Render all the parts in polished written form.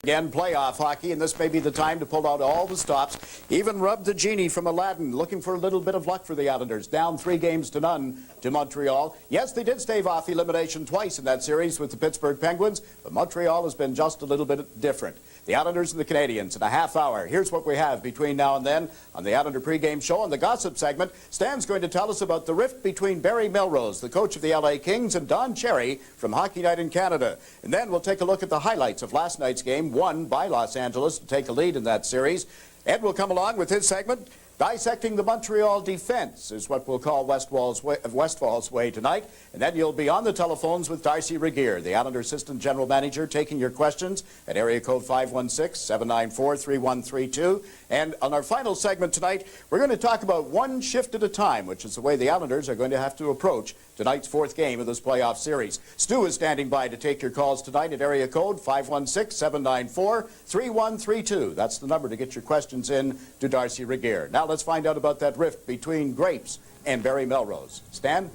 Again, playoff hockey, and this may be the time to pull out all the stops. Even rub the genie from Aladdin, looking for a little bit of luck for the Islanders. Down 3-0 to Montreal. Yes, they did stave off elimination twice in that series with the Pittsburgh Penguins, but Montreal has been just a little bit different. The Islanders and the Canadiens in a half hour. Here's what we have between now and then on the Islander pregame show. On the gossip segment, Stan's going to tell us about the rift between Barry Melrose, the coach of the LA Kings, and Don Cherry from Hockey Night in Canada. And then we'll take a look at the highlights of last night's game, won by Los Angeles to take a lead in that series. Ed will come along with his segment. Dissecting the Montreal defense is what we'll call Westfall's way tonight. And then you'll be on the telephones with Darcy Regier, the Islander Assistant General Manager, taking your questions at area code 516-794-3132. And on our final segment tonight, we're going to talk about one shift at a time, which is the way the Islanders are going to have to approach tonight's fourth game of this playoff series. Stu is standing by to take your calls tonight at area code 516-794-3132. That's the number to get your questions in to Darcy Regier. Now let's find out about that rift between Grapes and Barry Melrose. Stan?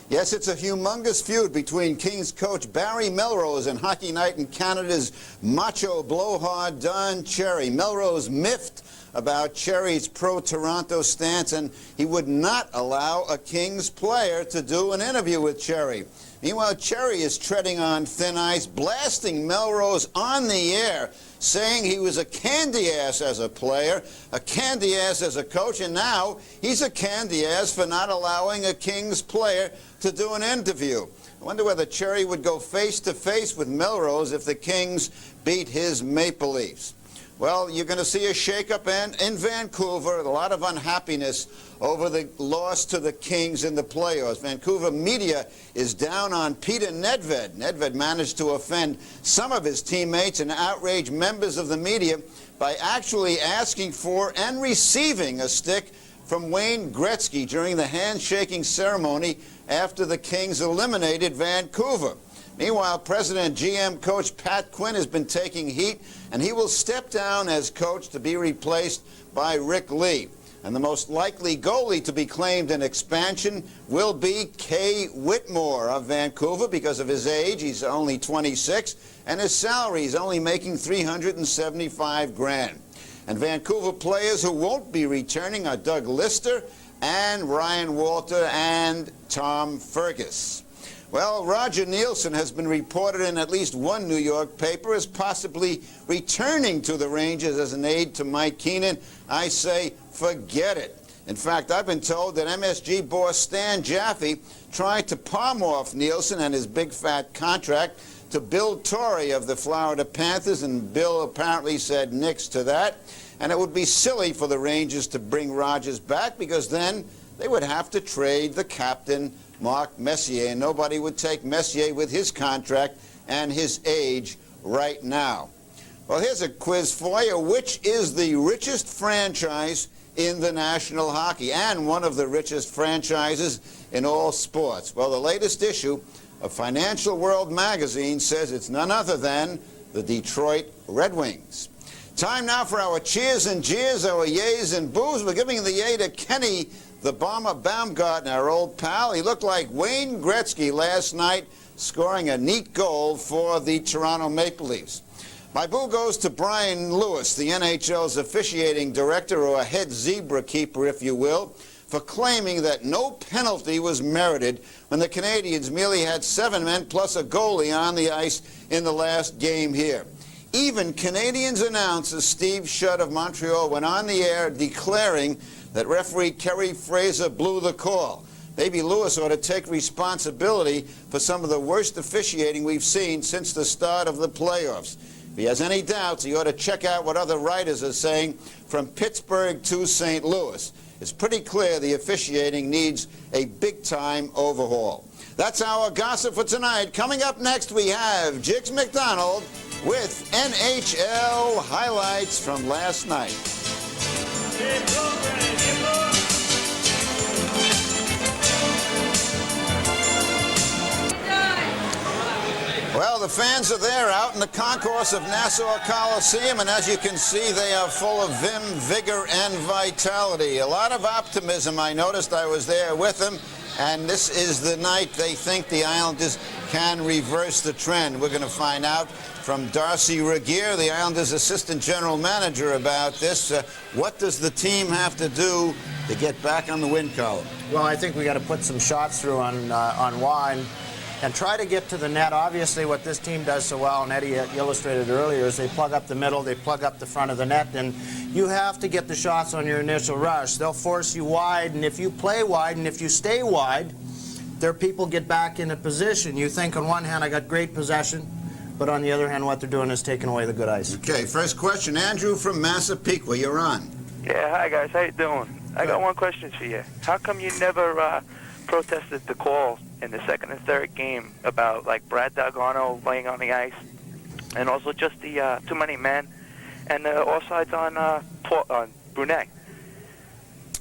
Yes, it's a humongous feud between Kings coach Barry Melrose and Hockey Night in Canada's macho blowhard Don Cherry. Melrose miffed about Cherry's pro-Toronto stance, and he would not allow a Kings player to do an interview with Cherry. Meanwhile, Cherry is treading on thin ice, blasting Melrose on the air, saying he was a candy ass as a player, a candy ass as a coach, and now he's a candy ass for not allowing a Kings player to do an interview. I wonder whether Cherry would go face-to-face with Melrose if the Kings beat his Maple Leafs. Well, you're going to see a shakeup in Vancouver, a lot of unhappiness over the loss to the Kings in the playoffs. Vancouver media is down on Peter Nedved. Nedved managed to offend some of his teammates and outrage members of the media by actually asking for and receiving a stick from Wayne Gretzky during the handshaking ceremony after the Kings eliminated Vancouver. Meanwhile, President GM coach Pat Quinn has been taking heat, and he will step down as coach to be replaced by Rick Lee. And the most likely goalie to be claimed in expansion will be Kay Whitmore of Vancouver because of his age. He's only 26, and his salary is only making $375,000. And Vancouver players who won't be returning are Doug Lister and Ryan Walter and Tom Fergus. Well, Roger Nielsen has been reported in at least one New York paper as possibly returning to the Rangers as an aide to Mike Keenan. I say, forget it. In fact, I've been told that MSG boss Stan Jaffe tried to palm off Nielsen and his big fat contract to Bill Torrey of the Florida Panthers, and Bill apparently said nix to that. And it would be silly for the Rangers to bring Rodgers back because then they would have to trade the captain, Mark Messier, and nobody would take Messier with his contract and his age right now. Well, here's a quiz for you. Which is the richest franchise in the National Hockey and one of the richest franchises in all sports? Well, the latest issue of Financial World magazine says it's none other than the Detroit Red Wings. Time now for our cheers and jeers, our yays and boos. We're giving the yay to Kenny the Bomber Baumgartner, our old pal. He looked like Wayne Gretzky last night, scoring a neat goal for the Toronto Maple Leafs. My boo goes to Brian Lewis, the NHL's officiating director, or a head zebra keeper, if you will, for claiming that no penalty was merited when the Canadiens merely had 7 men plus a goalie on the ice in the last game here. Even Canadiens announcer Steve Shutt of Montreal went on the air declaring that referee Kerry Fraser blew the call. Maybe Lewis ought to take responsibility for some of the worst officiating we've seen since the start of the playoffs. If he has any doubts, he ought to check out what other writers are saying from Pittsburgh to St. Louis. It's pretty clear the officiating needs a big-time overhaul. That's our gossip for tonight. Coming up next, we have Jigs McDonald with NHL highlights from last night. Well, the fans are there out in the concourse of Nassau Coliseum, and as you can see, they are full of vim, vigor, and vitality. A lot of optimism. I noticed. I was there with them, and this is the night they think the Islanders can reverse the trend. We're going to find out from Darcy Regier, the Islanders' assistant general manager, about this. What does the team have to do to get back on the win column? Well, I think we got to put some shots through on Wine and try to get to the net. Obviously, what this team does so well, and Eddie illustrated earlier, is they plug up the middle, they plug up the front of the net, and you have to get the shots on your initial rush. They'll force you wide, and if you play wide and if you stay wide, their people get back into position. You think on one hand, I got great possession, but on the other hand, what they're doing is taking away the good ice. Okay, first question, Andrew from Massapequa. You're on. Yeah, hi guys, how you doing? I got one question for you. How come you never protested the call in the second and third game about like Brad Dalgarno laying on the ice, and also just the too many men and the offsides on Brunet?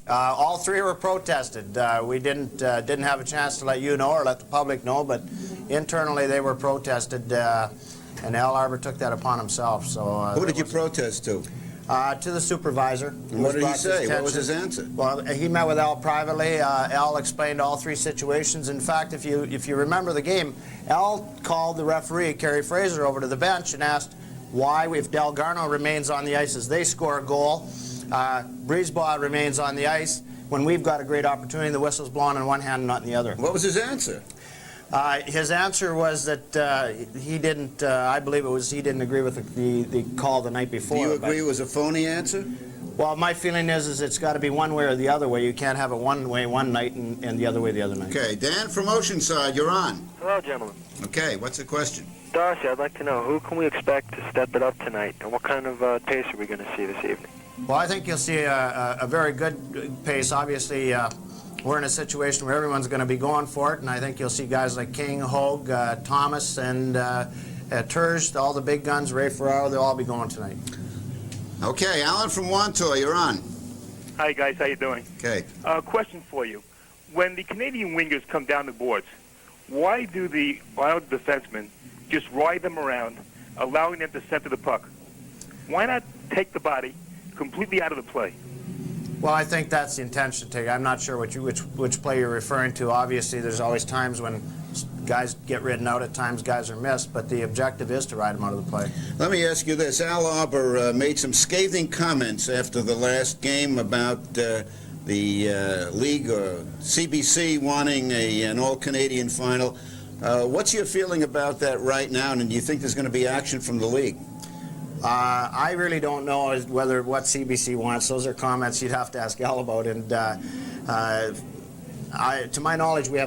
All three were protested. We didn't have a chance to let you know or let the public know, but internally they were protested, and Al Arbor took that upon himself. So who did you protest to? To the supervisor. And what did he say? What was his answer? Well, he met with Al privately. Al explained all three situations. In fact, if you remember the game, Al called the referee, Kerry Fraser, over to the bench and asked why, if Dalgarno remains on the ice as they score a goal, Brisebois remains on the ice when we've got a great opportunity, the whistle's blowing in one hand and not in the other. What was his answer? His answer was that he didn't, I believe it was, he didn't agree with the call the night before. Do you agree it was a phony answer? Well, my feeling is it's got to be one way or the other way. You can't have it one way one night and the other way the other night. Okay, Dan from Oceanside, you're on. Hello, gentlemen. Okay, what's the question? Darcy, I'd like to know, who can we expect to step it up tonight, and what kind of pace are we going to see this evening? Well, I think you'll see a very good pace. Obviously, we're in a situation where everyone's going to be going for it, and I think you'll see guys like King, Hogue, Thomas, and Turge, all the big guns, Ray Ferraro, they'll all be going tonight. Okay, Alan from Wantoy, you're on. Hi, guys. How you doing? Okay. Question for you. When the Canadian wingers come down the boards, why do the Islander defensemen just ride them around, allowing them to center the puck? Why not take the body completely out of the play? Well, I think that's the intention. I'm not sure which play you're referring to. Obviously, there's always times when guys get ridden out. At times, guys are missed. But the objective is to ride them out of the play. Let me ask you this. Al Arbor made some scathing comments after the last game about the league or CBC wanting an all-Canadian final. What's your feeling about that right now, and do you think there's going to be action from the league? I really don't know what CBC wants. Those are comments you'd have to ask Al about. And to my knowledge, we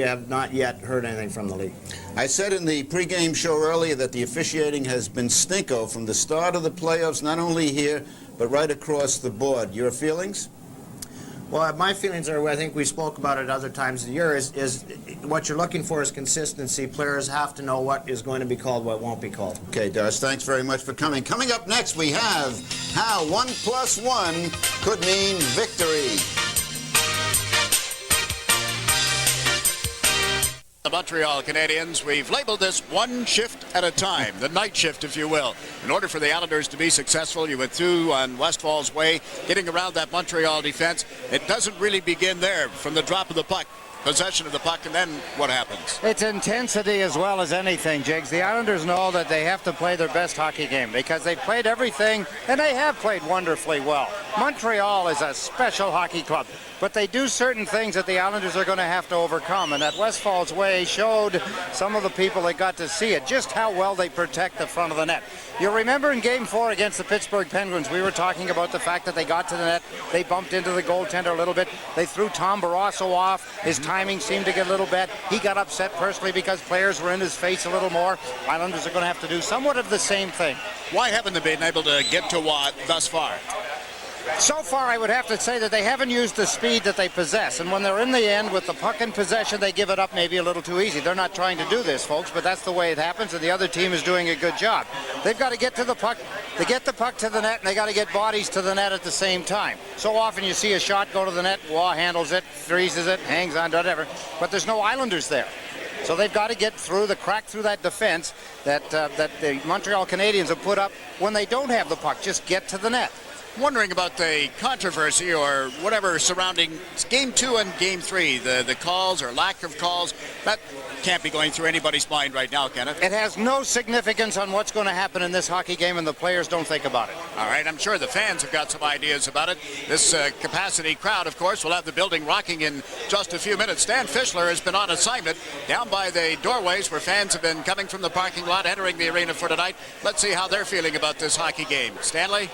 have not yet heard anything from the league. I said in the pregame show earlier that the officiating has been stinko from the start of the playoffs, not only here, but right across the board. Your feelings? Well, my feelings are, I think we spoke about it other times of the year, is what you're looking for is consistency. Players have to know what is going to be called, what won't be called. Okay, Darce, thanks very much for coming. Coming up next, we have how 1 + 1 could mean victory. The Montreal Canadiens, we've labeled this one shift at a time, the night shift, if you will. In order for the Islanders to be successful, you went through on Westfall's way, getting around that Montreal defense. It doesn't really begin there from the drop of the puck. Possession of the puck, and then what happens? It's intensity as well as anything, Jigs. The Islanders know that they have to play their best hockey game because they've played everything, and they have played wonderfully well. Montreal is a special hockey club, but they do certain things that the Islanders are going to have to overcome, and that Westfall's way showed some of the people that got to see it, just how well they protect the front of the net. You remember in Game 4 against the Pittsburgh Penguins, we were talking about the fact that they got to the net, they bumped into the goaltender a little bit, they threw Tom Barrasso off, his timing seemed to get a little bad, he got upset personally because players were in his face a little more. Islanders are going to have to do somewhat of the same thing. Why haven't they been able to get to Watt thus far? So far, I would have to say that they haven't used the speed that they possess. And when they're in the end with the puck in possession, they give it up maybe a little too easy. They're not trying to do this, folks, but that's the way it happens, and the other team is doing a good job. They've got to get to the puck. They get the puck to the net, and they got to get bodies to the net at the same time. So often you see a shot go to the net, Waugh handles it, freezes it, hangs on to whatever, but there's no Islanders there. So they've got to get through crack through that defense that the Montreal Canadiens have put up when they don't have the puck. Just get to the net. Wondering about the controversy or whatever surrounding Game 2 and Game 3, the calls or lack of calls. That can't be going through anybody's mind right now, can it? It has no significance on what's going to happen in this hockey game, and the players don't think about it. All right, I'm sure the fans have got some ideas about it. This capacity crowd, of course, will have the building rocking in just a few minutes. Stan Fischler has been on assignment down by the doorways where fans have been coming from the parking lot, entering the arena for tonight. Let's see how they're feeling about this hockey game. Stanley?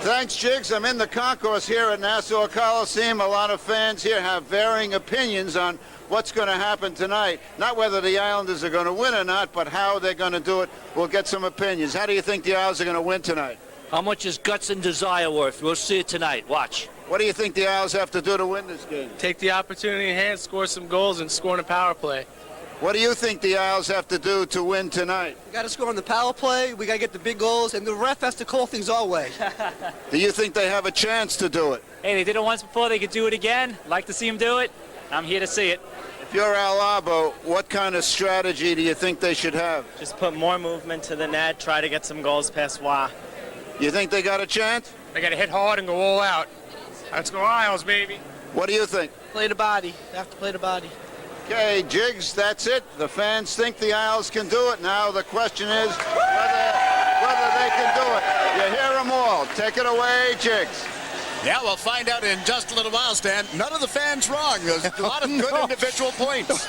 Thanks, Jigs. I'm in the concourse here at Nassau Coliseum. A lot of fans here have varying opinions on what's going to happen tonight. Not whether the Islanders are going to win or not, but how they're going to do it. We'll get some opinions. How do you think the Isles are going to win tonight? How much is guts and desire worth? We'll see it tonight. Watch. What do you think the Isles have to do to win this game? Take the opportunity in hand, score some goals, and score in a power play. What do you think the Isles have to do to win tonight? We got to score on the power play. We got to get the big goals, and the ref has to call things our way. Do you think they have a chance to do it? Hey, they did it once before. They could do it again. Like to see them do it. I'm here to see it. If you're Al Arbo, what kind of strategy do you think they should have? Just put more movement to the net, try to get some goals past Wah. You think they got a chance? They got to hit hard and go all out. Let's go Isles, baby. What do you think? Play the body. They have to play the body. Okay, Jigs, that's it. The fans think the Isles can do it. Now the question is whether they can do it. You hear them all. Take it away, Jigs. Yeah, we'll find out in just a little while, Stan. None of the fans wrong. There's a lot of good individual points.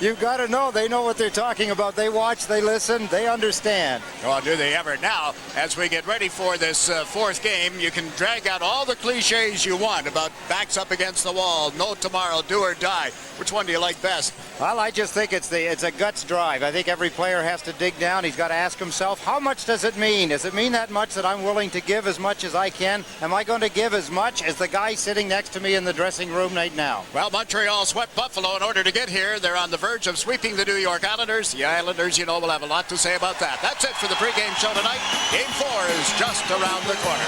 You've got to know. They know what they're talking about. They watch, they listen, they understand. Oh, do they ever. Now, as we get ready for this fourth game, you can drag out all the cliches you want about backs up against the wall, no tomorrow, do or die. Which one do you like best? Well, I just think it's a guts drive. I think every player has to dig down. He's got to ask himself, how much does it mean? Does it mean that much that I'm willing to give as much as I can? Am I going to give as much as the guy sitting next to me in the dressing room right now? Well, Montreal swept Buffalo in order to get here. They're on the verge of sweeping the New York Islanders. The Islanders, you know, will have a lot to say about that. That's it for the pregame show tonight. Game 4 is just around the corner.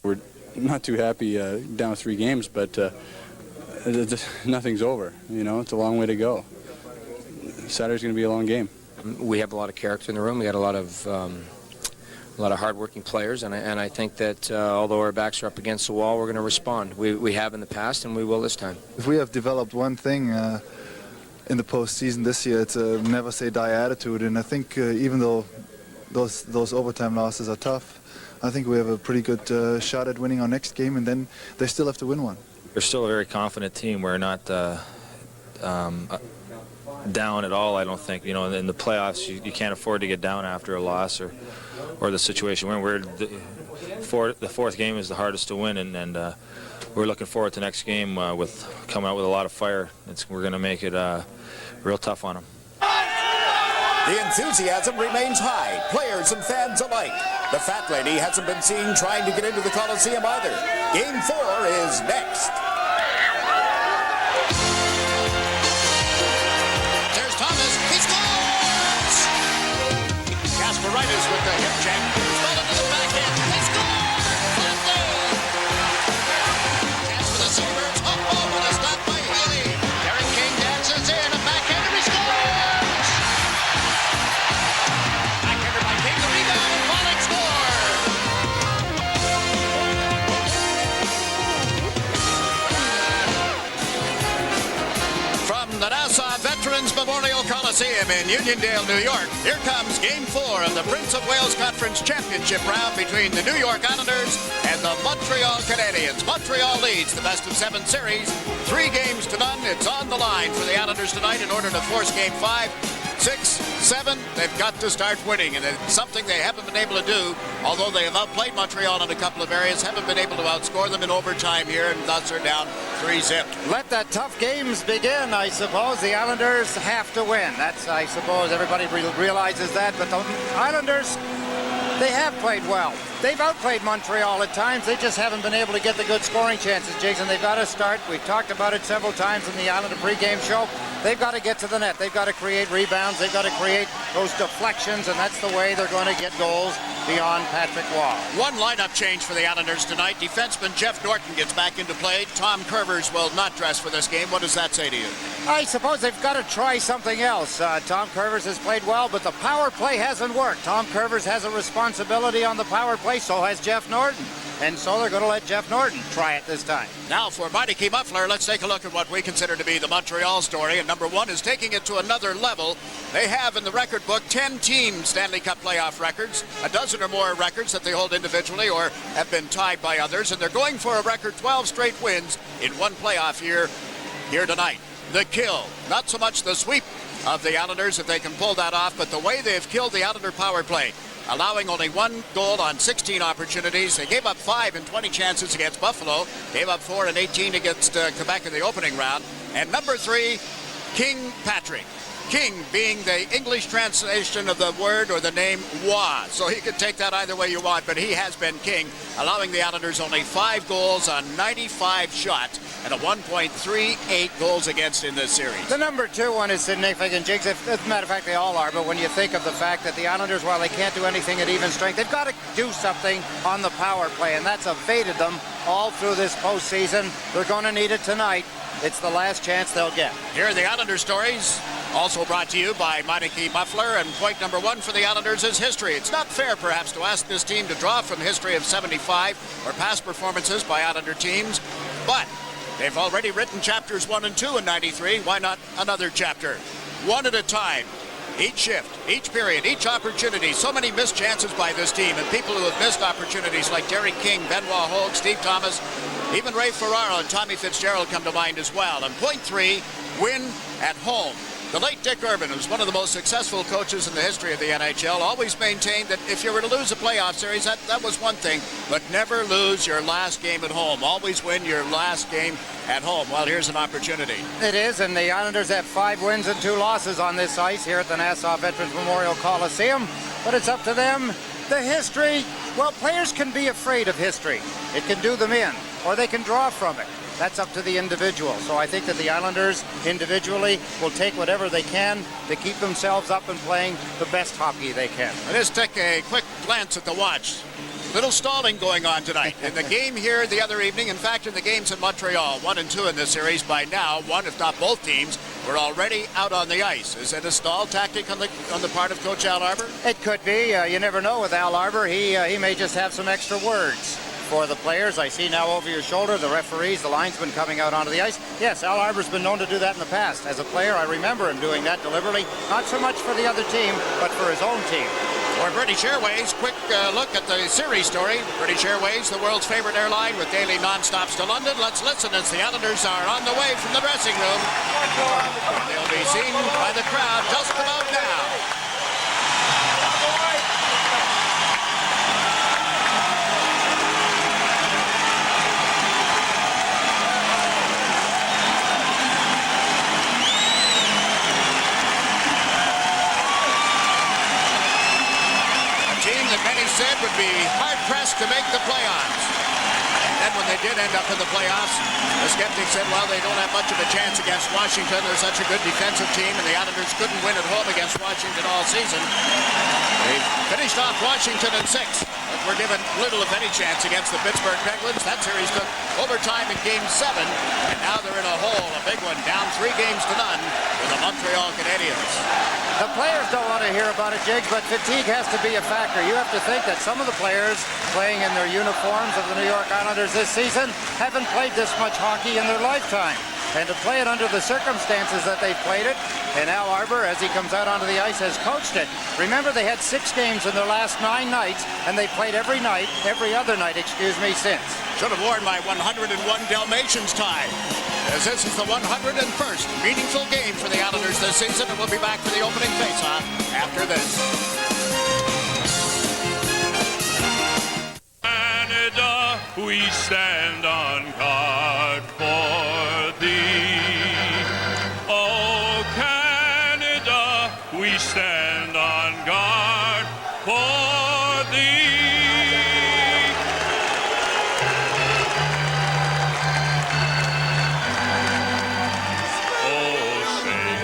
We're not too happy down 3 games, but nothing's over. You know, it's a long way to go. Saturday's going to be a long game. We have a lot of character in the room. We got a lot of hard-working players, and I think that although our backs are up against the wall, we're going to respond. We have in the past, and we will this time. If we have developed one thing in the postseason this year, it's a never-say-die attitude, and I think even though those overtime losses are tough, I think we have a pretty good shot at winning our next game, and then they still have to win one. We're still a very confident team. We're not down at all, I don't think. You know, in the playoffs, you can't afford to get down after a loss or the situation we're in. The fourth game is the hardest to win, and we're looking forward to the next game with coming out with a lot of fire. We're going to make it real tough on them. The enthusiasm remains high, players and fans alike. The fat lady hasn't been seen trying to get into the Coliseum either. Game 4 is next. There's Thomas. He scores! Gasparitis with the hip check. Ball into the backhand. He scores! Chance for the Seabirds. Oh, with a stop by Healy. Derek King dances in. A backhander. He scores! Backhander by King. The rebound. Pollock score! From the Nassau Veterans Memorial Coliseum in Uniondale, New York, here comes Game 4 of the Prince of Wales Conference Championship round between the New York Islanders and the Montreal Canadiens. Montreal leads the best-of-7 series, 3 games to none. It's on the line for the Islanders tonight in order to force Game 5. 6, 7, they've got to start winning, and it's something they haven't been able to do, although they have outplayed Montreal in a couple of areas, haven't been able to outscore them in overtime here, and thus are down 3-zip. Let the tough games begin, I suppose. The Islanders have to win. That's, I suppose, everybody realizes that, but the Islanders, they have played well. They've outplayed Montreal at times. They just haven't been able to get the good scoring chances, Jason. They've got to start. We've talked about it several times in the Islander pregame show. they've got to get to the net. They've got to create rebounds. They've got to create those deflections, and that's the way they're going to get goals beyond Patrick Waugh. One lineup change for the Islanders tonight. Defenseman Jeff Norton gets back into play. Tom Curvers will not dress for this game. What does that say to you? I suppose they've got to try something else. Tom Curvers has played well, but the power play hasn't worked. Tom Curvers has a responsibility on the power play, so has Jeff Norton. And so they're going to let Jeff Norton try it this time. Now for Meineke Muffler, let's take a look at what we consider to be the Montreal story. And number one is taking it to another level. They have in the record book 10 team Stanley Cup playoff records, a dozen or more records that they hold individually or have been tied by others. And they're going for a record 12 straight wins in one playoff year here tonight. The kill, not so much the sweep of the Islanders if they can pull that off, but the way they've killed the Islander power play. Allowing only 1 goal on 16 opportunities. They gave up 5 in 20 chances against Buffalo. Gave up 4 in 18 against Quebec in the opening round. And number 3, King Patrick. King being the English translation of the word or the name Waugh. So he could take that either way you want, but he has been king, allowing the Islanders only 5 goals on 95 shots and a 1.38 goals against in this series. The number 2 one is significant, Jigs. As a matter of fact, they all are, but when you think of the fact that the Islanders, while they can't do anything at even strength, they've got to do something on the power play, and that's evaded them all through this postseason. They're going to need it tonight. It's the last chance they'll get. Here are the Islander stories, also brought to you by Meineke Muffler. And point number 1 for the Islanders is history. It's not fair, perhaps, to ask this team to draw from history of 75 or past performances by Islander teams, but they've already written chapters 1 and 2 in 93. Why not another chapter? One at a time. Each shift, each period, each opportunity. So many missed chances by this team, and people who have missed opportunities like Derek King, Benoit Hogue, Steve Thomas, even Ray Ferraro and Tommy Fitzgerald come to mind as well. And point 3, win at home. The late Dick Urban, who's one of the most successful coaches in the history of the NHL, always maintained that if you were to lose a playoff series, that was one thing, but never lose your last game at home. Always win your last game at home. Well, here's an opportunity. It is, and the Islanders have 5 wins and 2 losses on this ice here at the Nassau Veterans Memorial Coliseum, but it's up to them. The history, well, players can be afraid of history. It can do them in, or they can draw from it. That's up to the individual. So I think that the Islanders individually will take whatever they can to keep themselves up and playing the best hockey they can. Let's take a quick glance at the watch. Little stalling going on tonight. In the game here the other evening, in fact, in the games in Montreal, 1 and 2 in this series, by now, one, if not both teams, were already out on the ice. Is it a stall tactic on the part of Coach Al Arbour? It could be. You never know with Al Arbour. He may just have some extra words for the players. I see now over your shoulder the referees, the linesmen coming out onto the ice. Yes, Al Arbour's been known to do that in the past. As a player, I remember him doing that deliberately, not so much for the other team, but for his own team. For British Airways, quick look at the series story. British Airways, the world's favorite airline with daily non-stops to London. Let's listen as the Islanders are on the way from the dressing room. They'll be seen by the crowd just about now. Many said would be hard-pressed to make the playoffs. And then when they did end up in the playoffs, the skeptics said, well, they don't have much of a chance against Washington. They're such a good defensive team, and the Islanders couldn't win at home against Washington all season. They finished off Washington in 6, but were given little, if any, chance against the Pittsburgh Penguins. That series took overtime in Game 7, and now they're in a hole, a big one, down 3 games to none with the Montreal Canadiens. The players don't want to hear about it, Jigs, but fatigue has to be a factor. You have to think that some of the players playing in their uniforms of the New York Islanders this season haven't played this much hockey in their lifetime. And to play it under the circumstances that they've played it, and Al Arbour, as he comes out onto the ice, has coached it. Remember, they had 6 games in their last 9 nights, and they played every other night, since. Should have worn my 101 Dalmatians tie, as this is the 101st meaningful game for the Islanders this season, and we'll be back for the opening face-off after this. Canada, we stand on guard for thee. Oh, Canada, we stand on guard for thee. Oh, say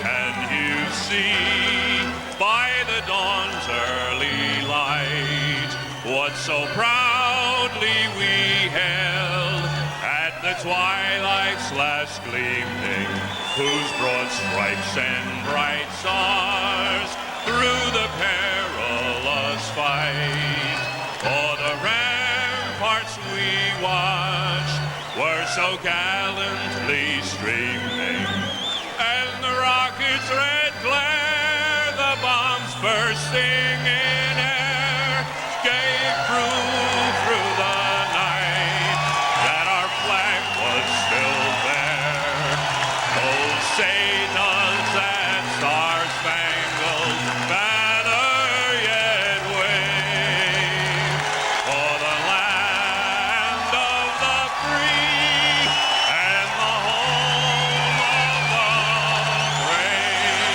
chest gleaming, whose broad stripes and bright stars through the perilous fight o'er the ramparts we watched were so gallantly streaming, and the rocket's red glare, the bombs bursting in air, gave proof through the night that our flag was still there. Those say does that star-spangled banner yet wave for the land of the free and the home of the brave.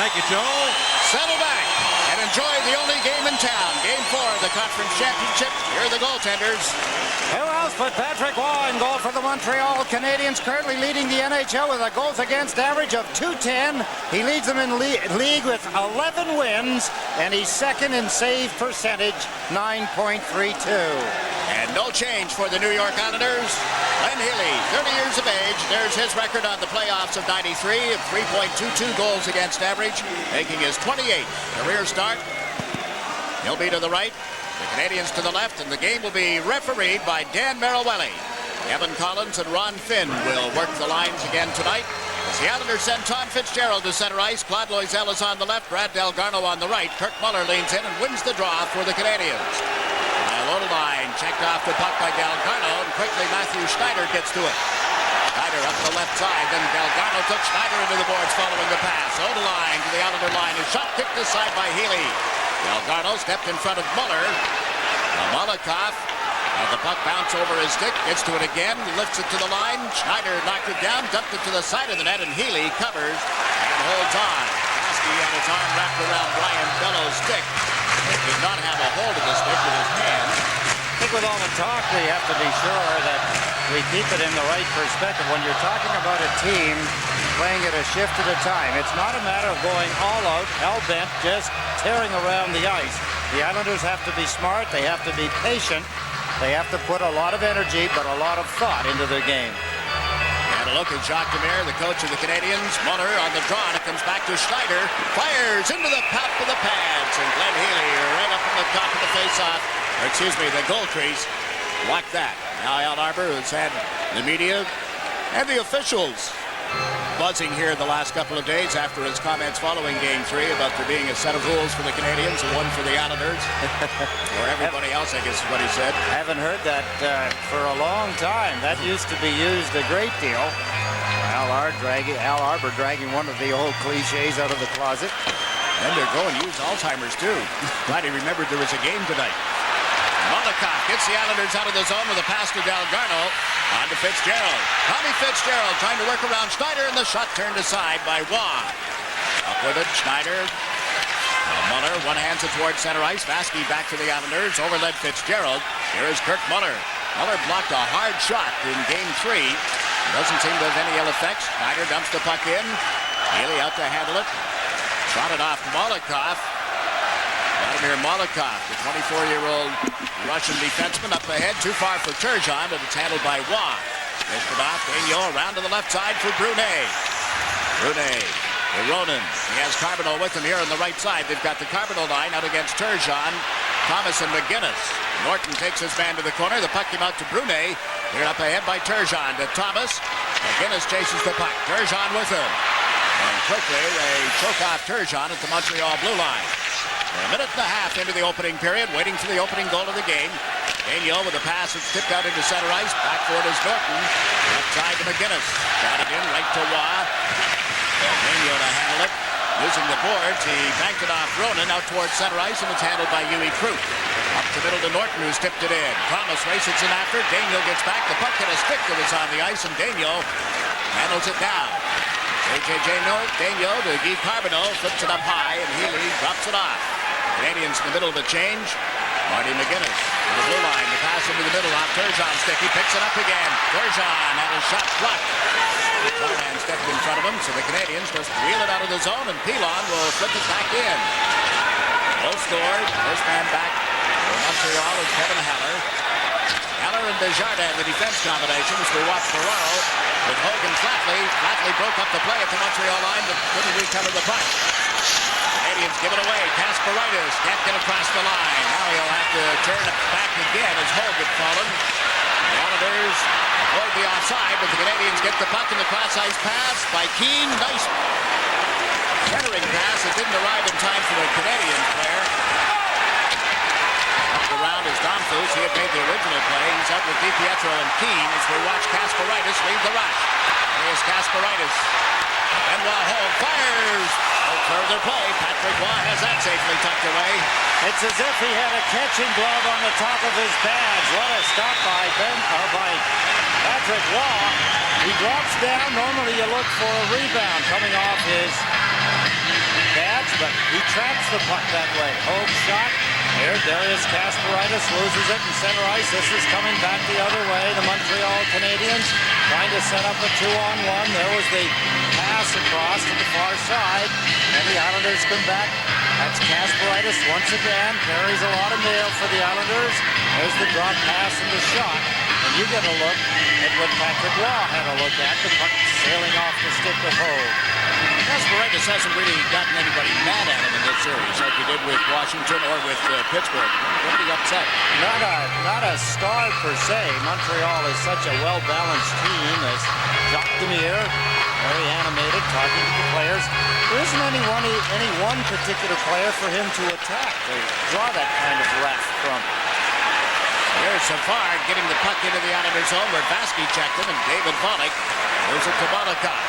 Thank you, Joel. Settle back and enjoy the only game in town. Game 4 of the Conference Championship. Here are the goaltenders. Who else but Patrick Waugh in goal for the Montreal Canadiens, currently leading the NHL with a goals against average of .210. He leads them in league with 11 wins, and he's second in save percentage, 9.32. And no change for the New York Islanders. Glenn Healy, 30 years of age. There's his record on the playoffs of 93 of 3.22 goals against average, making his 28th career start. He'll be to the right, the Canadiens to the left, and the game will be refereed by Dan Merriwelli. Evan Collins and Ron Finn will work the lines again tonight. As the Islanders send Tom Fitzgerald to center ice, Claude Loisel is on the left, Brad Delgarno on the right. Kirk Muller leans in and wins the draw for the Canadiens. Low line, checked off the puck by Delgarno, and quickly Matthew Schneider gets to it. Schneider up the left side, then Delgarno took Schneider into the boards following the pass. Over the line to the Islander line, his shot kicked aside by Healy. Delgarno stepped in front of Muller. Malakoff had the puck bounce over his stick, gets to it again, lifts it to the line. Schneider knocked it down, dumped it to the side of the net, and Healy covers and holds on. Husky had his arm wrapped around Brian Bellows' stick. He did not have a hold of the stick with his hand. I think with all the talk, we have to be sure that we keep it in the right perspective. When you're talking about a team playing it a shift at a time, it's not a matter of going all out, hell-bent, just tearing around the ice. The Islanders have to be smart, they have to be patient, they have to put a lot of energy, but a lot of thought into their game. And a look at Jacques Demers, the coach of the Canadiens. Muller on the draw, and it comes back to Schneider. Fires into the top of the pads, and Glenn Healy right up from the top of the face-off, or excuse me, the goal crease. Blocked that. Now Al Arbor, who's had the media and the officials buzzing here the last couple of days after his comments following Game 3 about there being a set of rules for the Canadiens and one for the Islanders. Or everybody else, I guess is what he said. I haven't heard that for a long time. That used to be used a great deal. Al Arbor dragging one of the old cliches out of the closet. And they're going to use Alzheimer's, too. Glad he remembered there was a game tonight. Malakoff gets the Islanders out of the zone with a pass to Delgarno. On to Fitzgerald. Tommy Fitzgerald trying to work around Schneider, and the shot turned aside by Waugh. Up with it, Schneider. Muller, one hands it towards center ice. Vasky back to the Islanders. Overled Fitzgerald. Here is Kirk Muller. Muller blocked a hard shot in Game 3. Doesn't seem to have any ill effects. Schneider dumps the puck in. Healy out to handle it. Shot it off Malakoff. Vladimir Malakoff, the 24-year-old Russian defenseman, up ahead, too far for Turgeon, but it's handled by Waugh. Missed it off, Daigneault around to the left side for Brunet. Brunet, the Ronan. He has Carbonneau with him here on the right side. They've got the Carbonneau line out against Turgeon, Thomas and McGinnis. Norton takes his man to the corner. The puck came out to Brunet. Here up ahead by Turgeon to Thomas. McGinnis chases the puck. Turgeon with him. And quickly they choke off Turgeon at the Montreal blue line. A minute and a half into the opening period, waiting for the opening goal of the game. Daigneault with a pass that's tipped out into center ice. Back for it is Norton. Left side to McGinnis. Got it in right to Waugh. Daigneault to handle it. Losing the boards, he banked it off Ronan out towards center ice, and it's handled by Huey Krug. Up the middle to Norton, who's tipped it in. Thomas races in after. Daigneault gets back. The puck hit a stick that was on the ice, and Daigneault handles it down. Daigneault to Guy Carbonneau, flips it up high, and Healy drops it off. Canadiens in the middle of the change. Marty McGinnis to the blue line. The pass into the middle off Turgeon's stick. He picks it up again. Turgeon had his shot blocked. Callahan stepped in front of him, so the Canadiens just wheel it out of the zone, and Pilon will flip it back in. Both scored. First man back for Montreal is Kevin Haller. Eller and Desjardins, the defense combinations. We watch Ferraro with Hogan Flatley. Flatley broke up the play at the Montreal line, but couldn't recover the puck. Canadiens give it away. Kasparaitis can't get across the line. Now he'll have to turn it back again as Hogue had fallen. The Islanders avoid the offside, but the Canadiens get the puck in the cross-ice pass by Keane. Nice centering pass. It didn't arrive in time for the Canadiens player. Up the round is Domfus. He had made the original play. He's up with DiPietro and Keane as we watch Kasparaitis lead the rush. Here's Kasparaitis. Benoit Hogue fires. No further play. Patrick Roy has that safely tucked away. It's as if he had a catching glove on the top of his pads. What a stop by Patrick Roy. He drops down. Normally you look for a rebound coming off his pads, but he traps the puck that way. Hogue shot. Here, Darius Kasparaitis loses it in center ice. This is coming back the other way. The Montreal Canadiens trying to set up a 2-on-1. There was the pass across to the far side, and the Islanders come back. That's Kasparaitis once again. Carries a lot of mail for the Islanders. There's the drop pass and the shot. And you get a look at what Patrick Roy had a look at. The puck sailing off the stick of Hogue. Kasparaitis hasn't really gotten anybody mad at him in this series like he did with Washington or with Pittsburgh. Nobody upset. Not a star per se. Montreal is such a well-balanced team as Jacques Demers, very animated, talking to the players. There isn't any one particular player for him to attack. They draw that kind of wrath from. Here's Savard getting the puck into the Islanders' zone where Vaski checked him, and David Volek moves it to Monacoff.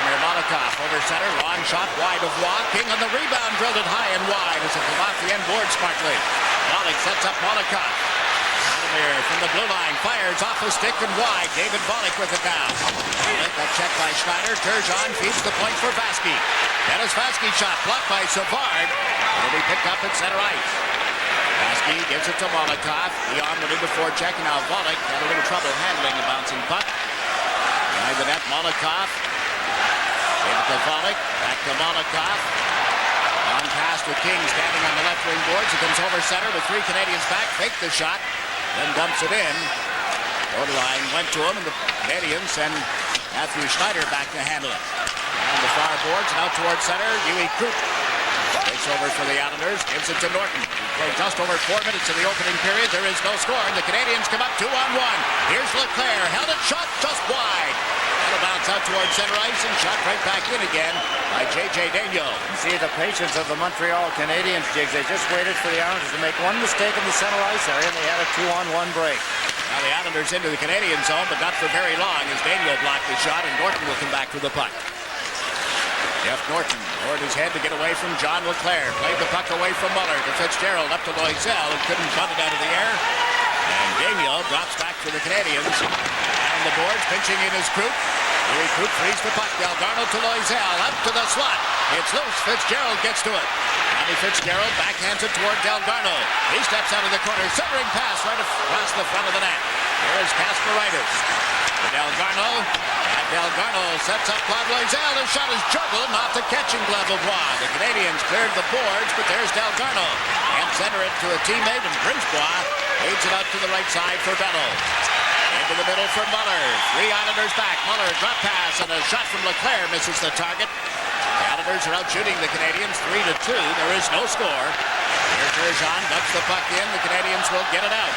Vladimir Monacoff over center, long shot wide of Waugh. King on the rebound, drilled it high and wide as it came off the end board smartly. Volek sets up Monacoff. Vladimir from the blue line fires off the stick and wide. David Volek with it now. That check by Schneider. Turgeon feeds the point for Vaski. That is Vaski's shot blocked by Savard. It'll be picked up at center ice. Vaski gives it to Monacoff. Leon went in before checking out Volek. Had a little trouble handling the bouncing puck. Behind the net, Monacoff. Gave it to Volek. Back to Monacoff. On pass to King standing on the left wing boards. It comes over center with three Canadiens back. Faked the shot. Then dumps it in. Borderline went to him, and the Canadiens send Matthew Schneider back to handle it. On the far boards, now towards center, Yui Krupp takes over for the Islanders, gives it to Norton. He played just over 4 minutes in the opening period. There is no score, and the Canadiens come up 2-on-1. Here's Leclerc, held it, shot just wide. That'll bounce out towards center ice and shot right back in again by J.J. Daigneault. See the patience of the Montreal Canadiens, Jigs. They just waited for the Islanders to make one mistake in the center ice area, and they had a 2-on-1 break. Now the Islanders into the Canadian zone, but not for very long as Daigneault blocked the shot, and Norton will come back to the puck. Jeff Norton lowered his head to get away from John Leclerc. Played the puck away from Muller to Fitzgerald up to Loisel, and couldn't bunt it out of the air. And Daigneault drops back for the Canadiens. Down the boards, pinching in his Krupp. Louis Krupp frees the puck. Delgarno to Loisel, up to the slot. It's loose. Fitzgerald gets to it. Johnny Fitzgerald backhands it toward Delgarno. He steps out of the corner. Centering pass right across the front of the net. Here is Kasparaitis. To Delgarno. And Delgarno sets up Claude Loisel. His shot is juggled, not the catching glove of Waugh. The Canadiens cleared the boards, but there's Delgarno. And center it to a teammate, and Brisebois leads it out to the right side for Bello. Into the middle for Muller. Three Islanders back. Muller drop pass, and a shot from Leclerc misses the target. The Islanders are out shooting the Canadiens 3-2. There is no score. Here Turgeon dumps the puck in. The Canadiens will get it out.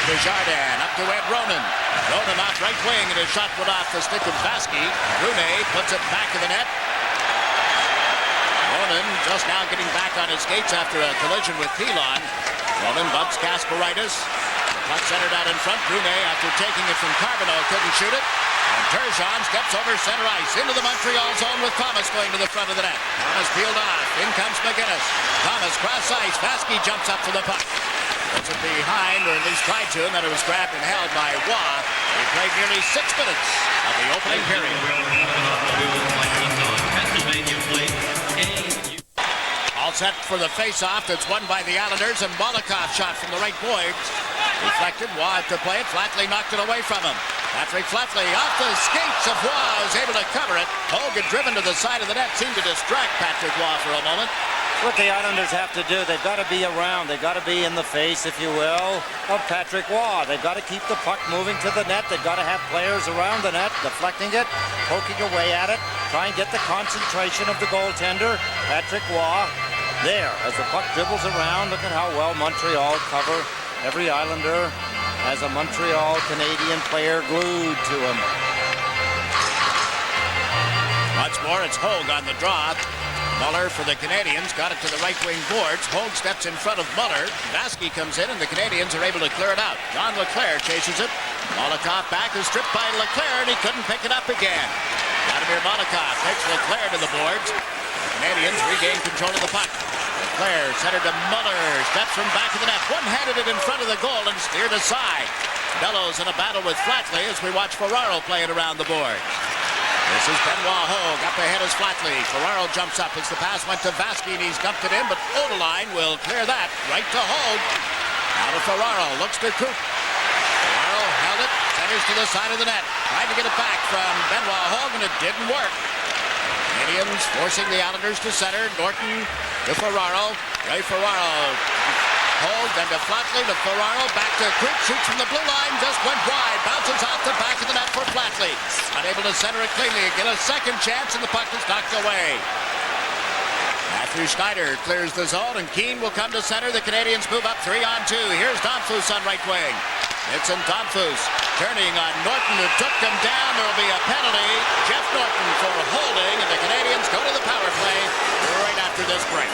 Desjardins up to Ed Ronan. Ronan off right wing, and his shot went off the stick of Vaski. Brunet puts it back in the net. Ronan just now getting back on his skates after a collision with Pilon. Ronan bumps Kasparaitis. Puck centered out in front. Brunet, after taking it from Carbonneau, couldn't shoot it. And Turgeon steps over center ice into the Montreal zone with Thomas going to the front of the net. Thomas peeled off. In comes McGinnis. Thomas cross ice. Vaski jumps up for the puck. Puts it behind, or at least tried to, and then it was grabbed and held by Waugh. He played nearly 6 minutes of the opening period. All set for the face-off that's won by the Islanders, and Monacoff shot from the right boards. Deflected, Waugh to play it. Flatley knocked it away from him. Patrick Flatley off the skates of Waugh is able to cover it. Hogue had driven to the side of the net, seemed to distract Patrick Waugh for a moment. What the Islanders have to do, they've got to be around. They've got to be in the face, if you will, of Patrick Waugh. They've got to keep the puck moving to the net. They've got to have players around the net, deflecting it, poking away at it, try and get the concentration of the goaltender, Patrick Waugh. There, as the puck dribbles around, look at how well Montreal cover. Every Islander has a Montreal Canadian player glued to him. Once more, it's Hogue on the draw. Muller for the Canadiens got it to the right wing boards. Hogue steps in front of Muller. Vasky comes in, and the Canadiens are able to clear it out. John Leclerc chases it. Molotov back is stripped by Leclerc, and he couldn't pick it up again. Vladimir Molotov takes Leclerc to the boards. The Canadiens regain control of the puck. Leclerc centered to Muller. Steps from back of the net. One-handed it in front of the goal and steered aside. Bellows in a battle with Flatley as we watch Ferraro play it around the board. This is Benoit Hogue. Up ahead is Flatley. Ferraro jumps up as the pass went to Vasky, and he's dumped it in, but Odeline will clear that right to Hogue. Now to Ferraro. Looks to Coop. Ferraro held it. Centers to the side of the net. Tried to get it back from Benoit Hogue, and it didn't work. Canadiens forcing the Islanders to center. Norton to Ferraro. Ray Ferraro. Hogue, then to Flatley, to Ferraro, back to Coop, shoots from the blue line, just went wide, bounces off the back of the net for Flatley. Unable to center it cleanly, get a second chance, and the puck is knocked away. Matthew Schneider clears the zone, and Keane will come to center. The Canadiens move up 3-on-2. Here's Donfus on right wing. Nixon Donfus turning on Norton, who took him down. There will be a penalty. Jeff Norton for holding, and the Canadiens go to the power play right after this break.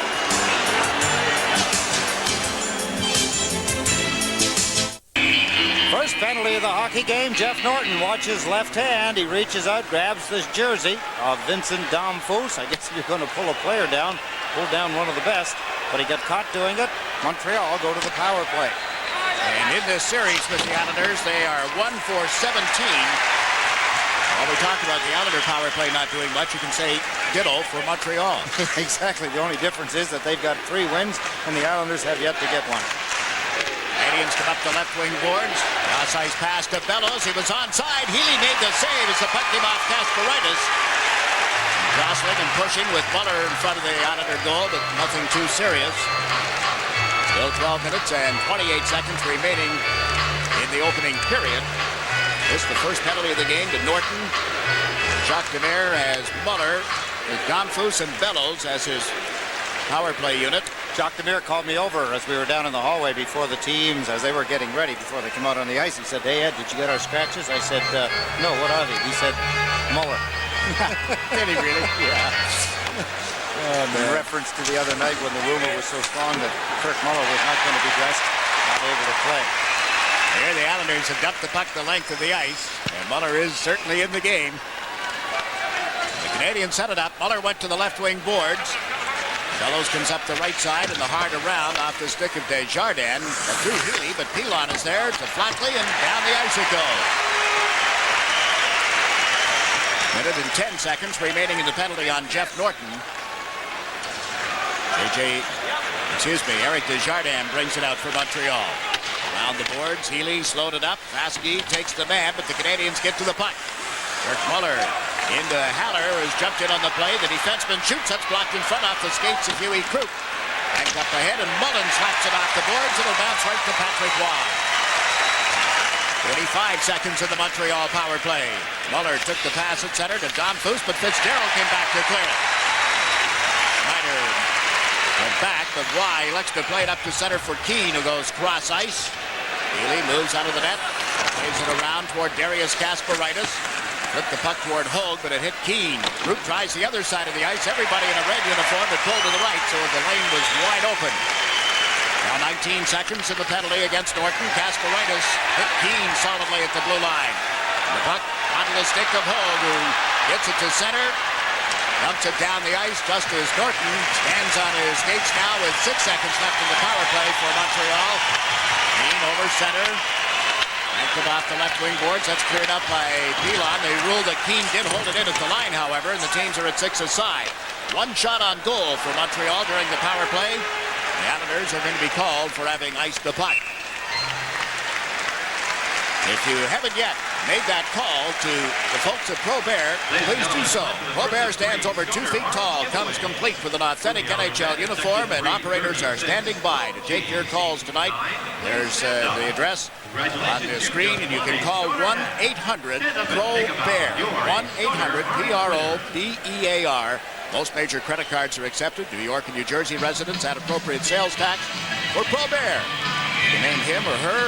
First penalty of the hockey game, Jeff Norton watches left hand. He reaches out, grabs this jersey of Vincent Damphousse. I guess if you're going to pull a player down, pull down one of the best. But he got caught doing it. Montreal go to the power play. And in this series with the Islanders, they are 1 for 17. While we talked about the Islander power play not doing much, you can say ditto for Montreal. Exactly. The only difference is that they've got 3 wins, and the Islanders have yet to get one. Canadiens come up the left wing boards. Cross ice pass to Bellows. He was onside. Healy made the save as the puck came off Kasparaitis. Jostling and pushing with Muller in front of the Islander goal, but nothing too serious. Still 12 minutes and 28 seconds remaining in the opening period. This is the first penalty of the game to Norton. Jacques Demers has Muller, with Donfus and Bellows as his power play unit. Jacques Demers called me over as we were down in the hallway before the teams, as they were getting ready before they come out on the ice. He said, "Hey, Ed, did you get our scratches?" I said, "No, what are they?" He said, "Muller." Did he really? Yeah. In reference to the other night when the rumor was so strong that Kirk Muller was not going to be dressed, not able to play. Here the Islanders have dumped the puck the length of the ice, and Muller is certainly in the game. The Canadiens set it up. Muller went to the left wing boards. Bellows comes up the right side and the hard around off the stick of Desjardins. Through Healy, but Pilon is there to Flatley, and down the ice it goes. Minute and 10 seconds remaining in the penalty on Jeff Norton. Eric Desjardins brings it out for Montreal. Around the boards, Healy slowed it up. Vasky takes the man, but the Canadiens get to the puck. Kirk Muller into Haller, who's jumped in on the play. The defenseman shoots. That's blocked in front off the skates of Huey Krupp. Banked up ahead, and Mullen slaps it off the boards. It'll bounce right to Patrick Waugh. 25 seconds in the Montreal power play. Muller took the pass at center to Donfus, but Fitzgerald came back to clear it. Schneider went back, but Waugh elects to play it up to center for Keane, who goes cross ice. Healy moves out of the net. Plays it around toward Darius Kasparaitis. Flipped the puck toward Hogue, but it hit Keane. Root tries the other side of the ice. Everybody in a red uniform but pulled to the right, so the lane was wide open. Now 19 seconds in the penalty against Norton. Kasparaitis hit Keane solidly at the blue line. The puck onto the stick of Hogue, who gets it to center. Dumps it down the ice just as Norton stands on his skates now with 6 seconds left in the power play for Montreal. Keane over center. Banked it off the left wing boards. That's cleared up by Pilon. They ruled that Keane did hold it in at the line, however, and the teams are at 6 aside. 1 shot on goal for Montreal during the power play. The Islanders are going to be called for having iced the puck. If you haven't yet made that call to the folks at Probert, please do so. Probert stands over 2 feet tall, comes complete with an authentic NHL uniform, and operators are standing by to take your calls tonight. There's the address on the screen, and you can call 1-800-PROBEAR, 1-800-PROBEAR. Most major credit cards are accepted. New York and New Jersey residents at appropriate sales tax for Probert. You can name him or her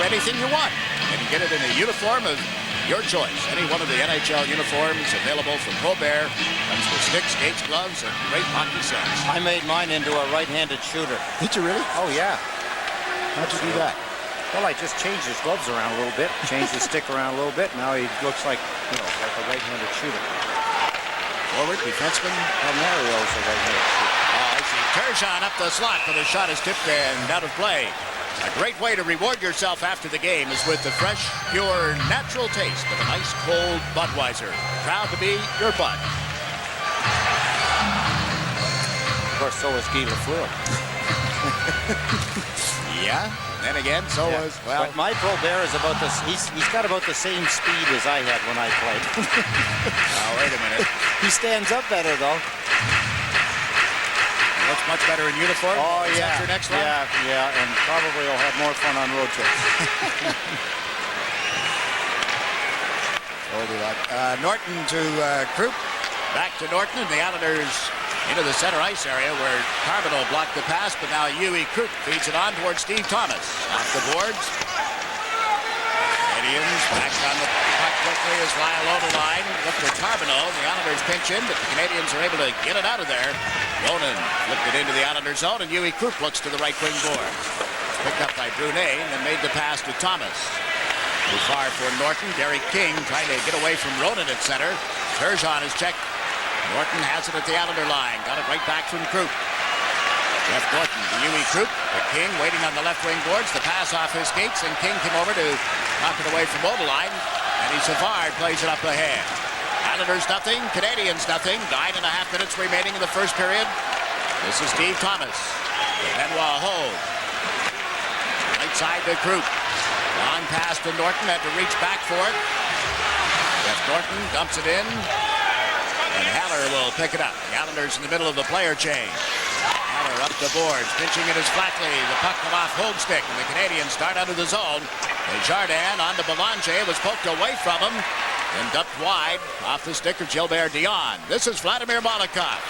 anything you want, and you get it in a uniform of your choice. Any one of the NHL uniforms available from Probert. Comes with sticks, skates, gloves, and great hockey sets. I made mine into a right-handed shooter. Did you really? Oh, yeah. How'd you do that? Well, I just changed his gloves around a little bit, changed his stick around a little bit. Now he looks like, like a right-handed shooter. Forward, defenseman. Mario's a right-handed shooter. Oh, I see. Turgeon up the slot, but his shot is tipped and out of play. A great way to reward yourself after the game is with the fresh, pure, natural taste of a nice cold Budweiser. Proud to be your Bud. Of course, so is Guy Lafleur. Yeah. Then again, so was, well. But my Probert is about this. He's got about the same speed as I had when I played. Now, wait a minute. He stands up better, though. Looks much better in uniform. Oh, Is yeah. that your next one? Yeah, and probably will have more fun on road trips. Norton to Krupp. Back to Norton, and the Islanders into the center ice area where Carbonneau blocked the pass, but now Yui Krupp feeds it on towards Steve Thomas. Off the boards. Canadiens back on the puck quickly as Lyle on the line. Look for Carbonneau. The Islanders pinch in, but the Canadiens are able to get it out of there. Ronan flipped it into the Islanders zone, and Yui Krupp looks to the right wing board. Picked up by Brunet, and then made the pass to Thomas. Too far for Norton. Derek King trying to get away from Ronan at center. Turgeon is checked. Norton has it at the Islander line. Got it right back from Krupp. Jeff Norton to Yui Krupp. The King waiting on the left wing boards. The pass off his skates, and King came over to knock it away from Oberline. And Savard plays it up ahead. Islanders nothing, Canadiens nothing. 9.5 minutes remaining in the first period. This is Steve Thomas. Benoit Hogue. Right side to Krupp. Long pass to Norton. Had to reach back for it. Jeff Norton dumps it in. And Haller will pick it up. The Islanders in the middle of the player chain. Haller up the boards. Pinching it is Flatley. The puck come off Hogue's stick. And the Canadiens start out of the zone. Desjardins on to Belanger. Was poked away from him. And dumped wide off the stick of Gilbert Dion. This is Vladimir Molotov.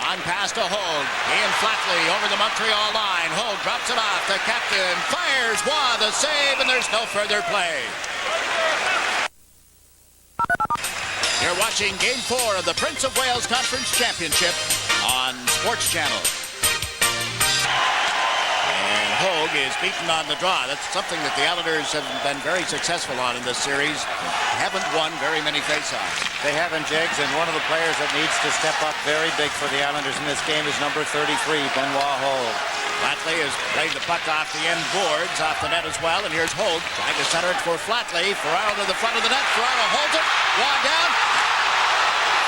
On pass to Hogue. Ian Flatley over the Montreal line. Hogue drops it off. The captain fires. Waugh the save, and there's no further play. You're watching Game 4 of the Prince of Wales Conference Championship on SportsChannel. And Hogue is beaten on the draw. That's something that the Islanders have been very successful on in this series. Haven't won very many faceoffs. They haven't, Jegs, and one of the players that needs to step up very big for the Islanders in this game is number 33, Benoit Hogue. Flatley has played the puck off the end boards, off the net as well, and here's Hogue trying to center it for Flatley. Ferraro to the front of the net. Ferraro holds it. Waugh down.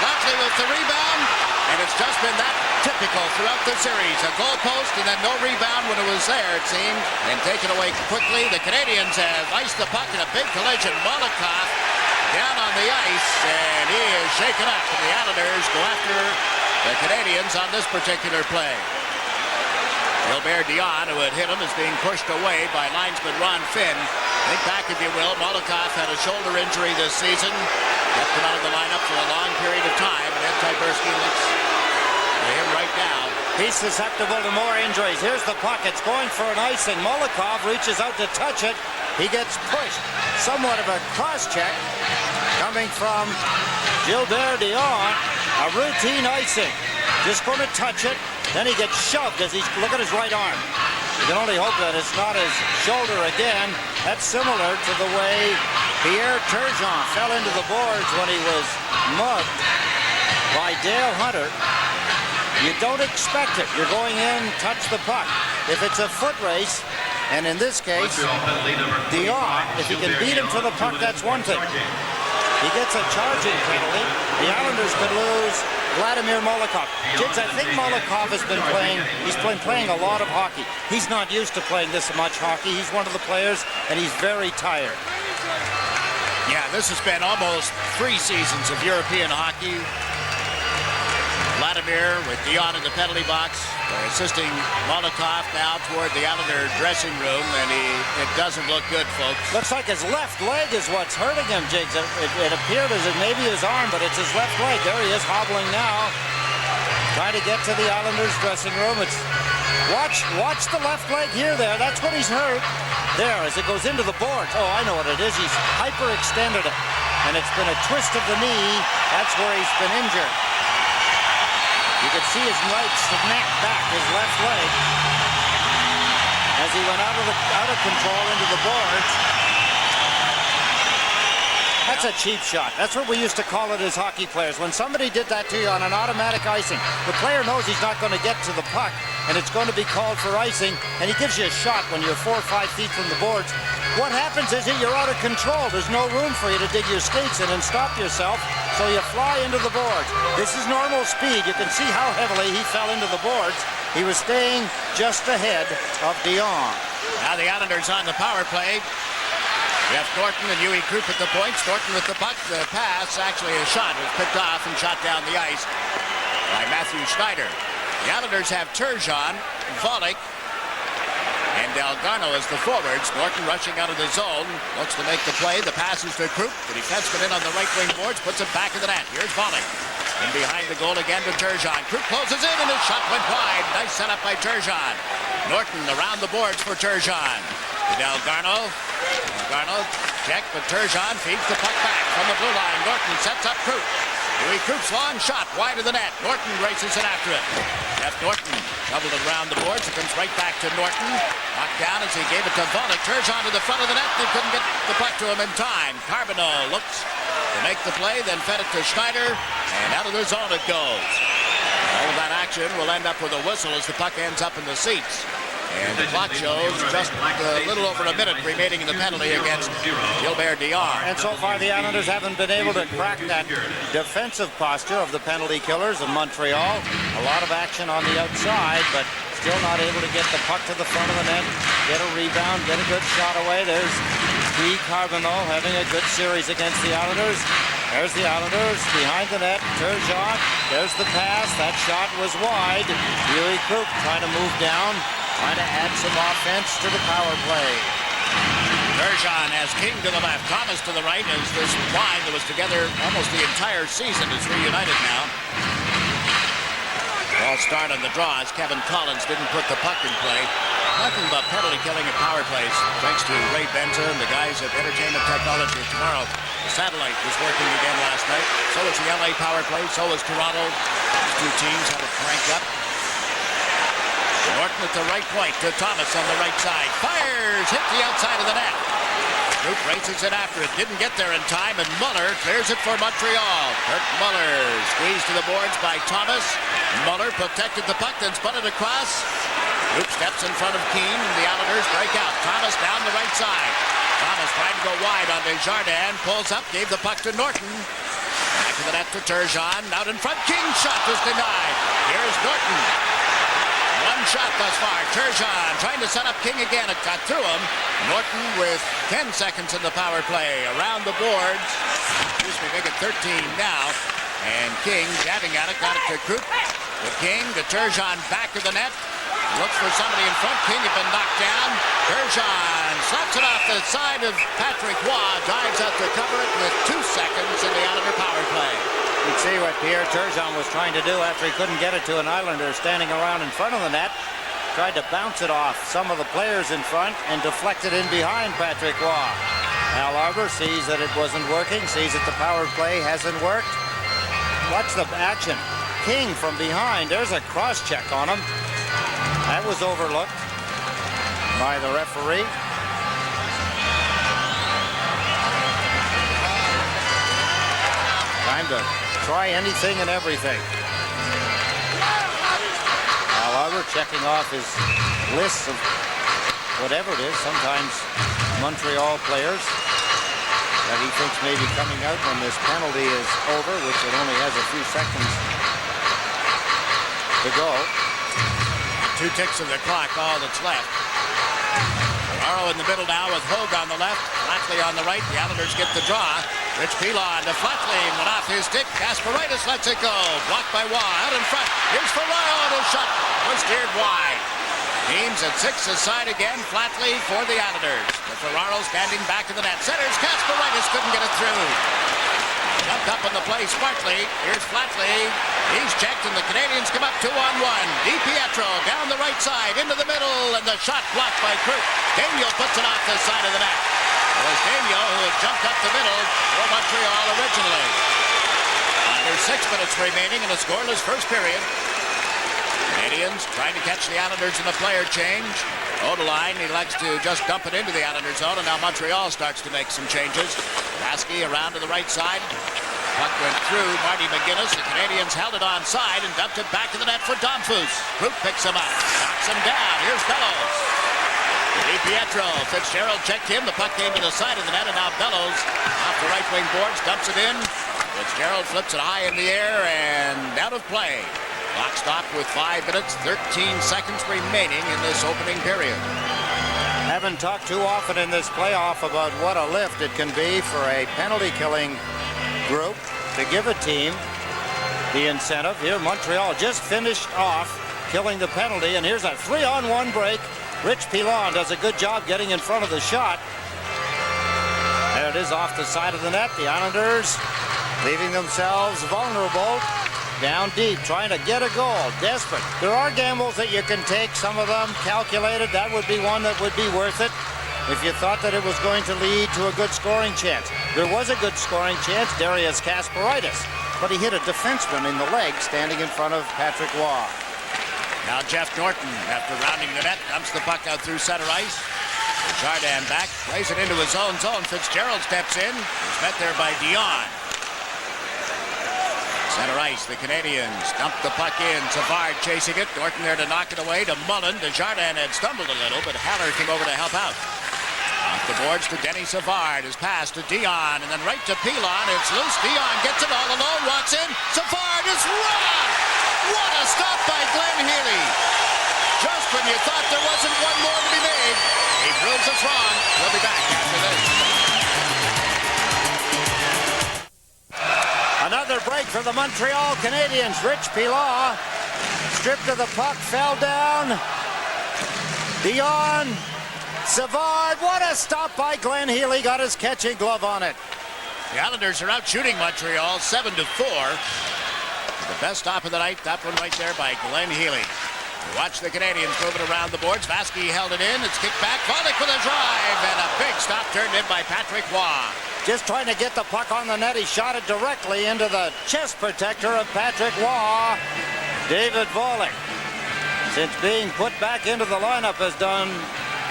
Flatley with the rebound, and it's just been that typical throughout the series. A goal post and then no rebound when it was there, it seemed, and taken away quickly. The Canadiens have iced the puck in a big collision. Molotov down on the ice, and he is shaken up, and the Islanders go after the Canadiens on this particular play. Gilbert Dion, who had hit him, is being pushed away by linesman Ron Finn. Think back, if you will. Molotov had a shoulder injury this season. Kept him out of the lineup for a long period of time. And Ed Tyberski looks to him right now. He's susceptible to more injuries. Here's the puck. It's going for an icing. Molotov reaches out to touch it. He gets pushed. Somewhat of a cross-check coming from Gilbert Dion. A routine icing. Just going to touch it. Then he gets shoved as he's, look at his right arm. You can only hope that it's not his shoulder again. That's similar to the way Pierre Turgeon fell into the boards when he was mugged by Dale Hunter. You don't expect it. You're going in, touch the puck. If it's a foot race, and in this case, Dion, if he can beat him to the puck, that's one thing. He gets a charging penalty. The Islanders could lose Vladimir Molokov. Jigs, I think Molokov has been playing, playing a lot of hockey. He's not used to playing this much hockey. He's one of the players, and he's very tired. Yeah, this has been almost 3 seasons of European hockey. Vladimir with Dion in the penalty box. They're assisting Molotov now toward the Islander dressing room, and it doesn't look good, folks. Looks like his left leg is what's hurting him, Jigs. It appeared as it may be his arm, but it's his left leg. There he is, hobbling now. Trying to get to the Islanders dressing room. Watch the left leg here there. That's what he's hurt. There, as it goes into the boards. Oh, I know what it is. He's hyperextended it. And it's been a twist of the knee. That's where he's been injured. You could see his right snap back, his left leg, as he went out of control into the boards. That's a cheap shot. That's what we used to call it as hockey players. When somebody did that to you on an automatic icing, the player knows he's not going to get to the puck, and it's going to be called for icing, and he gives you a shot when you're 4 or 5 feet from the boards. What happens is that you're out of control. There's no room for you to dig your skates in and stop yourself, so you fly into the boards. This is normal speed. You can see how heavily he fell into the boards. He was staying just ahead of Dion. Now the Islanders on the power play. We have Thornton and Huey Krupp at the points. Thornton with the puck. The pass, actually a shot, was picked off and shot down the ice by Matthew Schneider. The Islanders have Turgeon, Volek, and Delgado as the forwards. Thornton rushing out of the zone. Looks to make the play. The pass is to Krupp. The defenseman in on the right wing boards. Puts it back in the net. Here's Volek. And behind the goal again to Turgeon. Krupp closes in and his shot went wide. Nice setup by Turgeon. Norton around the boards for Turgeon. Delgado check, but Turgeon feeds the puck back from the blue line. Norton sets up Krupp. Huey Krupp's long shot wide of the net. Norton races it after it. Jeff Norton doubled it around the boards. It comes right back to Norton. Knocked down as he gave it to Volek. Turgeon to the front of the net. They couldn't get the puck to him in time. Carbonneau looks to make the play, then fed it to Schneider, and out of the zone it goes. All of that action will end up with a whistle as the puck ends up in the seats. And the clock shows just a little over a minute remaining in the penalty against Gilbert Dion. And so far the Islanders haven't been able to crack that defensive posture of the penalty killers of Montreal. A lot of action on the outside, but still not able to get the puck to the front of the net, get a rebound, get a good shot away. There's Guy Carbonneau having a good series against the Islanders. There's the Islanders behind the net. Turgeon, there's the pass. That shot was wide. Huey Krupp trying to move down, trying to add some offense to the power play. Turgeon has King to the left, Thomas to the right, as this line that was together almost the entire season is reunited now. Ball start on the draw as Kevin Collins didn't put the puck in play. Nothing but penalty killing at power plays, thanks to Ray Benza and the guys at Entertainment Technology tomorrow. The satellite was working again last night. So was the LA power play, so was Toronto. These two teams have it cranked up. Norton at the right point to Thomas on the right side. Fires, hit the outside of the net. Krupp races it after it. Didn't get there in time, and Muller clears it for Montreal. Kurt Muller squeezed to the boards by Thomas. Muller protected the puck, then spun it across. Krupp steps in front of Keane, and the Islanders break out. Thomas down the right side. Thomas trying to go wide on Desjardins. Pulls up, gave the puck to Norton. Back to the net to Turgeon. Out in front, King's shot was denied. Here's Norton. One shot thus far. Turgeon trying to set up King again. It got through him. Norton with 10 seconds in the power play. Around the boards. Excuse me, make it 13 now. And King jabbing at it. Got it to Krupp. The King to Turgeon back of the net. Looks for somebody in front. King had been knocked down. Turgeon slaps it off the side of Patrick Roy. Dives out to cover it with 2 seconds in the Islander power play. You can see what Pierre Turgeon was trying to do after he couldn't get it to an Islander standing around in front of the net. Tried to bounce it off some of the players in front and deflect it in behind Patrick Roy. Al Arbour sees that it wasn't working, sees that the power play hasn't worked. Watch the action. King from behind. There's a cross-check on him. That was overlooked by the referee. Time to try anything and everything. Al Arbour checking off his lists of whatever it is, sometimes Montreal players. that he thinks may be coming out when this penalty is over, which it only has a few seconds to go. 2 ticks of the clock, all that's left. Ferraro in the middle now with Hogue on the left, Flatley on the right. The Islanders get the draw. Rich Pilon to Flatley, went off his stick. Kasparaitis lets it go. Blocked by Waugh. Out in front. Here's Ferraro, and his shot was steered wide. Teams at 6 aside again. Flatley for the Islanders. With Ferraro standing back in the net. Centers. Kasparaitis couldn't get it through. Jumped up on the play smartly. Here's Flatley. He's checked, and the Canadiens come up 2-on-1. DiPietro down the right side, into the middle, and the shot blocked by Krug. Daniel puts it off the side of the net. It was Daniel who had jumped up the middle for Montreal originally. Under 6 minutes remaining in a scoreless first period. Canadiens trying to catch the Islanders in a player change. Odeline, he likes to just dump it into the Islanders zone, and now Montreal starts to make some changes. Vasky around to the right side. Puck went through Marty McGuinness. The Canadiens held it onside and dumped it back to the net for Domfus. Krug picks him up, knocks him down. Here's Bellows. DiPietro. Fitzgerald checked him. The puck came to the side of the net, and now Bellows off the right wing boards, dumps it in. Fitzgerald flips it high in the air and out of play. Clock stopped with 5 minutes, 13 seconds remaining in this opening period. Haven't talked too often in this playoff about what a lift it can be for a penalty-killing group to give a team the incentive. Here, Montreal just finished off killing the penalty, and here's a 3-on-1 break. Rich Pilon does a good job getting in front of the shot. There it is off the side of the net. The Islanders leaving themselves vulnerable. Down deep, trying to get a goal. Desperate. There are gambles that you can take, some of them calculated. That would be one that would be worth it if you thought that it was going to lead to a good scoring chance. There was a good scoring chance, Darius Kasparaitis, but he hit a defenseman in the leg standing in front of Patrick Waugh. Now Jeff Norton, after rounding the net, dumps the puck out through center ice. Chardin back, plays it into his own zone. Fitzgerald steps in. He's met there by Dion. Center ice, the Canadiens dump the puck in. Savard chasing it. Norton there to knock it away to Mullen. Desjardins had stumbled a little, but Haller came over to help out. Off the boards to Denny Savard. His pass to Dion, and then right to Pilon. It's loose. Dion gets it all alone. Walks in. Savard is run! What a stop by Glenn Healy. Just when you thought there wasn't one more to be made, he proves us wrong. We'll be back after this. Another break for the Montreal Canadiens. Rich Pilon stripped of the puck, fell down. Dion, Savard, what a stop by Glenn Healy. Got his catching glove on it. The Islanders are out shooting Montreal 7-4. The best stop of the night, that one right there by Glenn Healy. Watch the Canadiens moving around the boards. Vasky held it in. It's kicked back. Volek with a drive, and a big stop turned in by Patrick Waugh. Just trying to get the puck on the net. He shot it directly into the chest protector of Patrick Waugh. David Volek, since being put back into the lineup, has done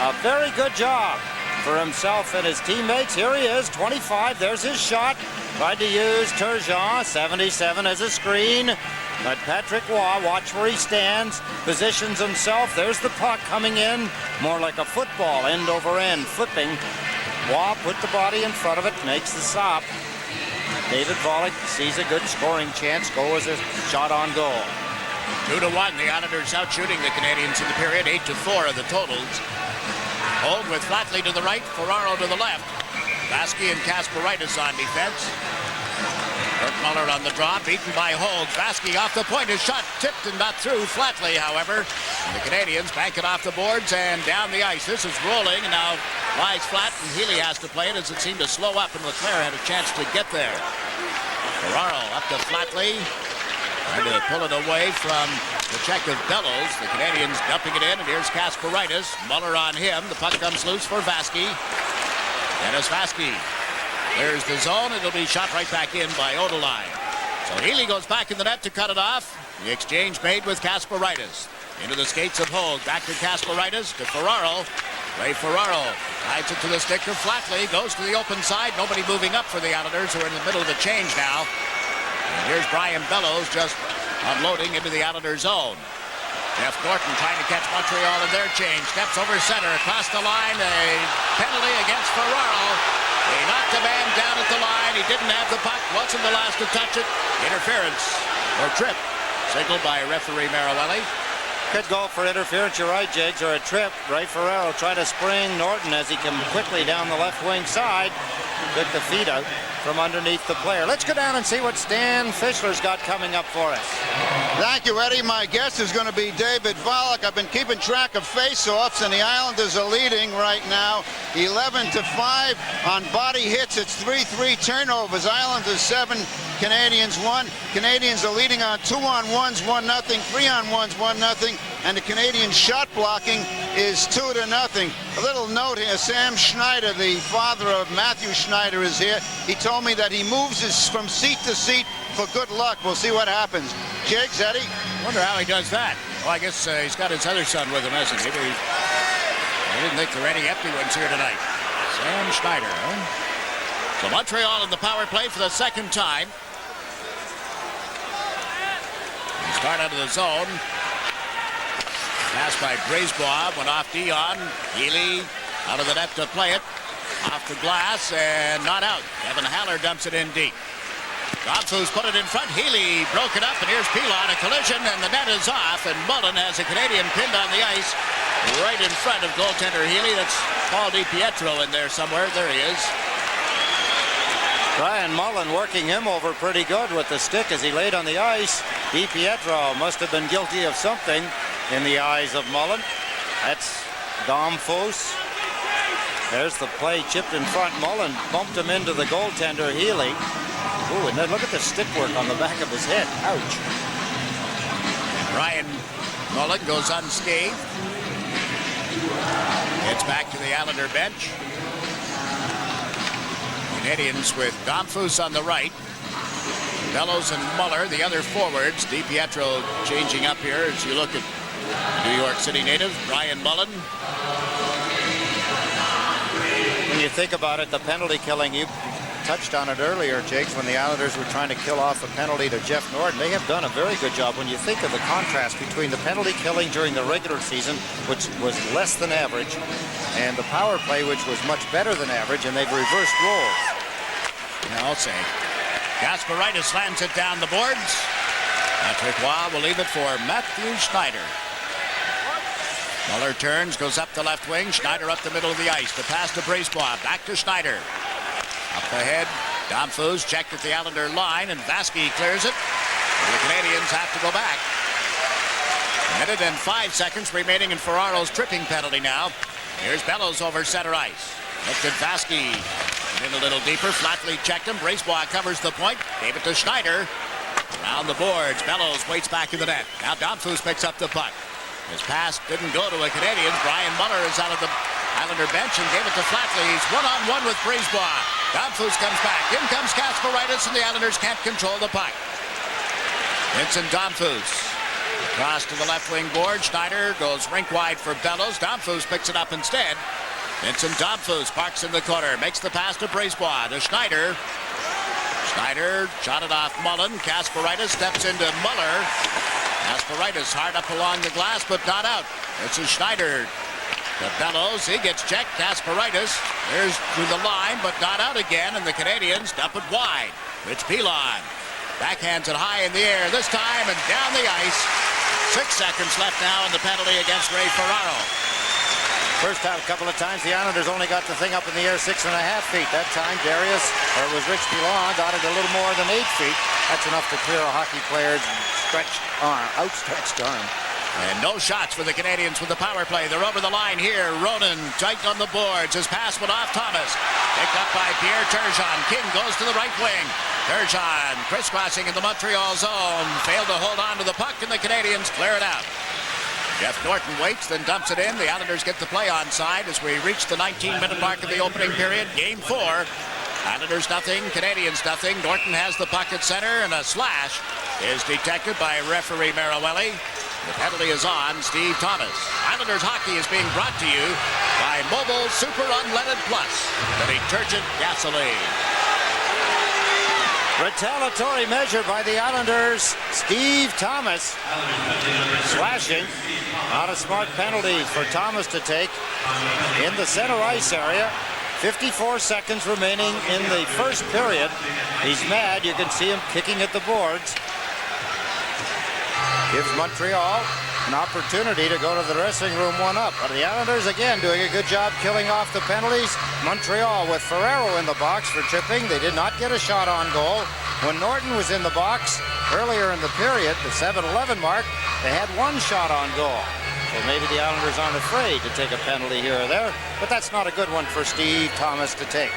a very good job for himself and his teammates. Here he is, 25. There's his shot. Tried to use Turgeon, 77, as a screen. But Patrick Waugh, watch where he stands, positions himself. There's the puck coming in, more like a football, end over end, flipping. Waugh put the body in front of it, makes the stop. David Volek sees a good scoring chance. Go as a shot on goal. 2-1. The Islanders out shooting the Canadiens in the period. 8-4 are the totals. Hogue with Flatley to the right, Ferraro to the left. Vasky and Kasparaitis on defense. Kurt Muller on the draw, beaten by Hogue. Vasky off the point, his shot tipped and not through. Flatley, however. And the Canadiens bank it off the boards and down the ice. This is rolling, and now lies flat, and Healy has to play it as it seemed to slow up, and Leclerc had a chance to get there. Ferraro up to Flatley, trying to pull it away from the check of Bellows. The Canadiens dumping it in, and here's Kasparaitis. Muller on him. The puck comes loose for Vasky. Dennis Vasky. There's the zone. It'll be shot right back in by Odeline. So Healy goes back in the net to cut it off. The exchange made with Kasparaitis. Into the skates of Hogue. Back to Kasparaitis, to Ferraro. Ray Ferraro hides it to the stick of Flatley. Goes to the open side. Nobody moving up for the Islanders, who are in the middle of the change now. And here's Brian Bellows just unloading into the Islanders zone. Jeff Norton trying to catch Montreal in their change. Steps over center, across the line. A penalty against Ferraro. He knocked the man down didn't have the puck, wasn't the last to touch it. Interference or trip signaled by referee Marawelli. Could go for interference, you're right, Jigs, or a trip. Ray Ferraro try to spring Norton as he came quickly down the left wing side. Took the feet out from underneath the player. Let's go down and see what Stan Fischler's got coming up for us. Thank you, Eddie. My guest is going to be David Volek. I've been keeping track of face-offs, and the Islanders are leading right now 11-5 on body hits. It's 3-3 turnovers. Islanders 7, Canadiens 1. Canadiens are leading on 2-on-1s, 1-0, 3-on-1s, 1-0, and the Canadian shot blocking is 2-0. A little note here, Sam Schneider, the father of Matthew Schneider, is here. He told me that he moves from seat to seat for good luck. We'll see what happens. Jigs, Eddie? Wonder how he does that. Well, I guess he's got his other son with him, hasn't he? I didn't think there were any empty ones here tonight. Sam Schneider, huh? So Montreal in the power play for the second time. They start out of the zone. Pass by Brisebois, went off Dion. Healy out of the net to play it. Off the glass and not out. Kevin Haller dumps it in deep. Godfrey's put it in front. Healy broke it up, and here's Pilon. A collision, and the net is off, and Mullen has a Canadian pinned on the ice right in front of goaltender Healy. That's Paul DiPietro in there somewhere. There he is. Brian Mullen working him over pretty good with the stick as he laid on the ice. DiPietro must have been guilty of something in the eyes of Mullen. That's Dom Foose. There's the play chipped in front. Mullen bumped him into the goaltender Healy. Ooh, and then look at the stick work on the back of his head. Ouch. Brian Mullen goes unscathed. Gets back to the Islander bench. Canadians with Domfus on the right. Bellows and Muller, the other forwards. DiPietro changing up here as you look at New York City native Brian Mullen. When you think about it, the penalty killing, you touched on it earlier, Jakes, when the Islanders were trying to kill off a penalty to Jeff Norton. They have done a very good job when you think of the contrast between the penalty killing during the regular season, which was less than average, and the power play, which was much better than average, and they've reversed roles. Yeah, I'll say. Gasparitis slams it down the boards. Patrick Waugh will leave it for Matthew Schneider. Muller turns, goes up the left wing. Schneider up the middle of the ice. The pass to Brisebois. Back to Schneider. Up ahead, Domfus checked at the Islander line, and Vasky clears it. The Canadians have to go back. A minute and 5 seconds remaining in Ferraro's tripping penalty now. Here's Bellows over center ice. Looked at Vasky. In a little deeper, flatly checked him. Brisebois covers the point. Gave it to Schneider. Around the boards, Bellows waits back in the net. Now Domfus picks up the puck. His pass didn't go to a Canadian. Brian Muller is out of the Islander bench and gave it to Flatley. He's one-on-one with Brisebois. Domfus comes back. In comes Gasparitis, and the Islanders can't control the puck. Vincent Domfus. Cross to the left wing board. Schneider goes rink wide for Bellows. Domfus picks it up instead. Vincent Domfus parks in the corner. Makes the pass to Brisebois. To Schneider. Schneider shot it off Mullen. Gasparitis steps into Muller. Gasparitis hard up along the glass, but not out. This is Schneider. To Bellows, he gets checked. Gasparitis, there's through the line, but not out again, and the Canadians dump it wide. Rich Pilon backhands it high in the air this time, and down the ice. 6 seconds left now in the penalty against Ray Ferraro. First time, a couple of times, the Islanders only got the thing up in the air 6.5 feet. That time, Darius, or it was Rich Pilon, got it a little more than 8 feet. That's enough to clear a hockey player's outstretched arm. And no shots for the Canadians with the power play. They're over the line here. Ronan tight on the boards. His pass went off Thomas. Picked up by Pierre Turgeon. King goes to the right wing. Turgeon crisscrossing in the Montreal zone. Failed to hold on to the puck, and the Canadians clear it out. Jeff Norton waits, then dumps it in. The Islanders get the play onside as we reach the 19-minute mark of the opening period. Game 4. Islanders nothing, Canadians nothing. Norton has the puck at center, and a slash is detected by referee Marawelli. The penalty is on Steve Thomas. Islanders hockey is being brought to you by Mobil Super Unleaded Plus, the detergent gasoline. Retaliatory measure by the Islanders. Steve Thomas slashing. Not a smart penalty for Thomas to take in the center ice area. 54 seconds remaining in the first period. He's mad. You can see him kicking at the boards. Gives Montreal an opportunity to go to the dressing room one up. But the Islanders, again, doing a good job killing off the penalties. Montreal with Ferrero in the box for chipping. They did not get a shot on goal. When Norton was in the box earlier in the period, the 7-11 mark, they had one shot on goal. So maybe the Islanders aren't afraid to take a penalty here or there, but that's not a good one for Steve Thomas to take.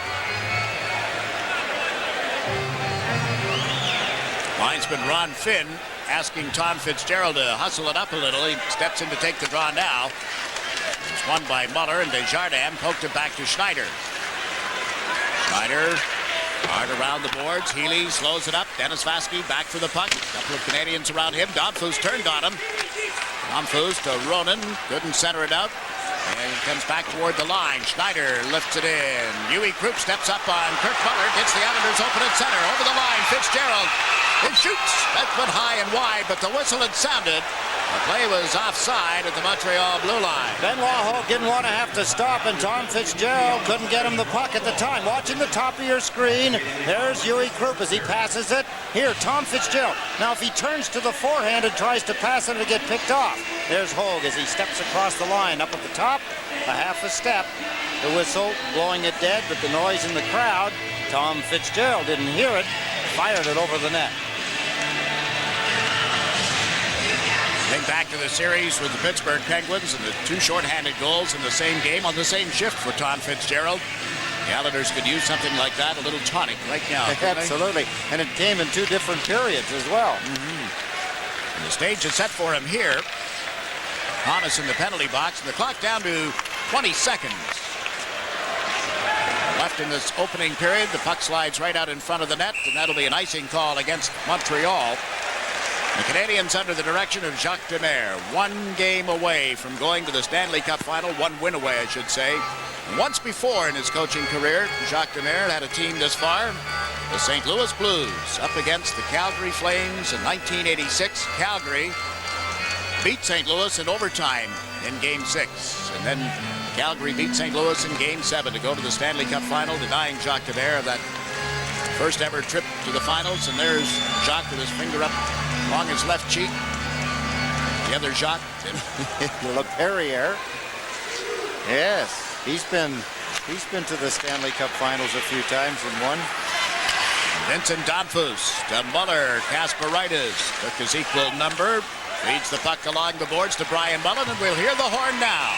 Linesman Ron Finn asking Tom Fitzgerald to hustle it up a little. He steps in to take the draw now. It's won by Muller, and Desjardins poked it back to Schneider. Schneider hard around the boards. Healy slows it up. Dennis Vasky back for the puck. A couple of Canadians around him. Donfus turned on him. Donfus to Ronan. Couldn't center it out. And he comes back toward the line. Schneider lifts it in. Huey Krupp steps up on Kirk Muller. Gets the Islanders open at center. Over the line. Fitzgerald. It shoots. That's put high and wide, but the whistle had sounded. The play was offside at the Montreal blue line. Benoit Hogue didn't want to have to stop, and Tom Fitzgerald couldn't get him the puck at the time. Watching the top of your screen, there's Huey Krupp as he passes it. Here, Tom Fitzgerald. Now, if he turns to the forehand and tries to pass it, it'll get picked off. There's Hogue as he steps across the line. Up at the top, a half a step. The whistle blowing it dead, but the noise in the crowd. Tom Fitzgerald didn't hear it, fired it over the net. Getting back to the series with the Pittsburgh Penguins and the two shorthanded goals in the same game on the same shift for Tom Fitzgerald. The Islanders could use something like that, a little tonic right now. Absolutely, and it came in two different periods as well. And the stage is set for him here. Thomas in the penalty box, and the clock down to 20 seconds. Left in this opening period, the puck slides right out in front of the net, and that'll be an icing call against Montreal. The Canadiens, under the direction of Jacques Demers, one game away from going to the Stanley Cup final, one win away, I should say. Once before in his coaching career, Jacques Demers had a team this far, the St. Louis Blues, up against the Calgary Flames in 1986. Calgary beat St. Louis in overtime in Game 6, and then Calgary beat St. Louis in Game 7 to go to the Stanley Cup final, denying Jacques Demers of that first ever trip to the finals. And there's Jacques with his finger up along his left cheek. The other Jacques. Le Perrier. Yes, he's been to the Stanley Cup finals a few times and won. Vincent Donfus to Muller. Kasparaitis took his equal number. Feeds the puck along the boards to Brian Mullen, and we'll hear the horn now.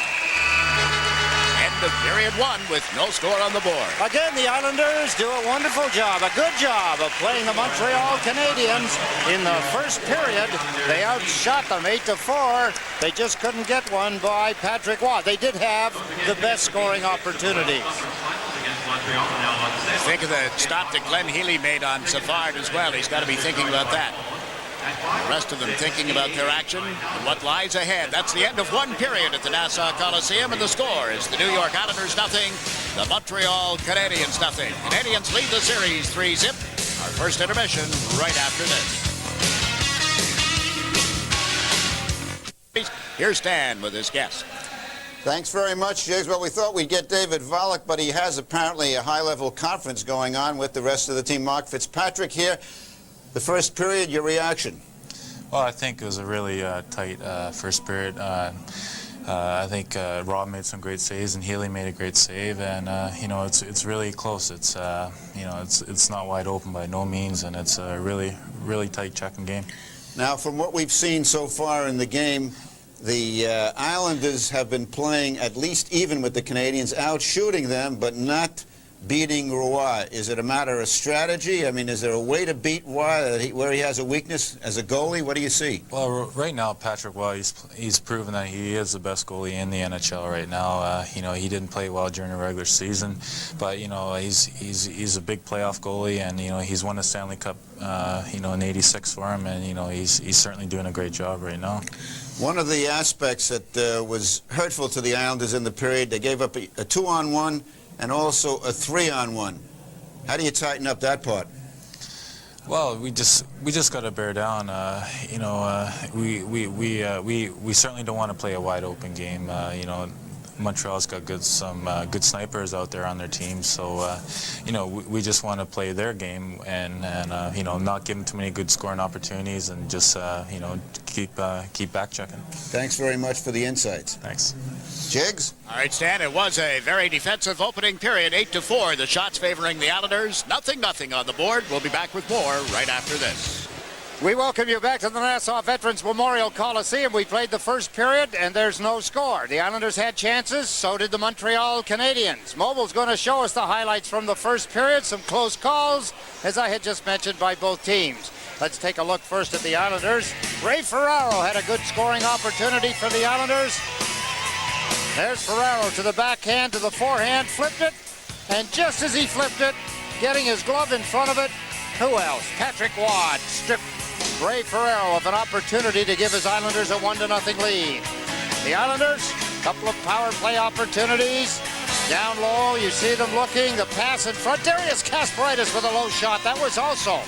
End of period one with no score on the board. Again, the Islanders do a wonderful job, a good job of playing the Montreal Canadiens. In the first period, they outshot them 8-4. They just couldn't get one by Patrick Waugh. They did have the best scoring opportunities. Think of the stop that Glenn Healy made on Savard as well. He's got to be thinking about that. The rest of them thinking about their action and what lies ahead. That's the end of one period at the Nassau Coliseum, and the score is the New York Islanders 0, the Montreal Canadiens 0. Canadiens lead the series 3-0. Our first intermission right after this. Here's Stan with his guest. Thanks very much, Jigs. Well, we thought we'd get David Volek, but he has apparently a high-level conference going on with the rest of the team. Mark Fitzpatrick here. The first period, your reaction? Well, I think it was a really tight first period. I think Rob made some great saves, and Healy made a great save, and you know, it's really close. It's you know, it's not wide open by no means, and it's a really tight checking game. Now, from what we've seen so far in the game, the Islanders have been playing at least even with the Canadiens, out shooting them, but not beating Roy. Is it a matter of strategy? I mean, is there a way to beat Roy where he has a weakness as a goalie? What do you see? Well, right now, Patrick Roy, he's proven that he is the best goalie in the NHL right now. You know, he didn't play well during the regular season, but you know, he's a big playoff goalie, and you know, he's won the Stanley Cup, you know, in '86 for him, and you know, he's certainly doing a great job right now. One of the aspects that was hurtful to the Islanders in the period, they gave up a 2-on-1 and also a 3-on-1. How do you tighten up that part? Well, we just got to bear down. You know, we certainly don't want to play a wide open game. You know, Montreal's got some good snipers out there on their team, so you know, we just want to play their game and you know, not give them too many good scoring opportunities, and just you know, keep back checking. Thanks very much for the insights. Thanks. Jigs? All right, Stan, it was a very defensive opening period, 8-4. The shots favoring the Islanders. 0-0 on the board. We'll be back with more right after this. We welcome you back to the Nassau Veterans Memorial Coliseum. We played the first period, and there's no score. The Islanders had chances, so did the Montreal Canadiens. Mobile's going to show us the highlights from the first period, some close calls, as I had just mentioned, by both teams. Let's take a look first at the Islanders. Ray Ferraro had a good scoring opportunity for the Islanders. There's Ferraro to the backhand, to the forehand, flipped it, and just as he flipped it, getting his glove in front of it, who else? Patrick Waugh stripped Ray Ferraro of an opportunity to give his Islanders a 1-0 lead. The Islanders, a couple of power play opportunities. Down low, you see them looking. The pass in front. Darius Kasparaitis with a low shot. That was also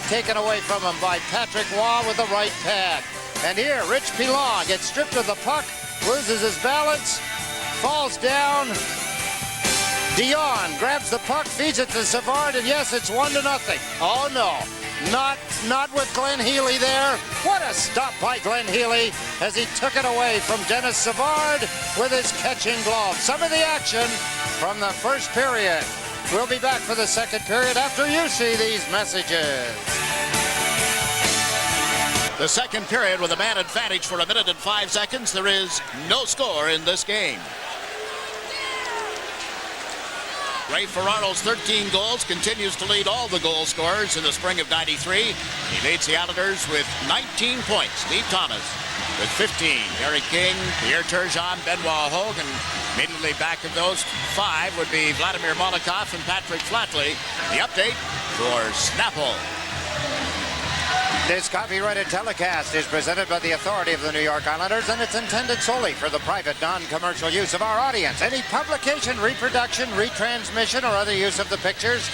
taken away from him by Patrick Waugh with the right pad. And here, Rich Pilon gets stripped of the puck, loses his balance, falls down. Dion grabs the puck, feeds it to Savard, and yes, it's 1-0. Oh no, not with Glenn Healy there. What a stop by Glenn Healy as he took it away from Dennis Savard with his catching glove. Some of the action from the first period. We'll be back for the second period after you see these messages. The second period with a man advantage for 1 minute and 5 seconds. There is no score in this game. Ray Ferraro's 13 goals continues to lead all the goal scorers in the spring of '93. He leads the Islanders with 19 points. Steve Thomas with 15. Eric King, Pierre Turgeon, Benoit Hogue, and immediately back of those 5 would be Vladimir Molikov and Patrick Flatley. The update for Snapple. This copyrighted telecast is presented by the authority of the New York Islanders, and it's intended solely for the private, non-commercial use of our audience. Any publication, reproduction, retransmission, or other use of the pictures,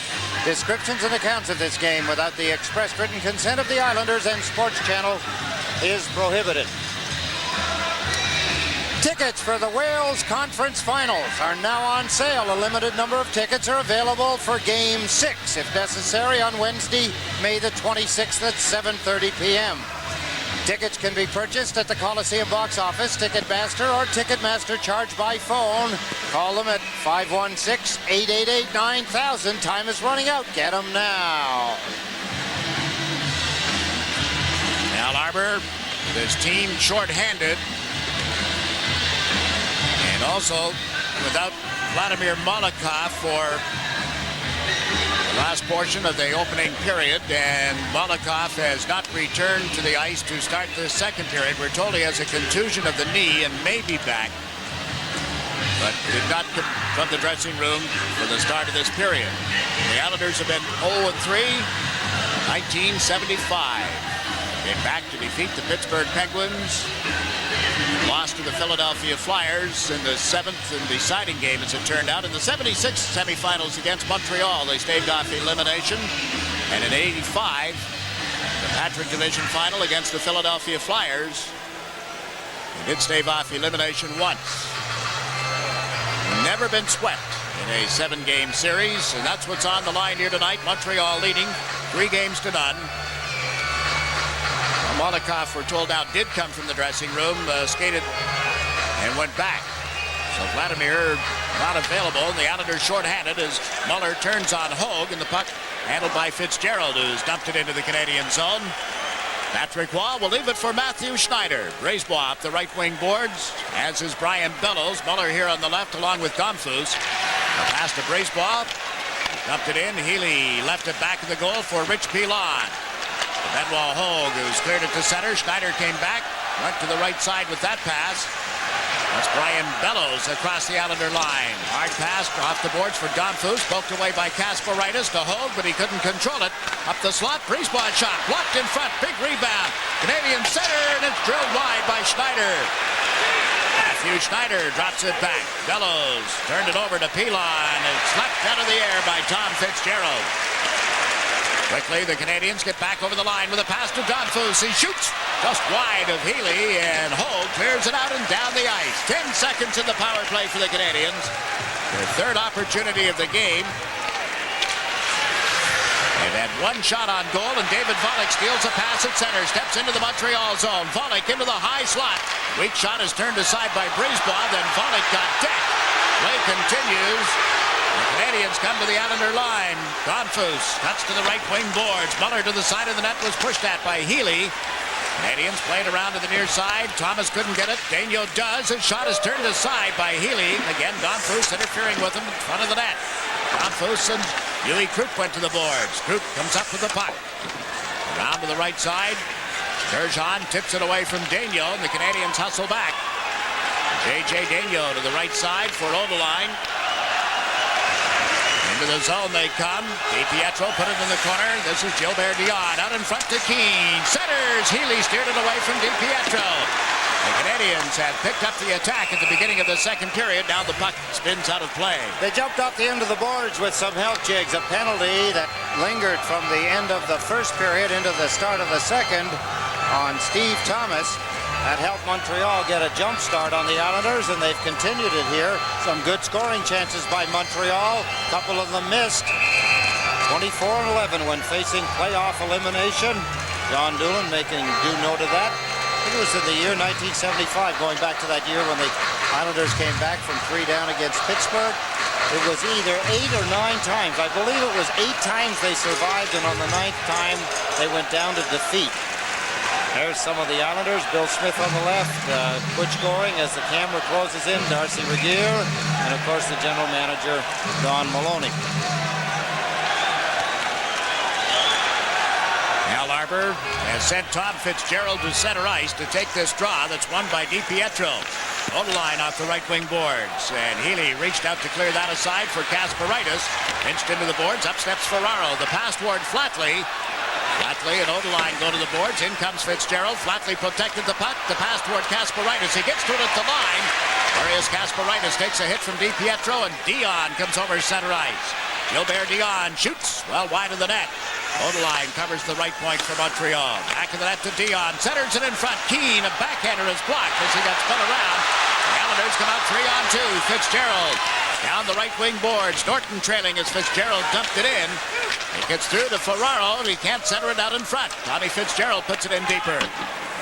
descriptions, and accounts of this game without the express written consent of the Islanders and SportsChannel is prohibited. Tickets for the Wales Conference Finals are now on sale. A limited number of tickets are available for Game 6, if necessary, on Wednesday, May the 26th at 7:30 p.m. Tickets can be purchased at the Coliseum box office, Ticketmaster, or Ticketmaster charge by phone. Call them at 516-888-9000. Time is running out. Get them now. Al Arbor, with his team shorthanded, and also without Vladimir Molikov for the last portion of the opening period, and Molikov has not returned to the ice to start the second period. We're told he has a contusion of the knee and may be back, but did not come from the dressing room for the start of this period. The Islanders have been 0-3, 1975. Came back to defeat the Pittsburgh Penguins. Lost to the Philadelphia Flyers in the 7th and deciding game, as it turned out. In the 76 semifinals against Montreal, they staved off elimination. And in '85, the Patrick Division final against the Philadelphia Flyers, they did stave off elimination once. Never been swept in a 7-game series, and that's what's on the line here tonight. Montreal leading 3-0. Molikov, we're told now, did come from the dressing room, skated, and went back. So Vladimir not available, and the Islanders shorthanded as Muller turns on Hogue, and the puck handled by Fitzgerald, who's dumped it into the Canadian zone. Patrick Waugh will leave it for Matthew Schneider. Brisebois up the right wing boards, as is Brian Bellows. Muller here on the left, along with Domfus. A pass to Brisebois, dumped it in. Healy left it back in the goal for Rich Pilon. Benoit Hogue, who's cleared it to center. Schneider came back, went to the right side with that pass. That's Brian Bellows across the Islander line. Hard pass off the boards for Domfus, poked away by Kasparaitis to Hogue, but he couldn't control it. Up the slot, Brisebois shot, blocked in front, big rebound. Canadian center, and it's drilled wide by Schneider. Matthew Schneider drops it back. Bellows turned it over to Pilon, and it's slapped out of the air by Tom Fitzgerald. Quickly, the Canadiens get back over the line with a pass to Donfus. He shoots just wide of Healy, and Hogue clears it out and down the ice. 10 seconds in the power play for the Canadiens. Their third opportunity of the game. They've had one shot on goal, and David Volek steals a pass at center, steps into the Montreal zone. Volek into the high slot. Weak shot is turned aside by Brisebois, then Volek got decked. Play continues. The Canadiens come to the Islander line. Donfus cuts to the right wing boards. Muller to the side of the net was pushed at by Healy. Canadiens played around to the near side. Thomas couldn't get it. Daigneault does. His shot is turned aside by Healy. Again, Donfus interfering with him in front of the net. Donfus and Huey Krupp went to the boards. Krupp comes up with the puck. Around to the right side. Turgeon tips it away from Daigneault, and the Canadiens hustle back. J.J. Daigneault to the right side for Odeline. Into the zone they come. DiPietro put it in the corner. This is Gilbert Dion out in front to Keane. Centers. Healy steered it away from DiPietro. The Canadiens have picked up the attack at the beginning of the second period. Now the puck spins out of play. They jumped off the end of the boards with some help, Jigs. A penalty that lingered from the end of the first period into the start of the second on Steve Thomas. That helped Montreal get a jump start on the Islanders, and they've continued it here. Some good scoring chances by Montreal. A couple of them missed. 24-11 when facing playoff elimination. John Doolan making due note of that. I think it was in the year 1975, going back to that year when the Islanders came back from 3 down against Pittsburgh. It was either 8 or 9 times. I believe it was 8 times they survived, and on the 9th time they went down to defeat. There's some of the Islanders. Bill Smith on the left. Butch Goring as the camera closes in. Darcy Regier. And, of course, the general manager, Don Maloney. Al Arbor has sent Tom Fitzgerald to center ice to take this draw that's won by DiPietro. Odeline off the right wing boards. And Healy reached out to clear that aside for Kasparaitis. Pinched into the boards. Up steps Ferraro. The pass toward Flatley. Flatley and Odeline go to the boards. In comes Fitzgerald. Flatley protected the puck. The pass toward Kasparaitis. He gets to it at the line. Marius Kasparaitis takes a hit from DiPietro, and Dion comes over center ice. Gilbert Dion shoots well wide of the net. Odeline covers the right point for Montreal. Back of the net to Dion. Centers it in front. Keane, a backhander, is blocked as he got spun around. The Islanders come out 3-on-2. Fitzgerald down the right wing boards. Norton trailing as Fitzgerald dumped it in. It gets through to Ferraro, and he can't center it out in front. Tommy Fitzgerald puts it in deeper.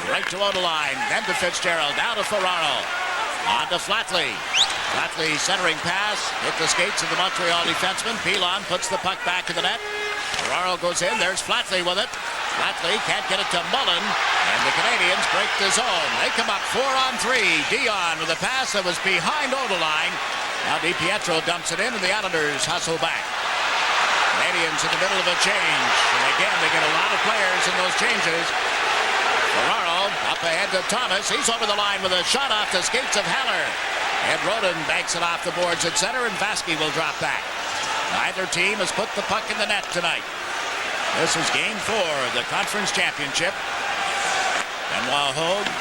Right to Odeline, then to Fitzgerald, now to Ferraro. On to Flatley. Flatley centering pass, hit the skates of the Montreal defenseman. Pilon puts the puck back in the net. Ferraro goes in, there's Flatley with it. Flatley can't get it to Mullen, and the Canadiens break the zone. They come up 4-on-3. Dion with a pass that was behind Odeline. Now DiPietro dumps it in, and the Islanders hustle back. Canadiens in the middle of a change. And again, they get a lot of players in those changes. Ferraro up ahead to Thomas. He's over the line with a shot off the skates of Haller. Ed Roden banks it off the boards at center, and Vasky will drop back. Neither team has put the puck in the net tonight. This is Game 4 of the Conference Championship. Benoit Hogue.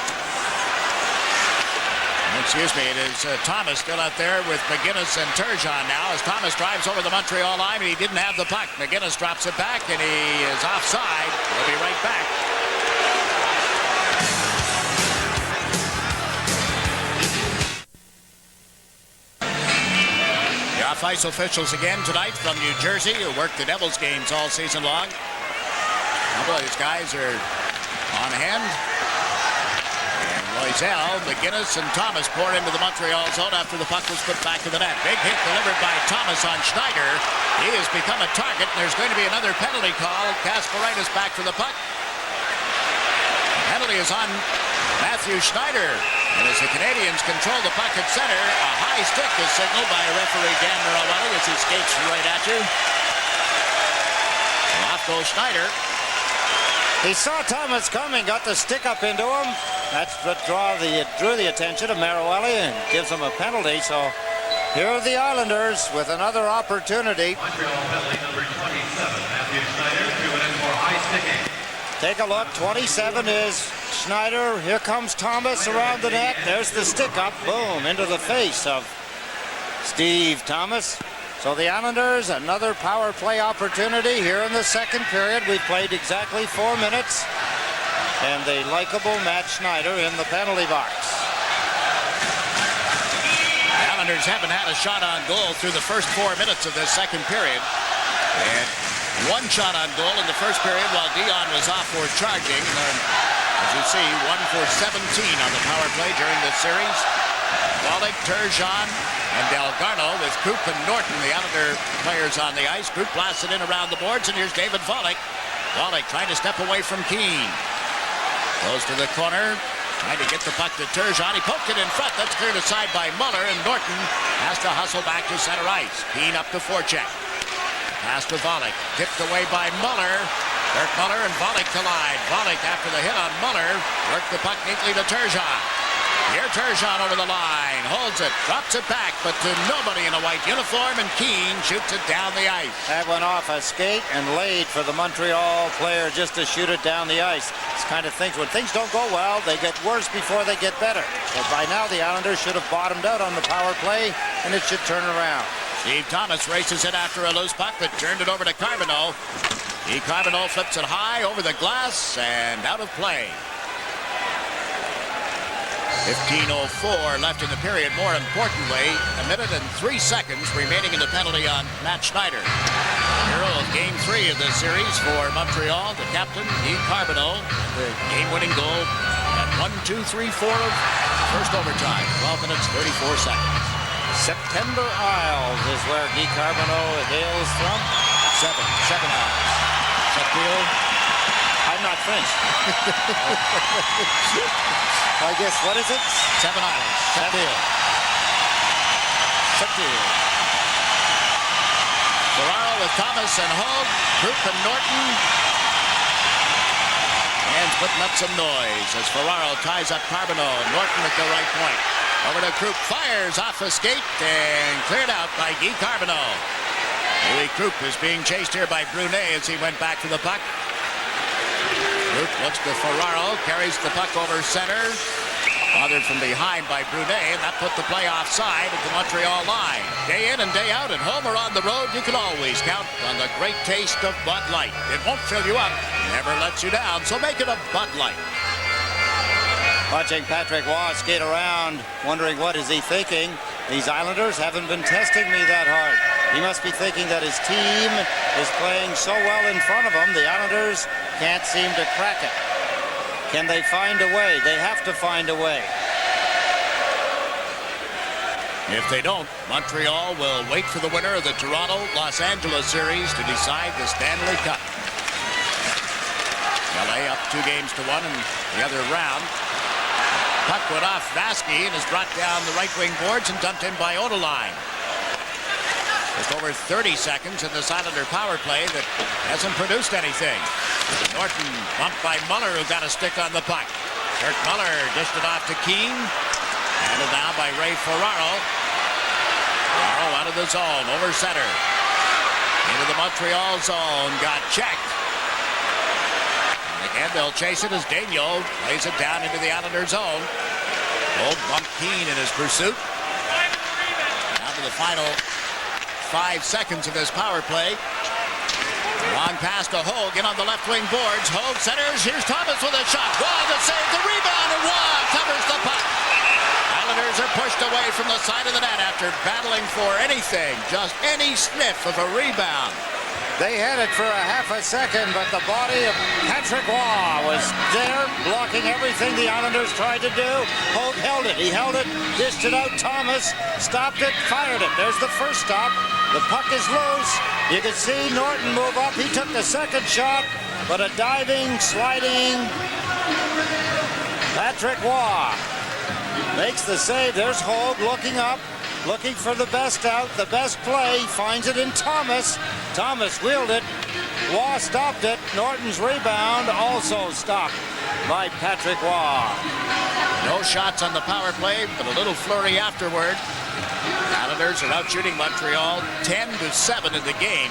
Excuse me, it is Thomas still out there with McGinnis and Turgeon now as Thomas drives over the Montreal line, and he didn't have the puck. McGinnis drops it back, and he is offside. He'll be right back. The off-ice officials again tonight from New Jersey, who work the Devils games all season long. A couple of these guys are on hand. Loisel, McGinnis, and Thomas pour into the Montreal zone after the puck was put back to the net. Big hit delivered by Thomas on Schneider. He has become a target, and there's going to be another penalty call. Kasparaitis back for the puck. The penalty is on Matthew Schneider. And as the Canadiens control the puck at center, a high stick is signaled by referee Dan Mirowelli as he skates right at you. And off goes Schneider. He saw Thomas coming, got the stick up into him. That's what drew the attention of Mirowelli and gives him a penalty. So here are the Islanders with another opportunity. Montreal penalty number 27, Matthew Schneider, 2 minutes for high sticking. Take a look. 27 is Schneider. Here comes Thomas around the net. There's the stick up. Boom, into the face of Steve Thomas. So the Islanders, another power play opportunity here in the second period. We played exactly 4 minutes. And the likable Matt Schneider in the penalty box. The Islanders haven't had a shot on goal through the first 4 minutes of this second period. And one shot on goal in the first period while Dion was off for charging. And as you see, 1 for 17 on the power play during this series. Wallach, Turgeon, and Delgarno with Coop and Norton, the Islander players on the ice. Coop blasted in around the boards, and here's David Wallach. Wallach trying to step away from Keane. Goes to the corner, trying to get the puck to Turgeon. He poked it in front. That's cleared aside by Muller, and Norton has to hustle back to center ice. Keane up to forecheck. Pass to Wallach. Tipped away by Muller. Dirk Muller and Wallach collide. Wallach, after the hit on Muller, worked the puck neatly to Turgeon. Here Turgeon over the line, holds it, drops it back, but to nobody in a white uniform, and Keane shoots it down the ice. That went off a skate and laid for the Montreal player just to shoot it down the ice. It's kind of things, when things don't go well, they get worse before they get better. But by now the Islanders should have bottomed out on the power play, and it should turn around. Steve Thomas races it after a loose puck, but turned it over to Carbonneau. Carbonneau flips it high over the glass and out of play. 15:04 left in the period. More importantly, 1 minute and 3 seconds remaining in the penalty on Matt Schneider. Hero of Game 3 of this series for Montreal, the captain, Guy Carbonneau, the game-winning goal at 1-2-3-4 of first overtime. 12 minutes, 34 seconds. September Isles is where Guy Carbonneau hails from. Seven Isles. Sheffield. I'm not French. I guess, what is it? 7 Islands. Sheffield. Ferraro with Thomas and Hogue, Coop and Norton. And putting up some noise as Ferraro ties up Carbonneau. Norton at the right point. Over to Coop, fires off a skate and cleared out by Guy Carbonneau. Louis Coop is being chased here by Brunet as he went back for the puck. Coop looks to Ferraro, carries the puck over center. Bothered from behind by Brunet, and that put the play offside at the Montreal line. Day in and day out, at home or on the road, you can always count on the great taste of Bud Light. It won't fill you up, never lets you down, so make it a Bud Light. Watching Patrick Waugh skate around, wondering what is he thinking. These Islanders haven't been testing me that hard. He must be thinking that his team is playing so well in front of him, the Islanders can't seem to crack it. Can they find a way? They have to find a way. If they don't, Montreal will wait for the winner of the Toronto-Los Angeles series to decide the Stanley Cup. LA up 2-1 in the other round. Puck went off Vasky and is brought down the right wing boards and dumped in by Odeline. Just over 30 seconds in this Islander power play that hasn't produced anything. Norton bumped by Muller, who got a stick on the puck. Dirk Muller dished it off to Keane. Handled now by Ray Ferraro. Ferraro out of the zone, over center. Into the Montreal zone, got checked. And again, they'll chase it as Daigneault lays it down into the Islander zone. Old bump Keane in his pursuit. Now to the final 5 seconds of this power play. Long pass to Hogue in on the left wing boards. Hogue centers. Here's Thomas with a shot. Waugh to save the rebound, and Waugh covers the puck. Islanders are pushed away from the side of the net after battling for anything, just any sniff of a rebound. They had it for a half a second, but the body of Patrick Waugh was there, blocking everything the Islanders tried to do. Hogue held it. He held it, dished it out. Thomas stopped it, fired it. There's the first stop. The puck is loose. You can see Norton move up. He took the second shot, but a diving, sliding Patrick Waugh makes the save. There's Hogue looking up, looking for the best out, the best play. Finds it in Thomas. Thomas wheeled it. Waugh stopped it. Norton's rebound also stopped by Patrick Waugh. No shots on the power play, but a little flurry afterward. The Islanders are out shooting Montreal 10-7 in the game.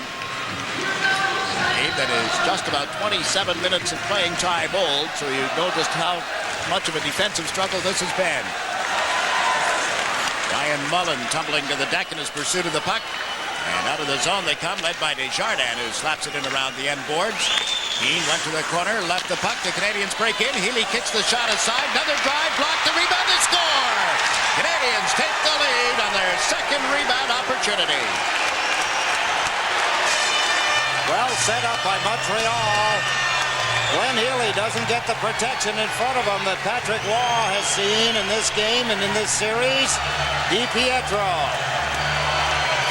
A game that is just about 27 minutes of playing time old, so you know just how much of a defensive struggle this has been. Ryan Mullen tumbling to the deck in his pursuit of the puck. And out of the zone they come, led by Desjardins, who slaps it in around the end boards. Keane went to the corner, left the puck. The Canadiens break in. Healy kicks the shot aside. Another drive, blocked the rebound, and score! Canadiens take the lead on their second rebound opportunity. Well set up by Montreal. Glenn Healy doesn't get the protection in front of him that Patrick Waugh has seen in this game and in this series. DiPietro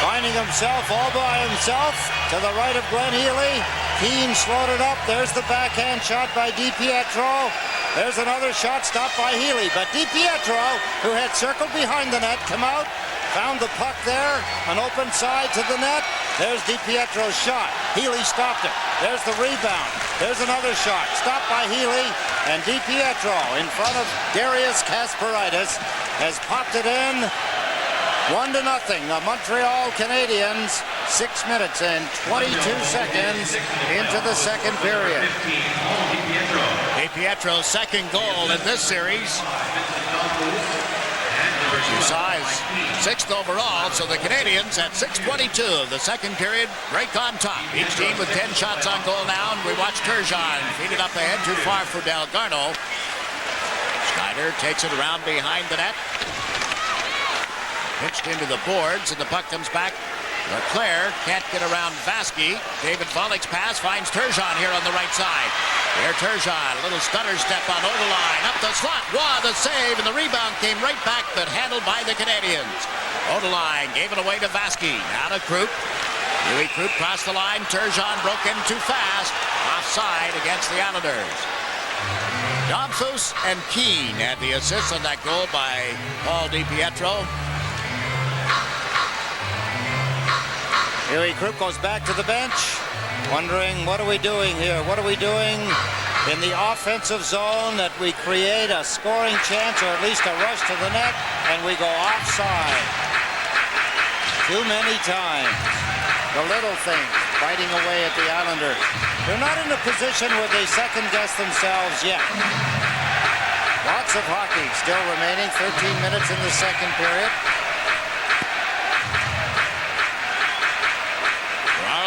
finding himself all by himself to the right of Glenn Healy. Keane slowed it up. There's the backhand shot by DiPietro. There's another shot stopped by Healy. But DiPietro, who had circled behind the net, come out, found the puck there, an open side to the net. There's DiPietro's shot. Healy stopped it. There's the rebound. There's another shot. Stopped by Healy. And DiPietro in front of Darius Kasparaitis has popped it in. 1-0. The Montreal Canadiens, 6 minutes and 22 seconds into the second period. DiPietro's second goal in this series. You saw his 6th overall, so the Canadiens at 6:22 of the second period break on top. Each team with 10 shots on goal now, and we watch Turgeon feed it up ahead, too far for Delgarno. Schneider takes it around behind the net. Pitched into the boards, and the puck comes back. Leclerc can't get around Vasky. David Volek's pass finds Turgeon here on the right side. Here Turgeon, a little stutter step on Odeline, up the slot. Wow, the save, and the rebound came right back, but handled by the Canadiens. Odeline gave it away to Vasky. Now to Krupp. Louis Krupp crossed the line. Turgeon broke in too fast. Offside against the Islanders. Domfus and Keane had the assist on that goal by Paul DiPietro. Louis Krupp goes back to the bench, wondering, what are we doing here? What are we doing in the offensive zone that we create a scoring chance or at least a rush to the net, and we go offside? Too many times. The little things biting away at the Islanders. They're not in a position where they second-guess themselves yet. Lots of hockey still remaining, 13 minutes in the second period.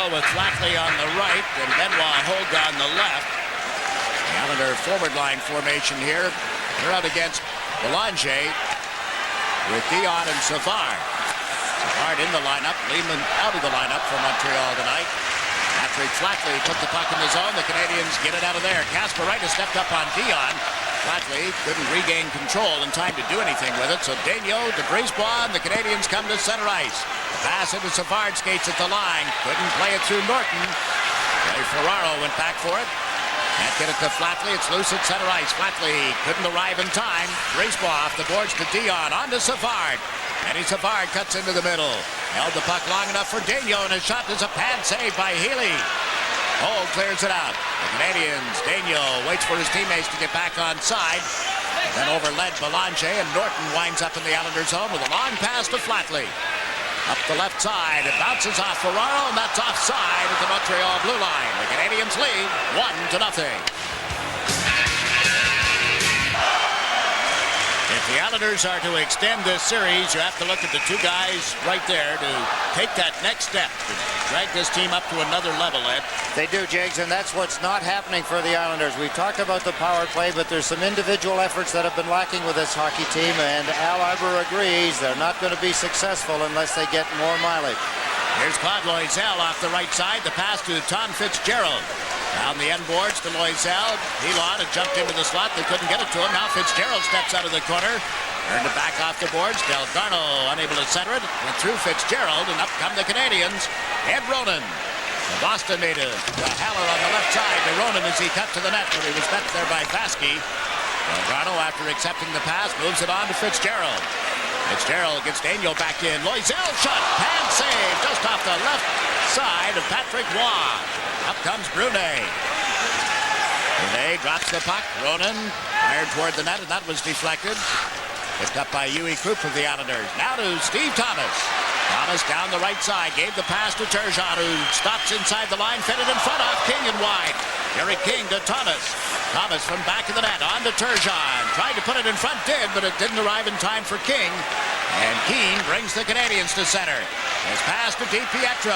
With Flatley on the right and Benoit Hogue on the left. The Islander forward line formation here. They're out against Belanger with Dion and Savard. Savard in the lineup, Lehman out of the lineup for Montreal tonight. Patrick Flatley put the puck in the zone. The Canadiens get it out of there. Kasparaitis stepped up on Dion. Flatley couldn't regain control in time to do anything with it, so Daigneault, de Brisebois, and the Canadiens come to center ice. The pass into Savard, skates at the line. Couldn't play it through Norton. Ray Ferraro went back for it. Can't get it to Flatley. It's loose at center ice. Flatley couldn't arrive in time. Brisebois off the boards to Dion. On to Savard. Eddie Savard cuts into the middle. Held the puck long enough for Daigneault, and his shot is a pad save by Healy. Hogue clears it out. The Canadiens, Daigneault waits for his teammates to get back on side. Then overled Belanger, and Norton winds up in the Islander zone with a long pass to Flatley. Up the left side, it bounces off Ferraro, and that's offside at the Montreal blue line. The Canadiens lead 1-0. If the Islanders are to extend this series, you have to look at the two guys right there to take that next step, to drag this team up to another level, Ed. They do, Jiggs, and that's what's not happening for the Islanders. We've talked about the power play, but there's some individual efforts that have been lacking with this hockey team, and Al Arbour agrees they're not going to be successful unless they get more mileage. Here's Claude Loisel off the right side. The pass to Tom Fitzgerald. Down the end boards to Loisel. Pilon had jumped into the slot. They couldn't get it to him. Now Fitzgerald steps out of the corner. Turned it back off the boards. Delgarno unable to center it. Went through Fitzgerald, and up come the Canadiens. Ed Ronan. The Boston native. The Haller on the left side to Ronan as he cut to the net, but he was met there by Vasky. Delgarno, after accepting the pass, moves it on to Fitzgerald. Fitzgerald gets Daigneault back in. Loisel shot. Pad save just off the left side of Patrick Waugh. Up comes Brunet. Brunet drops the puck. Ronan fired toward the net, and that was deflected. Picked up by Louis Krupp of the Islanders. Now to Steve Thomas. Thomas down the right side. Gave the pass to Turgeon, who stops inside the line. Fed it in front of King and wide. Gary King to Thomas. Thomas from back of the net. On to Turgeon. Tried to put it in front, did, but it didn't arrive in time for King. And Keane brings the Canadiens to center. His pass to DiPietro.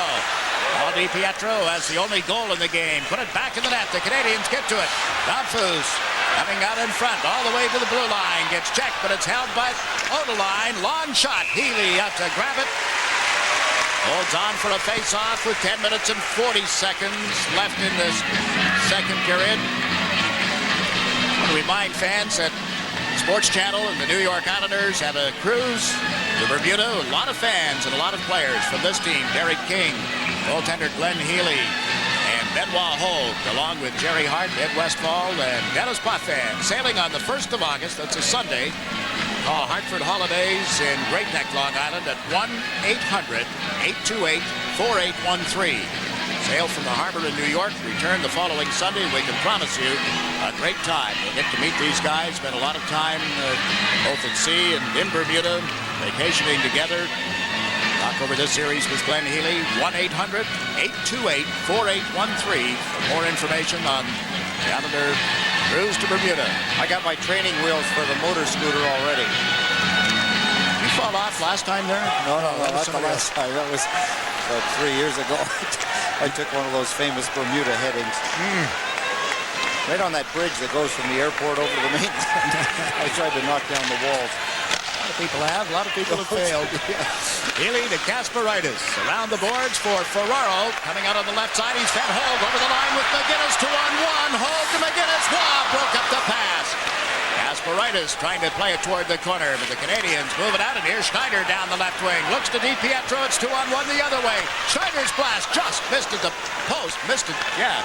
Well, DiPietro has the only goal in the game. Put it back in the net. The Canadiens get to it. Dumfus coming out in front all the way to the blue line. Gets checked, but it's held by Odeline. Long shot. Healy out to grab it. Holds on for a face-off with 10 minutes and 40 seconds left in this second period. I want to remind fans that SportsChannel and the New York Islanders have a cruise to Bermuda. A lot of fans and a lot of players from this team. Derek King, goaltender Glenn Healy, and Benoit Hogue, along with Jerry Hart, Ed Westfall, and Dennis Potvin, sailing on the 1st of August. That's a Sunday. Call Hartford Holidays in Great Neck, Long Island at 1-800-828-4813. Sail from the harbor in New York, return the following Sunday. We can promise you a great time. You'll get to meet these guys, spend a lot of time both at sea and in Bermuda, vacationing together. Talk over this series with Glenn Healy, 1-800-828-4813 for more information on the Islander cruise to Bermuda. I got my training wheels for the motor scooter already. You fall off last time there? No, not the last time. That was about 3 years ago. I took one of those famous Bermuda headings. Right on that bridge that goes from the airport over to the mainland. I tried to knock down the walls. A lot of people have. A lot of people have failed. Healy to Kasparaitis. Around the boards for Ferraro. Coming out on the left side. He's fed Hogue over the line with McGinnis 2-on-1. Hogue to McGinnis. Wow, broke up the pass. Kasparaitis trying to play it toward the corner, but the Canadiens move it out, and here's Schneider down the left wing. Looks to DiPietro. It's 2-on-1 the other way. Schneider's blast just missed at the post. Missed it, yeah.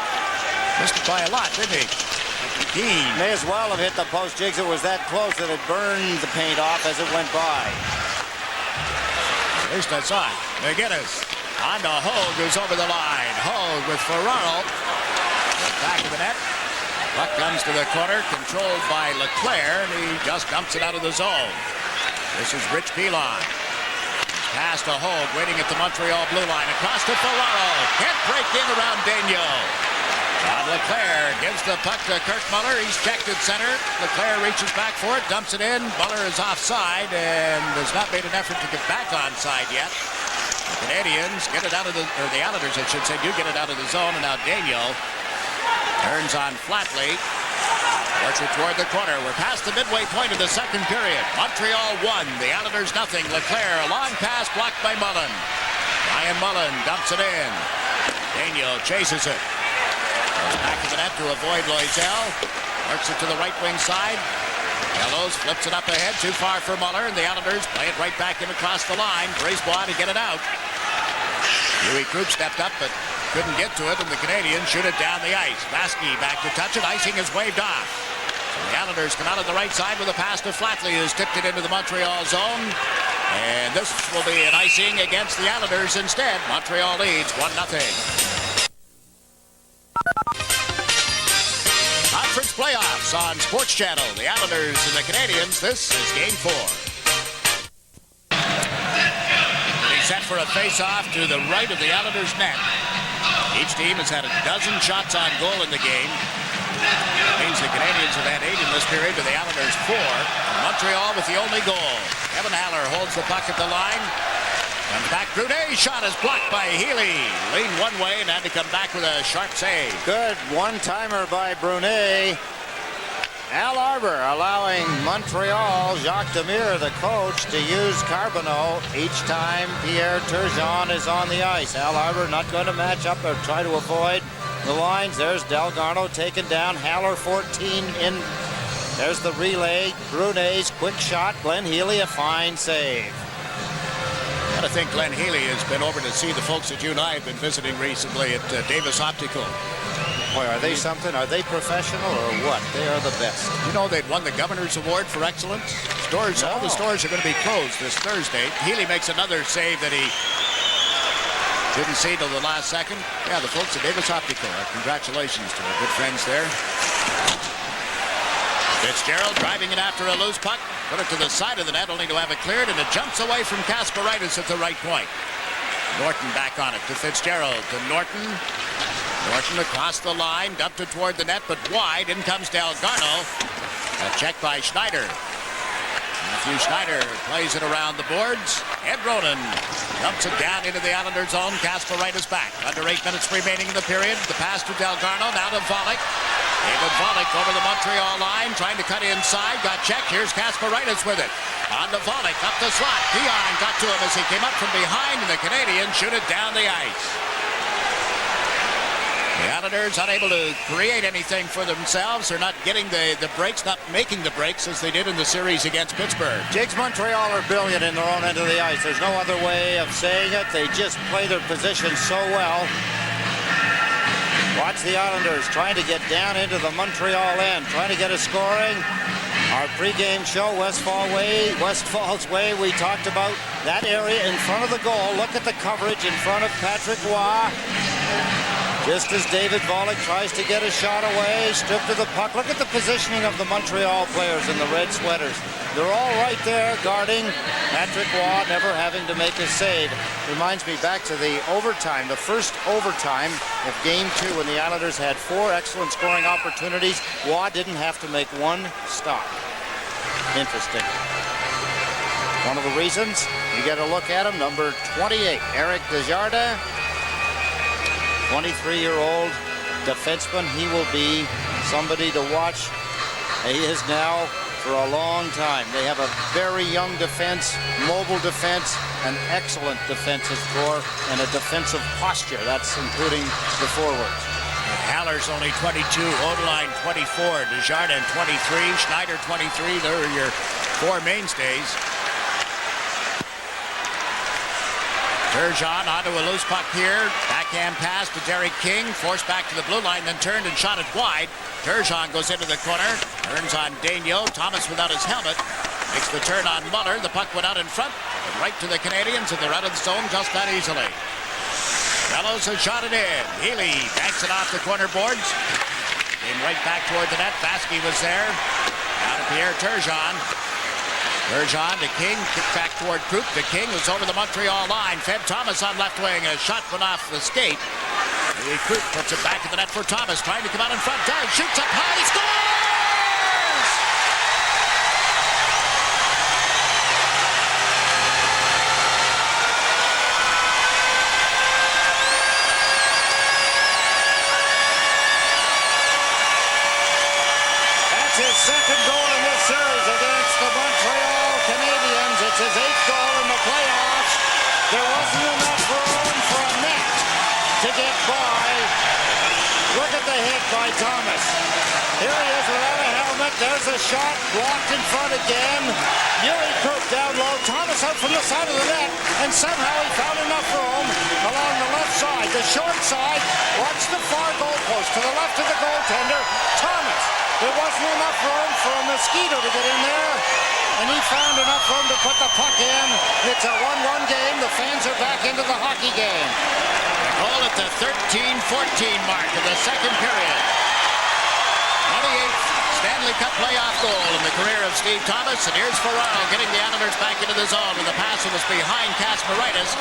Missed it by a lot, didn't he? Keane. May as well have hit the post, Jigs. It was that close that it burned the paint off as it went by. At least I saw it. McGinnis on to Hogue, who's over the line. Hogue with Ferraro. Back of the net. Puck comes to the corner, controlled by Leclerc, and he just dumps it out of the zone. This is Rich Pilon. Pass to Hogue, waiting at the Montreal blue line. Across to Ferraro. Can't break in around Daigneault. Leclerc gives the puck to Kirk Muller. He's checked at center. Leclerc reaches back for it, dumps it in. Muller is offside and has not made an effort to get back onside yet. The Canadiens get it out of the, or the Islanders, I should say, do get it out of the zone, and now Daigneault turns on Flatley. Works it toward the corner. We're past the midway point of the second period. Montreal 1, the Islanders nothing. Leclerc, a long pass blocked by Mullen. Ryan Mullen dumps it in. Daigneault chases it. Goes back to the net to avoid Loisel. Works it to the right wing side. Bellows flips it up ahead. Too far for Muller, and the Islanders play it right back in across the line. Brisebois to get it out. Huey Krupp stepped up, but couldn't get to it, and the Canadiens shoot it down the ice. Vaski back to touch it. Icing is waved off. So the Islanders come out on the right side with a pass to Flatley, who's tipped it into the Montreal zone. And this will be an icing against the Islanders instead. Montreal leads 1-0. Conference playoffs on SportsChannel. The Islanders and the Canadiens. This is Game 4. He's set for a face-off to the right of the Islanders' net. Each team has had a dozen shots on goal in the game. That means the Canadiens have had 8 in this period, but the Islanders 4. Montreal with the only goal. Kevin Haller holds the puck at the line. Comes back. Brunet's shot is blocked by Healy. Leaned one way and had to come back with a sharp save. Good one-timer by Brunet. Al Arbor allowing Montreal, Jacques Demire, the coach, to use Carbonneau each time Pierre Turgeon is on the ice. Al Arbor not going to match up or try to avoid the lines. There's Delgarno taken down. Haller 14 in. There's the relay. Brunet's quick shot. Glenn Healy a fine save. I think Glenn Healy has been over to see the folks that you and I have been visiting recently at Davis Optical. Boy, are they something? Are they professional or what? They are the best. You know they've won the Governor's Award for Excellence? Stores, all the stores are going to be closed this Thursday. Healy makes another save that he didn't see till the last second. Yeah, the folks at Davis Optical. Congratulations to our good friends there. Fitzgerald driving it after a loose puck. Put it to the side of the net only to have it cleared, and it jumps away from Kasparaitis at the right point. Norton back on it to Fitzgerald, to Norton. Norton across the line, dumped it toward the net, but wide. In comes Delgarno. A check by Schneider. Matthew Schneider plays it around the boards. Ed Ronan Dumps it down into the Islanders' zone. Kasparaitis back. Under 8 minutes remaining in the period. The pass to Delgarno. Now to Volek. David Volek over the Montreal line. Trying to cut inside. Got checked. Here's Kasparaitis with it. On to Volek. Up the slot. Dion got to him as he came up from behind. And the Canadiens shoot it down the ice. The Islanders unable to create anything for themselves. They're not getting the breaks, not making the breaks as they did in the series against Pittsburgh. Jigs, Montreal are brilliant in their own end of the ice. There's no other way of saying it. They just play their position so well. Watch the Islanders trying to get down into the Montreal end, trying to get a scoring. Our pregame show, Westfall's Way, we talked about that area in front of the goal. Look at the coverage in front of Patrick Roy. Just as David Volek tries to get a shot away, stripped of the puck. Look at the positioning of the Montreal players in the red sweaters. They're all right there guarding Patrick Roy, never having to make a save. Reminds me back to the overtime, the first overtime of Game 2 when the Islanders had 4 excellent scoring opportunities. Roy didn't have to make one stop. Interesting. One of the reasons, you get a look at him, number 28, Eric Desjardins. 23-year-old defenseman. He will be somebody to watch. He is now for a long time. They have a very young defense, mobile defense, an excellent defensive core, and a defensive posture. That's including the forwards. Haller's only 22, Odeline 24, Desjardins 23, Schneider 23. They're your 4 mainstays. Turgeon onto a loose puck here. Backhand pass to Derek King. Forced back to the blue line, then turned and shot it wide. Turgeon goes into the corner. Turns on Daigneault. Thomas without his helmet. Makes the turn on Muller. The puck went out in front. But right to the Canadiens, and they're out of the zone just that easily. Fellows has shot it in. Healy banks it off the corner boards. Came right back toward the net. Vasky was there. Now to Pierre Turgeon. Turgeon to King, kick back toward Krupp. To King, who's over the Montreal line. Fed Thomas on left wing. A shot went off the skate. Krupp puts it back in the net for Thomas. Trying to come out in front. Does. Shoots up high. Scores! That's his second goal in this series against the Montreal Canadiens. It's his 8th goal in the playoffs. There wasn't enough room for a net to get by. Look at the hit by Thomas. Here he is without a helmet. There's a shot blocked in front again. Yuri Krupp down low. Thomas out from the side of the net, and somehow he found enough room along the left side. The short side. Watch the far goalpost to the left of the goaltender. Thomas. There wasn't enough room for a mosquito to get in there, and he found enough room to put the puck in. It's a 1-1 game. The fans are back into the hockey game. Goal at the 13-14 mark of the second period. 28th Stanley Cup playoff goal in the career of Steve Thomas. And here's Ferraro getting the Islanders back into the zone with the pass that was behind Kasparaitis.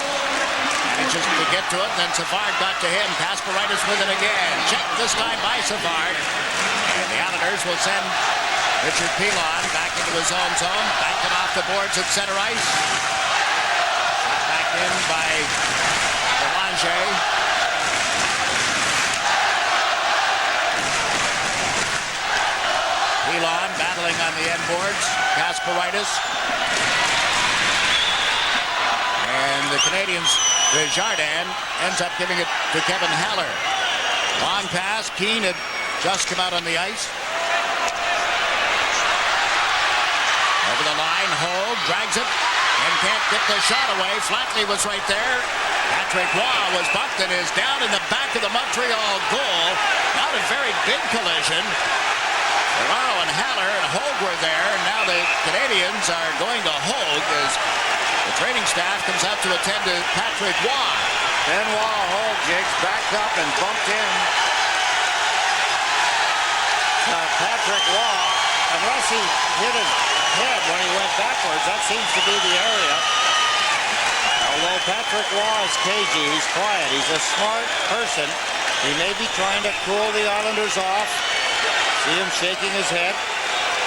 Manages to get to it, then Savard got to him. Kasparaitis with it again. Checked this time by Savard. And the Islanders will send Richard Pilon back into his own zone. Backed it off the boards at center ice. Shot back in by Belanger. Pilon battling on the end boards. Kasparaitis. And the Canadiens, Desjardins ends up giving it to Kevin Haller. Long pass. Keane had just come out on the ice. Over the line, Hold drags it and can't get the shot away. Flatley was right there. Patrick Roy was bucked and is down in the back of the Montreal goal. Not a very big collision. Ferraro and Haller and Hogue were there, and now the Canadiens are going to Hogue as the training staff comes out to attend to Patrick Roy. Benoit Hogue, Jigs, backed up and bumped in. Patrick Roy, unless he hit his head when he went backwards, that seems to be the area. Although Patrick Roy is cagey, he's quiet, he's a smart person. He may be trying to cool the Islanders off. See him shaking his head.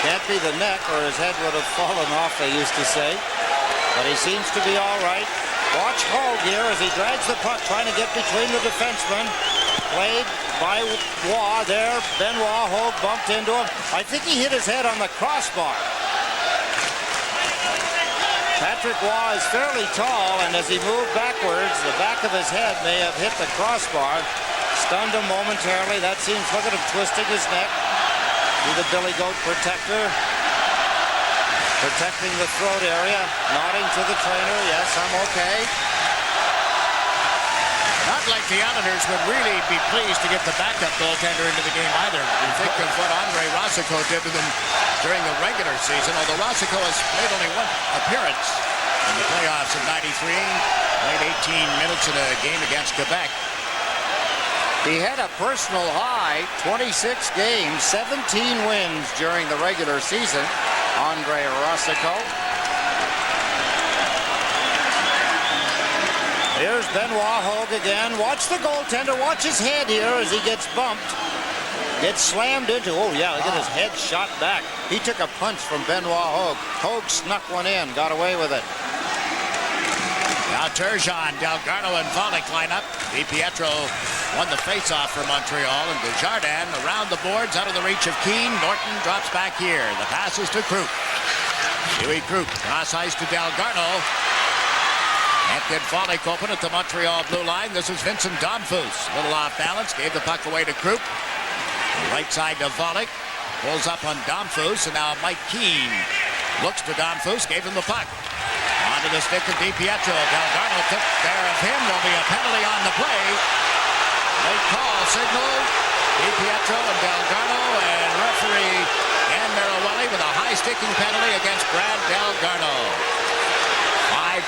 Can't be the neck or his head would have fallen off, they used to say. But he seems to be all right. Watch Hogue here as he drags the puck, trying to get between the defensemen. Played by Waugh there. Benoit, Hogue bumped into him. I think he hit his head on the crossbar. Patrick Waugh is fairly tall, and as he moved backwards, the back of his head may have hit the crossbar. Stunned him momentarily. That seems, look at him twisting his neck. See the billy goat protector. Protecting the throat area, nodding to the trainer, yes, I'm okay. Not like the Islanders would really be pleased to get the backup goaltender into the game either. You think of what Andre Rossico did to them during the regular season, although Rossico has made only one appearance in the playoffs of '93, played 18 minutes in a game against Quebec. He had a personal high, 26 games, 17 wins during the regular season. Andre Rossico. Here's Benoit Hogue again. Watch the goaltender. Watch his head here as he gets bumped. Gets slammed into. Oh, yeah, look at his head shot back. He took a punch from Benoit Hogue. Hogue snuck one in, got away with it. Now Turgeon, Delgarno, and Volek line up. DiPietro won the face-off for Montreal, and Desjardins around the boards, out of the reach of Keane. Norton drops back here. The pass is to Krupp. Huey Krupp, cross ice to Delgarno. That did Volek open at the Montreal blue line. This is Vincent Domfus. A little off balance, gave the puck away to Krupp. Right side to Volek. Pulls up on Domfus, and now Mike Keane looks to Domfus, gave him the puck. Onto the stick of DiPietro. Delgarno took care of him. There'll be a penalty on the play. Late call signal. DiPietro and Delgarno, and referee Dan Marawelli with a high sticking penalty against Brad Delgarno.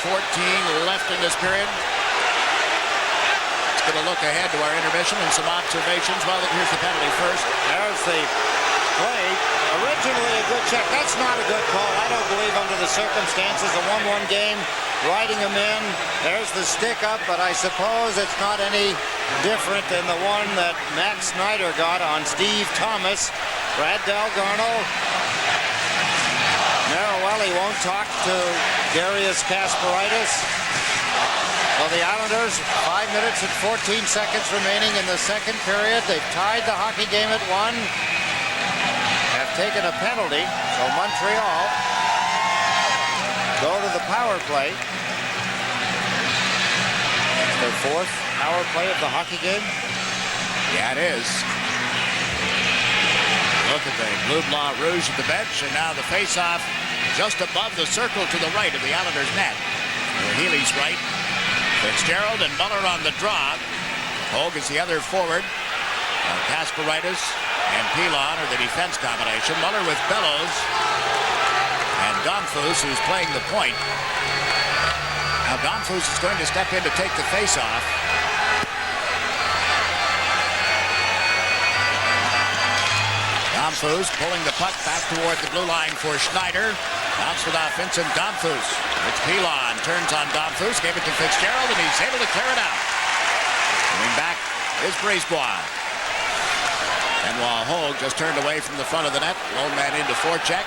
5:14 left in this period. Let's get a look ahead to our intermission and some observations. Well, here's the penalty first. There's the play. Originally a good check. That's not a good call. I don't believe under the circumstances. A 1-1 game, riding him in. There's the stick up, but I suppose it's not any different than the one that Max Snyder got on Steve Thomas. Brad Delgarno. Marawelli won't talk to Darius Kasparaitis. Well, the Islanders, 5 minutes and 14 seconds remaining in the second period. They've tied the hockey game at 1. Have taken a penalty, so Montreal go to the power play. It's their 4th power play of the hockey game. Yeah, it is. Look at the Blue Blanc Rouge at the bench, and now the face-off just above the circle to the right of the Islanders' net. Healy's right. Fitzgerald and Muller on the draw. Hogue is the other forward. Kasparaitis and Pilon are the defense combination. Muller with Bellows. And Domfus, who's playing the point. Now Domfus is going to step in to take the face-off. Domfus pulling the puck back toward the blue line for Schneider. Bounced it off Vincent Domfus. It's Pilon. Turns on Domfus. Gave it to Fitzgerald, and he's able to clear it out. Coming back is Brisebois. Benoit Hogue just turned away from the front of the net. Lone man into forecheck.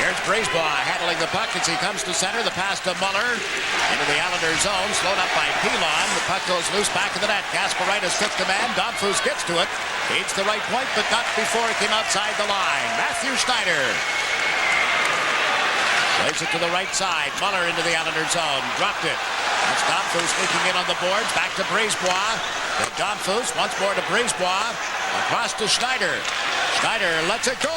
Here's Brisebois handling the puck as he comes to center. The pass to Muller into the Islanders' zone. Slowed up by Pilon. The puck goes loose back of the net. Kasparaitis took the man. Domfus gets to it. Feeds the right point, but not before it came outside the line. Matthew Schneider plays it to the right side. Muller into the Islanders' zone. Dropped it. That's Domfus sneaking in on the boards. Back to Brisebois. Domfus once more to Brisebois. Across to Schneider. Schneider lets it go.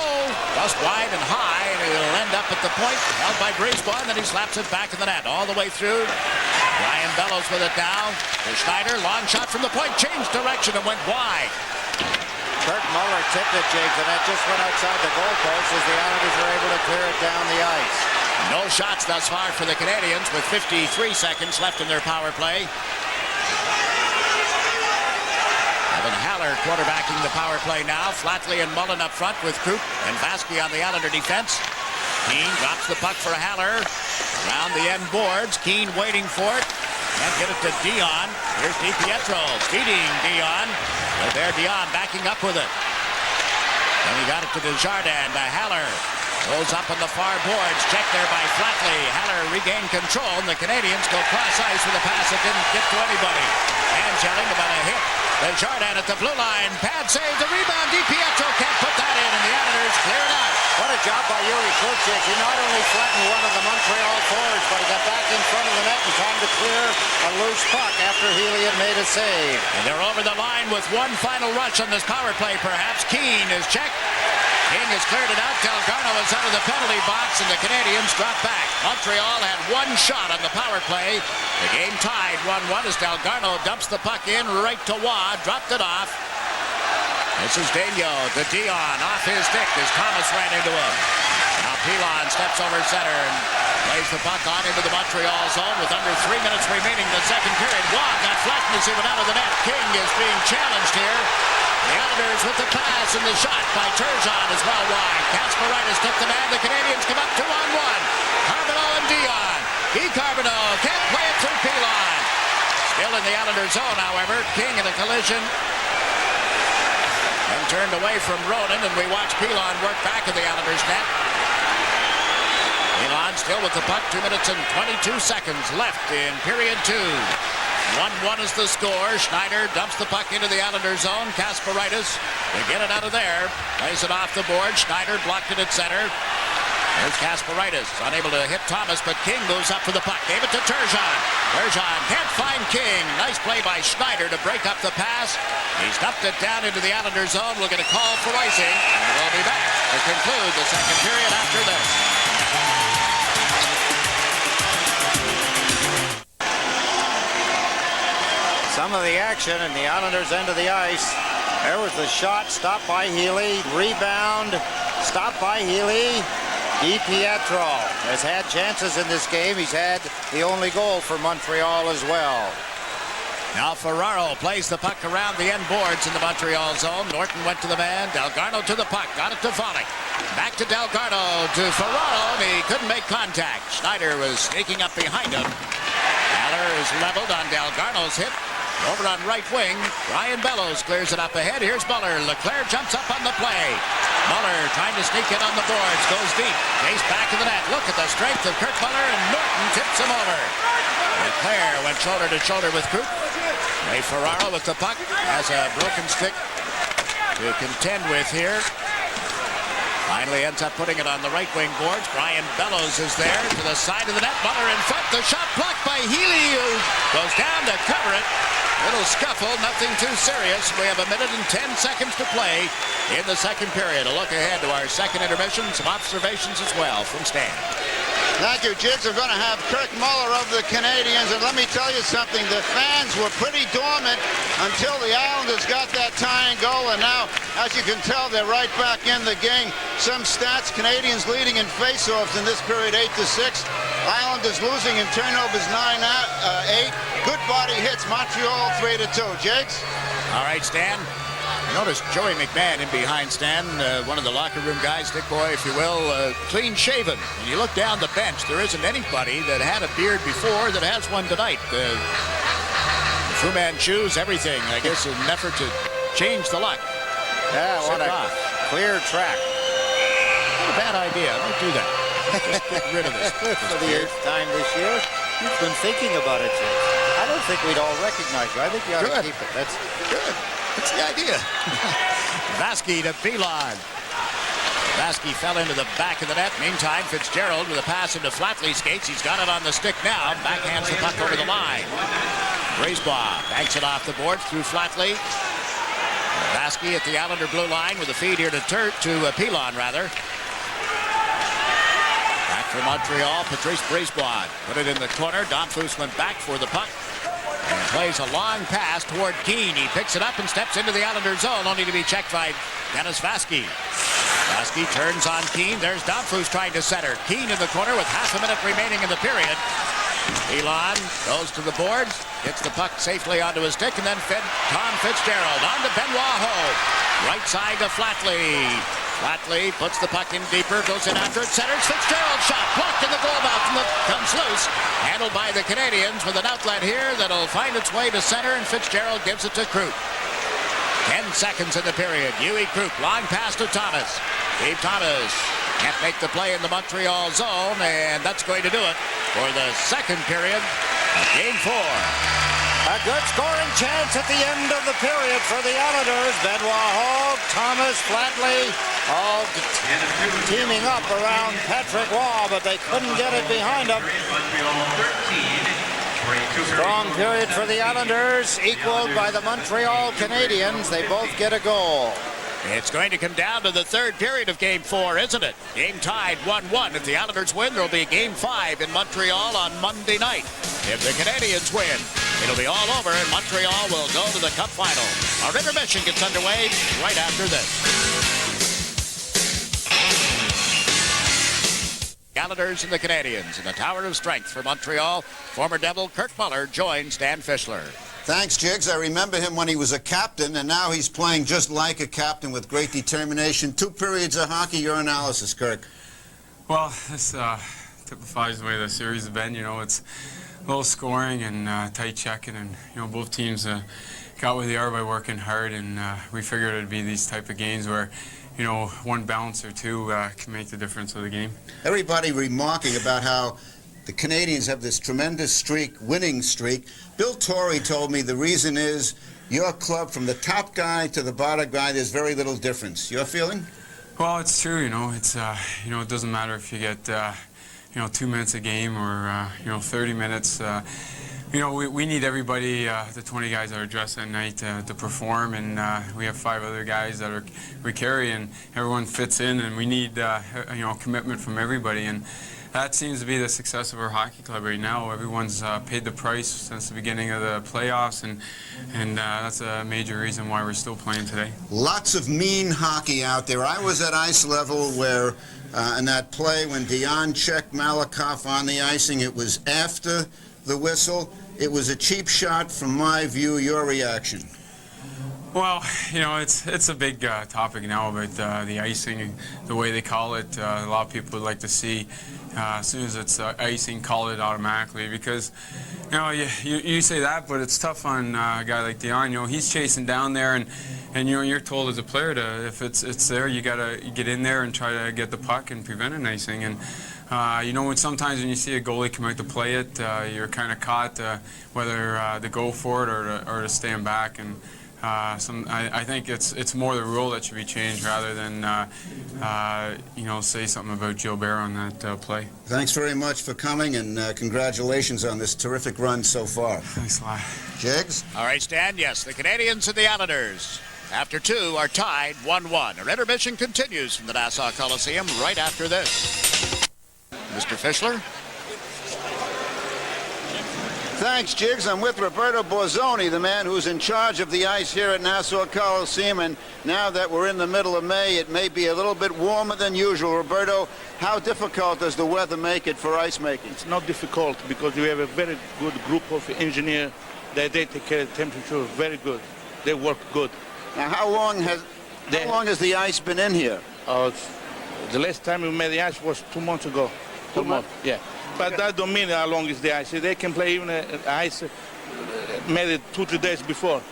Just wide and high, and it'll end up at the point. Held by Brisebois, and then he slaps it back in the net. All the way through. Brian Bellows with it now. To Schneider. Long shot from the point. Changed direction and went wide. Kurt Muller tipped it, Jake, and that just went outside the goalpost as the Islanders were able to clear it down the ice. No shots thus far for the Canadiens with 53 seconds left in their power play. Evan Haller quarterbacking the power play now. Flatley and Mullen up front with Krupp and Vasky on the Islander defense. Keane drops the puck for Haller. Around the end boards. Keane waiting for it. Can't get it to Dion. Here's DiPietro feeding Dion. But there Dion backing up with it. Then he got it to Desjardins, to Haller. Goes up on the far boards. Check there by Flatley. Haller regained control, and the Canadiens go cross ice with a pass that didn't get to anybody. And Jelling about a hit. The Chardin at the blue line. Pad save the rebound. DiPietro can't put that in, and the Islanders clear it out. What a job by Yuri Kurczyk. He not only flattened one of the Montreal forwards, but he got back in front of the net in time to clear a loose puck after Healy had made a save. And they're over the line with one final rush on this power play, perhaps. Keane is checked. King has cleared it out. Delgarno is out of the penalty box, and the Canadiens drop back. Montreal had one shot on the power play. The game tied 1-1 as Delgarno dumps the puck in right to Waugh, dropped it off. This is Daigneault, the Dion, off his stick as Thomas ran into him. Now Pilon steps over center and plays the puck on into the Montreal zone with under 3 minutes remaining in the second period. Waugh got flattened as he went out of the net. King is being challenged here. The Islanders with the pass and the shot by Turgeon as well wide. Kasparaitis took the man. The Canadiens come up 2-on-1. Carbonneau and Dion. Carbonneau can't play it through Pilon. Still in the Islander zone, however. King in a collision. And turned away from Ronan, and we watch Pilon work back at the Islanders net. Pilon still with the puck. 2 minutes and 22 seconds left in period 2. 1-1 is the score. Schneider dumps the puck into the Islander zone. Kasparaitis to get it out of there. Plays it off the board. Schneider blocked it at center. There's Kasparaitis, unable to hit Thomas, but King moves up for the puck. Gave it to Turgeon. Turgeon can't find King. Nice play by Schneider to break up the pass. He's dumped it down into the Islander zone. We'll get a call for icing, and we'll be back to conclude the second period after this. Some of the action in the Islanders' end of the ice. There was the shot, stopped by Healy. Rebound, stopped by Healy. DiPietro has had chances in this game. He's had the only goal for Montreal as well. Now Ferraro plays the puck around the end boards in the Montreal zone. Norton went to the man. Delgarno to the puck. Got it to Volek. Back to Delgarno to Ferraro, and he couldn't make contact. Schneider was sneaking up behind him. Haller is leveled on Delgarno's hit. Over on right wing, Ryan Bellows clears it up ahead. Here's Muller. Leclerc jumps up on the play. Muller trying to sneak in on the boards. Goes deep. Chase back to the net. Look at the strength of Kurt Muller, and Norton tips him over. Leclerc went shoulder to shoulder with Krupp. Ray Ferraro with the puck. Has a broken stick to contend with here. Finally ends up putting it on the right wing boards. Brian Bellows is there to the side of the net. Muller in front. The shot blocked by Healy, who goes down to cover it. Little scuffle, nothing too serious. We have 1 minute and 10 seconds to play in the second period. A look ahead to our second intermission. Some observations as well from Stan. Thank you, Jigs. We're going to have Kirk Muller of the Canadiens, and let me tell you something. The fans were pretty dormant until the Islanders got that tying goal, and now, as you can tell, they're right back in the game. Some stats: Canadiens leading in faceoffs in this period 8-6. Islanders losing in turnovers 9-8. Good body hits. Montreal 3-2. Jigs? All right, Stan. Notice Joey McMahon in behind Stan, one of the locker room guys, Dick Boy, if you will, clean shaven. And you look down the bench, there isn't anybody that had a beard before that has one tonight. The Fu Manchu's everything, I guess, in an effort to change the luck. Yeah, what a clear track. Not a bad idea. Don't do that. Just get rid of this. For the 8th time this year, you've been thinking about it, Jim. I don't think we'd all recognize you. I think you ought to keep it. That's good. That's the idea. Vasky to Pilon. Vasky fell into the back of the net. Meantime, Fitzgerald with a pass into Flatley skates. He's got it on the stick now. Backhands the puck over the line. Brisebois banks it off the boards through Flatley. Vasky at the Islander blue line with a feed here to Pilon, rather. Back for Montreal, Patrice Brisebois. Put it in the corner. Domfus went back for the puck. And plays a long pass toward Keane. He picks it up and steps into the Islander zone, only to be checked by Dennis Vasky. Vasky turns on Keane. There's Domfus trying to center. Keane in the corner with half a minute remaining in the period. Pilon goes to the boards, gets the puck safely onto his stick, and then Tom Fitzgerald on to Benoit Hogue. Right side to Flatley. Flatley puts the puck in deeper, goes in after it, centers. Fitzgerald shot blocked in the goal mouth and comes loose. Handled by the Canadiens with an outlet here that'll find its way to center, and Fitzgerald gives it to Krupp. 10 seconds in the period. Huey Krupp, long pass to Thomas. Steve Thomas Can't make the play in the Montreal zone, and that's going to do it for the second period of Game 4. A good scoring chance at the end of the period for the Islanders. Benoit Hogue, Thomas, Flatley, all teaming up around Patrick Waugh, but they couldn't get it behind them. Strong period for the Islanders, equaled by the Montreal Canadiens. They both get a goal. It's going to come down to the third period of Game 4, isn't it? Game tied 1-1. If the Islanders win, there'll be Game 5 in Montreal on Monday night. If the Canadiens win, it'll be all over, and Montreal will go to the Cup final. Our intermission gets underway right after this. Islanders and the Canadiens in the Tower of Strength for Montreal. Former Devil Kirk Muller joins Dan Fischler. Thanks, Jiggs. I remember him when he was a captain, and now he's playing just like a captain with great determination. 2 periods of hockey. Your analysis, Kirk. Well, this typifies the way the series has been. You know, it's low scoring and tight checking, and both teams got where they are by working hard, and we figured it'd be these type of games where one bounce or two can make the difference of the game. Everybody remarking about how the Canadiens have this tremendous streak, winning streak. Bill Torrey told me the reason is your club, from the top guy to the bottom guy, there's very little difference. Your feeling? Well, it's true. It's it doesn't matter if you get 2 minutes a game or 30 minutes. We need everybody, the 20 guys that are dressed at night to perform, and we have 5 other guys that we carry, and everyone fits in, and we need commitment from everybody, and that seems to be the success of our hockey club right now. Everyone's paid the price since the beginning of the playoffs, and that's a major reason why we're still playing today. Lots of mean hockey out there. I was at ice level where in that play when Dion checked Malakoff on the icing, it was after the whistle. It was a cheap shot from my view. Your reaction? Well, it's a big topic now about the icing, the way they call it. A lot of people would like to see as soon as it's icing, call it automatically, because you say that, but it's tough on a guy like Dion. He's chasing down there, and you're told as a player to, if it's there, you gotta get in there and try to get the puck and prevent an icing. And sometimes when you see a goalie come out to play it, you're kind of caught whether to go for it or to stand back. And I think it's more the rule that should be changed rather than say something about Gilbert on that play. Thanks very much for coming, and congratulations on this terrific run so far. Thanks a lot. Jiggs? All right, Stan, yes, the Canadiens and the Islanders, after 2, are tied 1-1. Our intermission continues from the Nassau Coliseum right after this. Mr. Fischler? Thanks, Jiggs. I'm with Roberto Borzoni, the man who's in charge of the ice here at Nassau Coliseum, and now that we're in the middle of May, it may be a little bit warmer than usual. Roberto, how difficult does the weather make it for ice making? It's not difficult because we have a very good group of engineers that they take care of the temperature very good. They work good. Now, how long has the ice been in here? The last time we made the ice was 2 months ago. 2 months? Yeah. But that don't mean how long is the ice. They can play even ice made it 2-3 days before,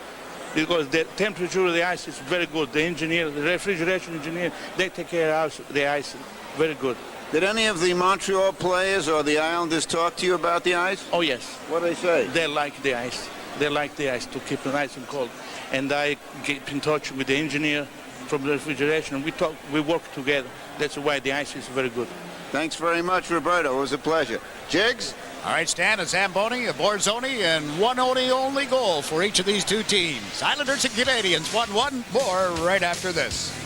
because the temperature of the ice is very good. The engineer, the refrigeration engineer, they take care of the ice very good. Did any of the Montreal players or the Islanders talk to you about the ice? Oh, yes. What do they say? They like the ice. They like the ice to keep it nice and cold. And I get in touch with the engineer from the refrigeration, and we work together. That's why the ice is very good. Thanks very much, Roberto. It was a pleasure. Jiggs? All right, Stan, a Zamboni, a Borzoni, and one only goal for each of these 2 teams. Islanders and Canadiens 1-1. More right after this.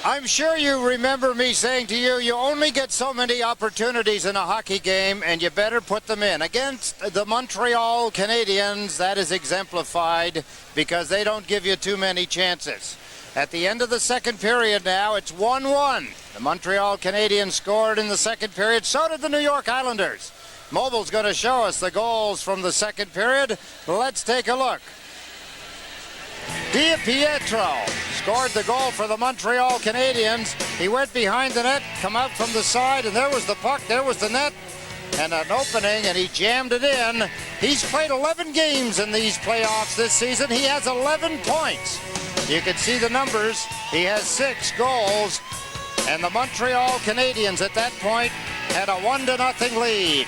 I'm sure you remember me saying to you, you only get so many opportunities in a hockey game, and you better put them in. Against the Montreal Canadiens, that is exemplified because they don't give you too many chances. At the end of the second period now, it's 1-1. The Montreal Canadiens scored in the second period. So did the New York Islanders. Mobile's going to show us the goals from the second period. Let's take a look. DiPietro scored the goal for the Montreal Canadiens. He went behind the net, come out from the side, and there was the puck, there was the net. and an opening, and he jammed it in. He's played 11 games in these playoffs this season. He has 11 points. You can see the numbers. He has 6 goals, and the Montreal Canadiens at that point had a 1-0 lead.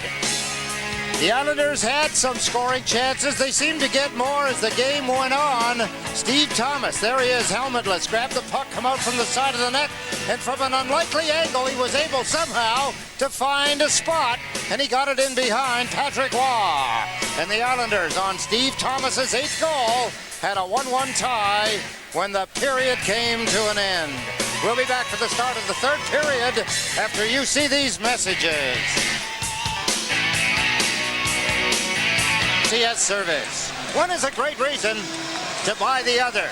The Islanders had some scoring chances. They seemed to get more as the game went on. Steve Thomas, there he is, helmetless, grabbed the puck, come out from the side of the net, and from an unlikely angle, he was able somehow to find a spot, and he got it in behind Patrick Waugh. And the Islanders, on Steve Thomas's 8th goal, had a 1-1 tie when the period came to an end. We'll be back for the start of the 3rd period after you see these messages. MCS service. One is a great reason to buy the other.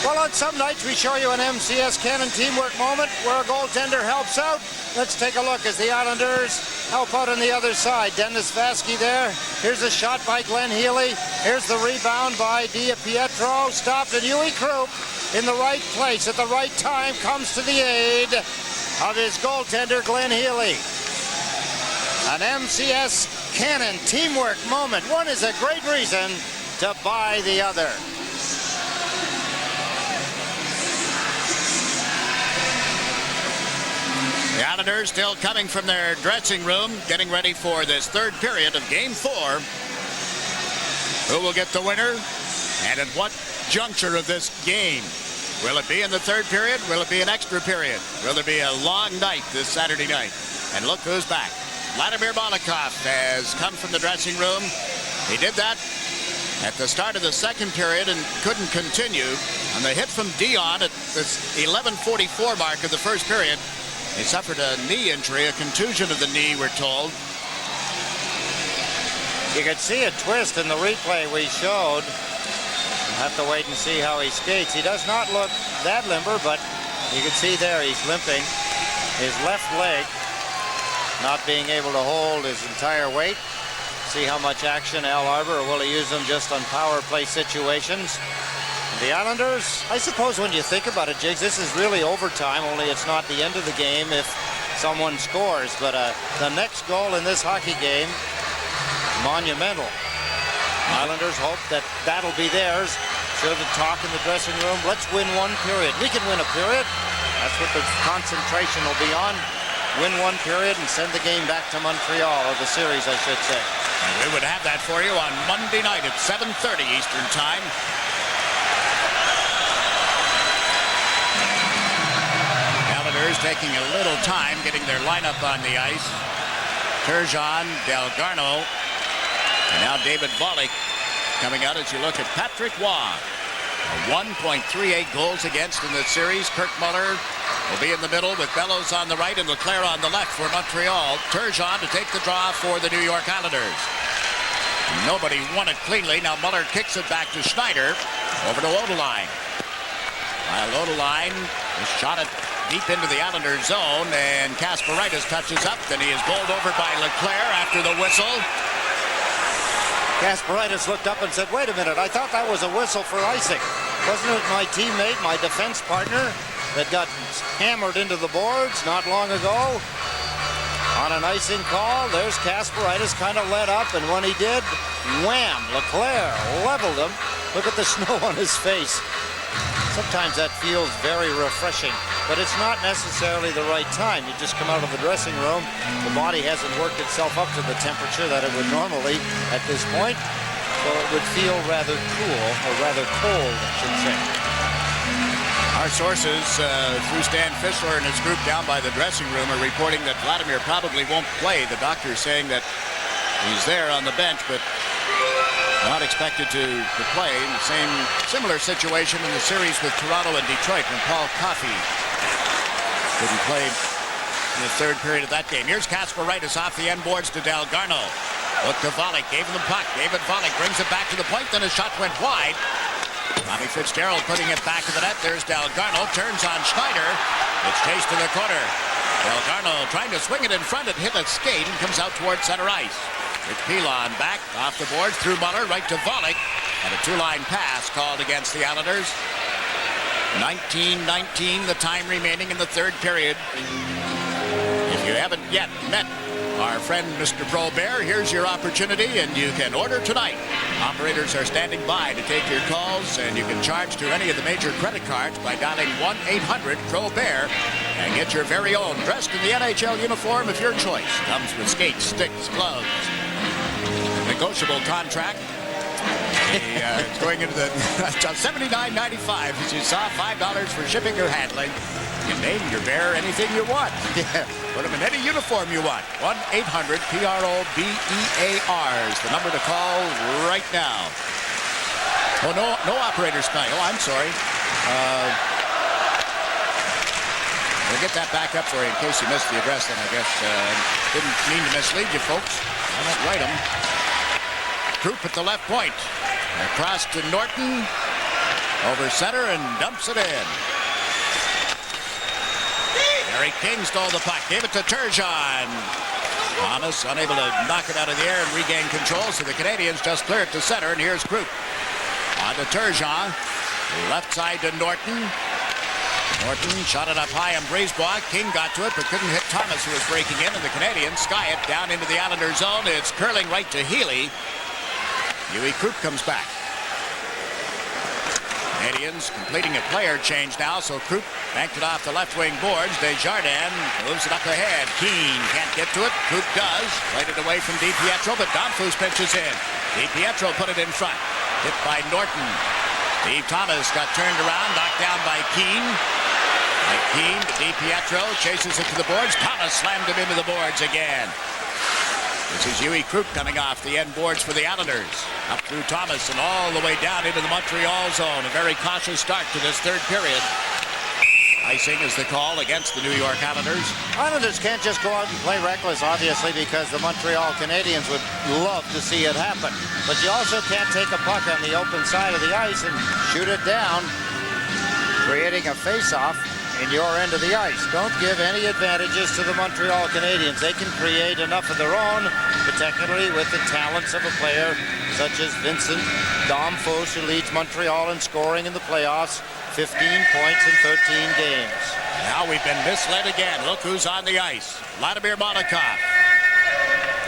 Well, on some nights we show you an MCS Cannon teamwork moment where a goaltender helps out. Let's take a look as the Islanders help out on the other side. Dennis Vasky there. Here's a shot by Glenn Healy. Here's the rebound by Dia Pietro. Stopped, and Huey Krupp in the right place at the right time comes to the aid of his goaltender, Glenn Healy. An MCS Cannon teamwork moment. One is a great reason to buy the other. The Islanders still coming from their dressing room, getting ready for this 3rd period of Game 4. Who will get the winner, and at what juncture of this game? Will it be in the 3rd period? Will it be an extra period? Will there be a long night this Saturday night? And look who's back. Vladimir Malakoff has come from the dressing room. He did that at the start of the 2nd period and couldn't continue. On the hit from Dion at the 11:44 mark of the 1st period, he suffered a knee injury, a contusion of the knee, we're told. You could see a twist in the replay we showed. We'll have to wait and see how he skates. He does not look that limber, but you can see there he's limping. His left leg not being able to hold his entire weight. See how much action Al Arbor, or will he use them just on power play situations? The Islanders, I suppose when you think about it, Jigs, this is really overtime, only it's not the end of the game if someone scores. But the next goal in this hockey game, monumental. Islanders hope that that'll be theirs. Sure, the talk in the dressing room, let's win 1 period. We can win a period. That's what the concentration will be on. Win 1 period and send the game back to Montreal, or the series, I should say. And we would have that for you on Monday night at 7:30 Eastern Time. Islanders taking a little time getting their lineup on the ice. Turgeon, Delgarno, and now David Volek coming out as you look at Patrick Waugh. 1.38 goals against in the series. Kirk Muller will be in the middle with Bellows on the right and Leclerc on the left for Montreal. Turgeon to take the draw for the New York Islanders. Nobody won it cleanly. Now Muller kicks it back to Schneider. Over to Odeline. While Odeline is shot it deep into the Islanders zone, and Kasparaitis touches up. Then he is bowled over by Leclerc after the whistle. Kasparaitis looked up and said, wait a minute, I thought that was a whistle for icing. Wasn't it my teammate, my defense partner, that got hammered into the boards not long ago? On an icing call, there's Kasparaitis kind of let up, and when he did, wham, Leclerc leveled him. Look at the snow on his face. Sometimes that feels very refreshing, but it's not necessarily the right time. You just come out of the dressing room, the body hasn't worked itself up to the temperature that it would normally at this point, so it would feel rather cool, or rather cold, I should say. Our sources through Stan Fischler and his group down by the dressing room are reporting that Vladimir probably won't play. The doctor's saying that he's there on the bench, but not expected to play. In the similar situation in the series with Toronto and Detroit when Paul Coffey didn't play in the 3rd period of that game. Here's Kasparaitis off the end boards to Delgarno. Look to Volek, gave him the puck. David Volek brings it back to the point, then his shot went wide. Bobby Fitzgerald putting it back to the net. There's Delgarno, turns on Schneider. It's chased to the corner. Delgarno trying to swing it in front and hit a skate and comes out towards center ice. It's Pilon back off the boards through Muller right to Volek, and a 2-line pass called against the Islanders. 19-19 the time remaining in the 3rd period. If you haven't yet met our friend Mr. Probert. Here's your opportunity, and you can order tonight. Operators are standing by to take your calls, and you can charge to any of the major credit cards by dialing 1-800-PROBEAR and get your very own dressed in the NHL uniform of your choice. Comes with skates, sticks, gloves, negotiable contract. It's going into the $79.95, as you saw, $5 for shipping or handling. You name your bear anything you want. Put them in any uniform you want. 1-800-PROBEAR is the number to call right now. Oh, no operators tonight. Oh, I'm sorry. We'll get that back up for you in case you missed the address, then I guess. Didn't mean to mislead you, folks. I won't write them. Troop at the left point. Across to Norton. Over center and dumps it in. Eric King stole the puck. Gave it to Turgeon. Thomas unable to knock it out of the air and regain control, so the Canadiens just clear it to center, and here's Krupp. On to Turgeon. Left side to Norton. Norton shot it up high on Brisebois. King got to it, but couldn't hit Thomas, who was breaking in, and the Canadiens sky it down into the Islander zone. It's curling right to Healy. Huey Krupp comes back. Canadiens completing a player change now, so Krupp banked it off the left wing boards. Desjardins moves it up ahead. Keane can't get to it. Krupp does. Played it away from DiPietro, but Domfus pitches in. DiPietro put it in front. Hit by Norton. Steve Thomas got turned around, knocked down by Keane. Keane to DiPietro, chases it to the boards. Thomas slammed him into the boards again. This is Huey Krupp coming off the end boards for the Islanders. Up through Thomas and all the way down into the Montreal zone. A very cautious start to this third period. Icing is the call against the New York Islanders. Islanders can't just go out and play reckless, obviously, because the Montreal Canadiens would love to see it happen. But you also can't take a puck on the open side of the ice and shoot it down, creating a face-off in your end of the ice. Don't give any advantages to the Montreal Canadiens. They can create enough of their own, particularly with the talents of a player such as Vincent Domfus, who leads Montreal in scoring in the playoffs, 15 points in 13 games. Now we've been misled again. Look who's on the ice. Vladimir Monikov.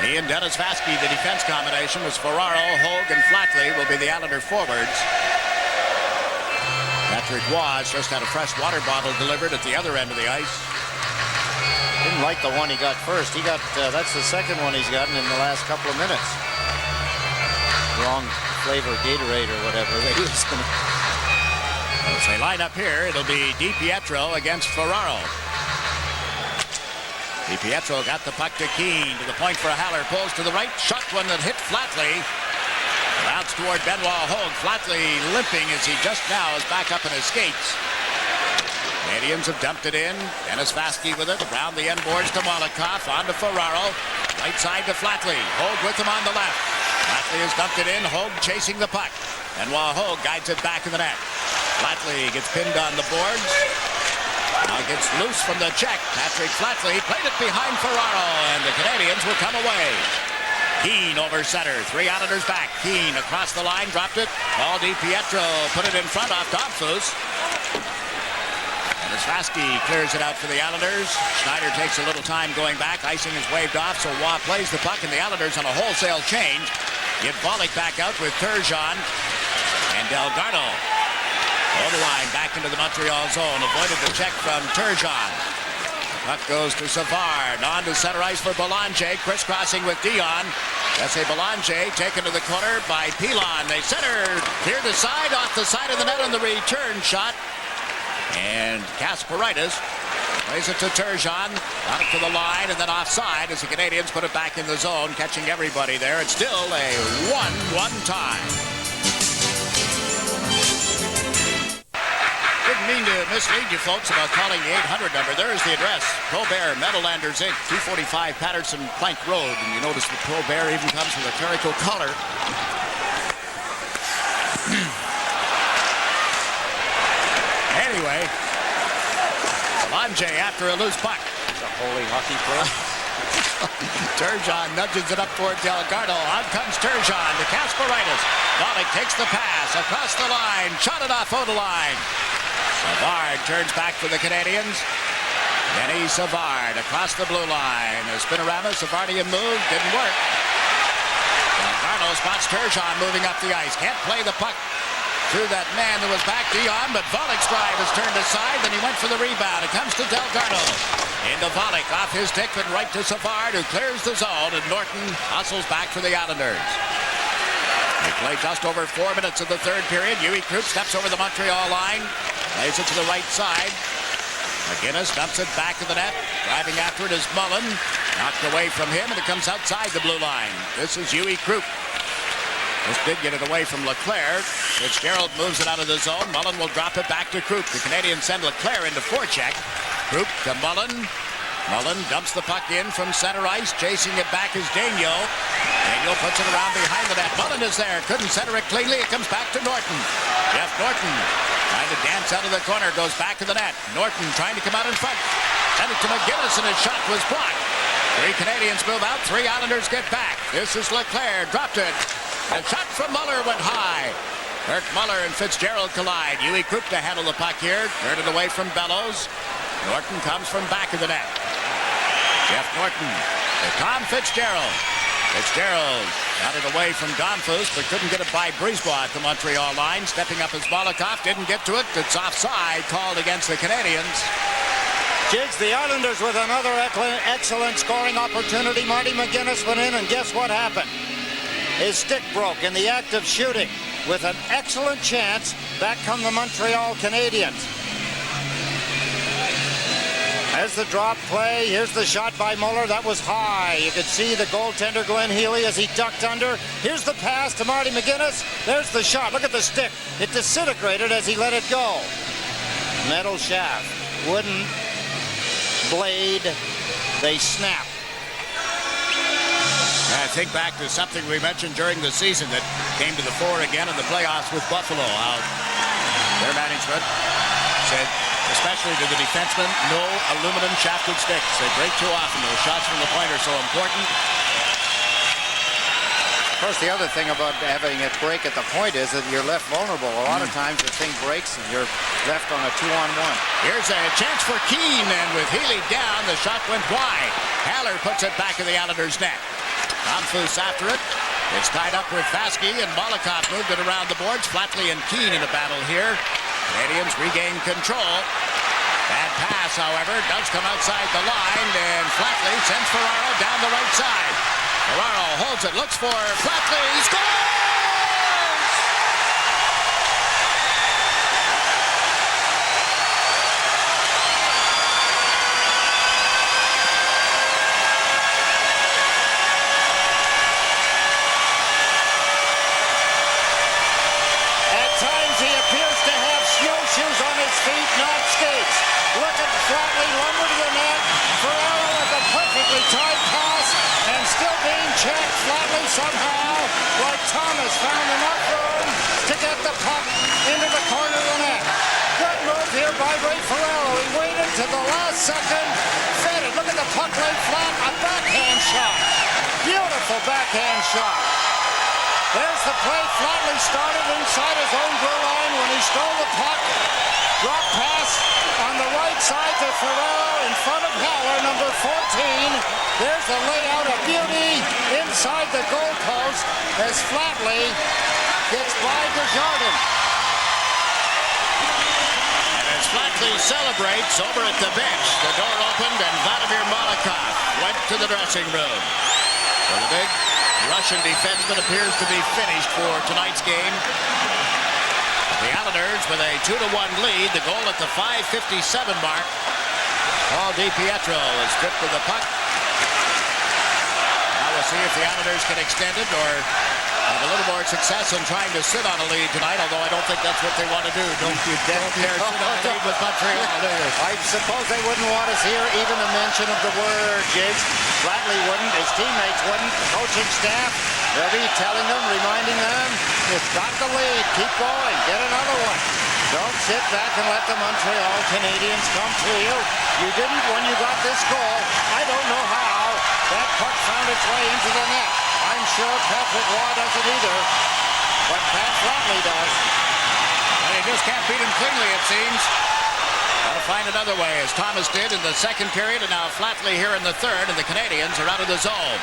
He and Dennis Vasky, the defense combination, as Ferraro, Hogue, and Flatley will be the Islander forwards. Patrick Roy just had a fresh water bottle delivered at the other end of the ice. Didn't like the one he got first. He got that's the second one he's gotten in the last couple of minutes. Wrong flavor Gatorade or whatever they use. As they line up here, it'll be DiPietro against Ferraro. DiPietro got the puck to Keane, to the point for a Haller, pulls to the right, shot one that hit Flatley. Bounce toward Benoit Hogue. Flatley limping as he just now is back up in his skates. Canadiens have dumped it in. Dennis Vasky with it. Around the end boards to Monikov. On to Ferraro. Right side to Flatley. Hogue with him on the left. Flatley has dumped it in. Hogue chasing the puck. Benoit Hogue guides it back in the net. Flatley gets pinned on the boards. Now gets loose from the check. Patrick Flatley played it behind Ferraro, and the Canadiens will come away. Keane over center. Three Islanders back. Keane across the line, dropped it. Paul DiPietro put it in front off Domfus. And as Vasky clears it out for the Islanders, Schneider takes a little time going back. Icing is waved off, so Waugh plays the puck, and the Islanders on a wholesale change. Get Bollig back out with Turgeon and Delgado. Over the line, back into the Montreal zone. Avoided the check from Turgeon. Puck goes to Savard. On to center ice for Belanger. Crisscrossing with Dion. Jesse Belanger taken to the corner by Pilon. They center. Clear to side. Off the side of the net on the return shot. And Kasparaitis plays it to Turgeon. Got it to the line and then offside as the Canadiens put it back in the zone, catching everybody there. It's still a 1-1 tie. Didn't mean to mislead you folks about calling the 800 number. There is the address. Probert Meadowlanders Inc., 245 Patterson Plank Road. And you notice the Probert even comes with a clerical collar. Anyway, Belanger after a loose puck. It's a holy hockey play. Turgeon nudges it up toward Delgado. On comes Turgeon to Kasparaitis. Bollig takes the pass across the line. Shot it off Odeline. Savard turns back for the Canadiens. Denny Savard across the blue line. A spinorama, Savardian move, didn't work. Garneau spots Turgeon moving up the ice. Can't play the puck through that man that was back, Dion, but Volek's drive is turned aside. Then he went for the rebound. It comes to Delgarno. Into Volek, off his stick, and right to Savard, who clears the zone, and Norton hustles back for the Islanders. They play just over 4 minutes of the third period. Yui Krupp steps over the Montreal line, lays it to the right side. McGinnis dumps it back to the net. Driving after it is Mullen. Knocked away from him, and it comes outside the blue line. This is Yui Krupp. This did get it away from Leclerc. Fitzgerald moves it out of the zone. Mullen will drop it back to Krupp. The Canadiens send Leclerc into forecheck. Krupp to Mullen. Mullen dumps the puck in from center ice. Chasing it back is Daigneault. Daigneault puts it around behind the net. Mullen is there. Couldn't center it cleanly. It comes back to Norton. Jeff Norton trying to dance out of the corner. Goes back to the net. Norton trying to come out in front. Send it to McGinnis, and his shot was blocked. 3 Canadiens move out. 3 Islanders get back. This is Leclerc. Dropped it. A shot from Muller went high. Kirk Muller and Fitzgerald collide. Yui Krupp to handle the puck here. Turned it away from Bellows. Norton comes from back of the net. Jeff Norton to Tom Fitzgerald. Fitzgerald got it away from Domfus, but couldn't get it by Brisebois at the Montreal line. Stepping up as Molotov. Didn't get to it. It's offside called against the Canadiens. Jigs, the Islanders with another excellent scoring opportunity. Marty McGinnis went in, and guess what happened? His stick broke in the act of shooting. With an excellent chance, back come the Montreal Canadiens. There's the drop play. Here's the shot by Muller. That was high. You could see the goaltender, Glenn Healy, as he ducked under. Here's the pass to Marty McGinnis. There's the shot. Look at the stick. It disintegrated as he let it go. Metal shaft. Wooden blade. They snap. I think back to something we mentioned during the season that came to the fore again in the playoffs with Buffalo. How their management said, especially to the defensemen, no aluminum shafted sticks. They break too often. Those shots from the point are so important. Of course, the other thing about having it break at the point is that you're left vulnerable. A lot of times the thing breaks and you're left on a 2-on-1. Here's a chance for Keane, and with Healy down, the shot went wide. Haller puts it back in the Islanders' net. Domfus after it. It's tied up with Vasky, and Molotov moved it around the boards. Flatley and Keane in a battle here. Canadiens regain control. Bad pass, however, does come outside the line, and Flatley sends Ferraro down the right side. Ferraro holds it, looks for Flatley, he scores! At times he appears to have snowshoes on his feet, not skates. Look at Flatley lumber to the net. Ferraro with a perfectly timed pass, and still being checked. Flatley somehow, like Thomas, found enough room to get the puck into the corner of the net. Good move here by Ray Ferraro. He waited to the last second, fed it. Look at the puck laid flat, a backhand shot. Beautiful backhand shot. There's the play. Flatley started inside his own blue line when he stole the puck. Drop pass on the right side to Ferraro in front of Haller, number 14. There's the layout of beauty inside the goal post as Flatley gets by Desjardins. And as Flatley celebrates over at the bench, the door opened and Vladimir Molotov went to the dressing room. So the big Russian defenseman appears to be finished for tonight's game. The Islanders with a 2-1 lead. The goal at the 5:57 mark. Paul DiPietro is stripped of the puck. Now we'll see if the Islanders can extend it or have a little more success in trying to sit on a lead tonight, although I don't think that's what they want to do. Don't you dare sit on a lead with Montreal, do you? I suppose they wouldn't want to hear even a mention of the word, Jigs. Flatley wouldn't, his teammates wouldn't, the coaching staff, they'll be telling them, reminding them, it's got the lead, keep going, get another one. Don't sit back and let the Montreal Canadiens come to you. You didn't when you got this goal. I don't know how that puck found its way into the net. I'm sure Patrick Waugh doesn't either, but Pat Flatley does. Well, you just can't beat him cleanly, it seems. Got a to find another way, as Thomas did in the second period, and now Flatley here in the third, and the Canadiens are out of the zone.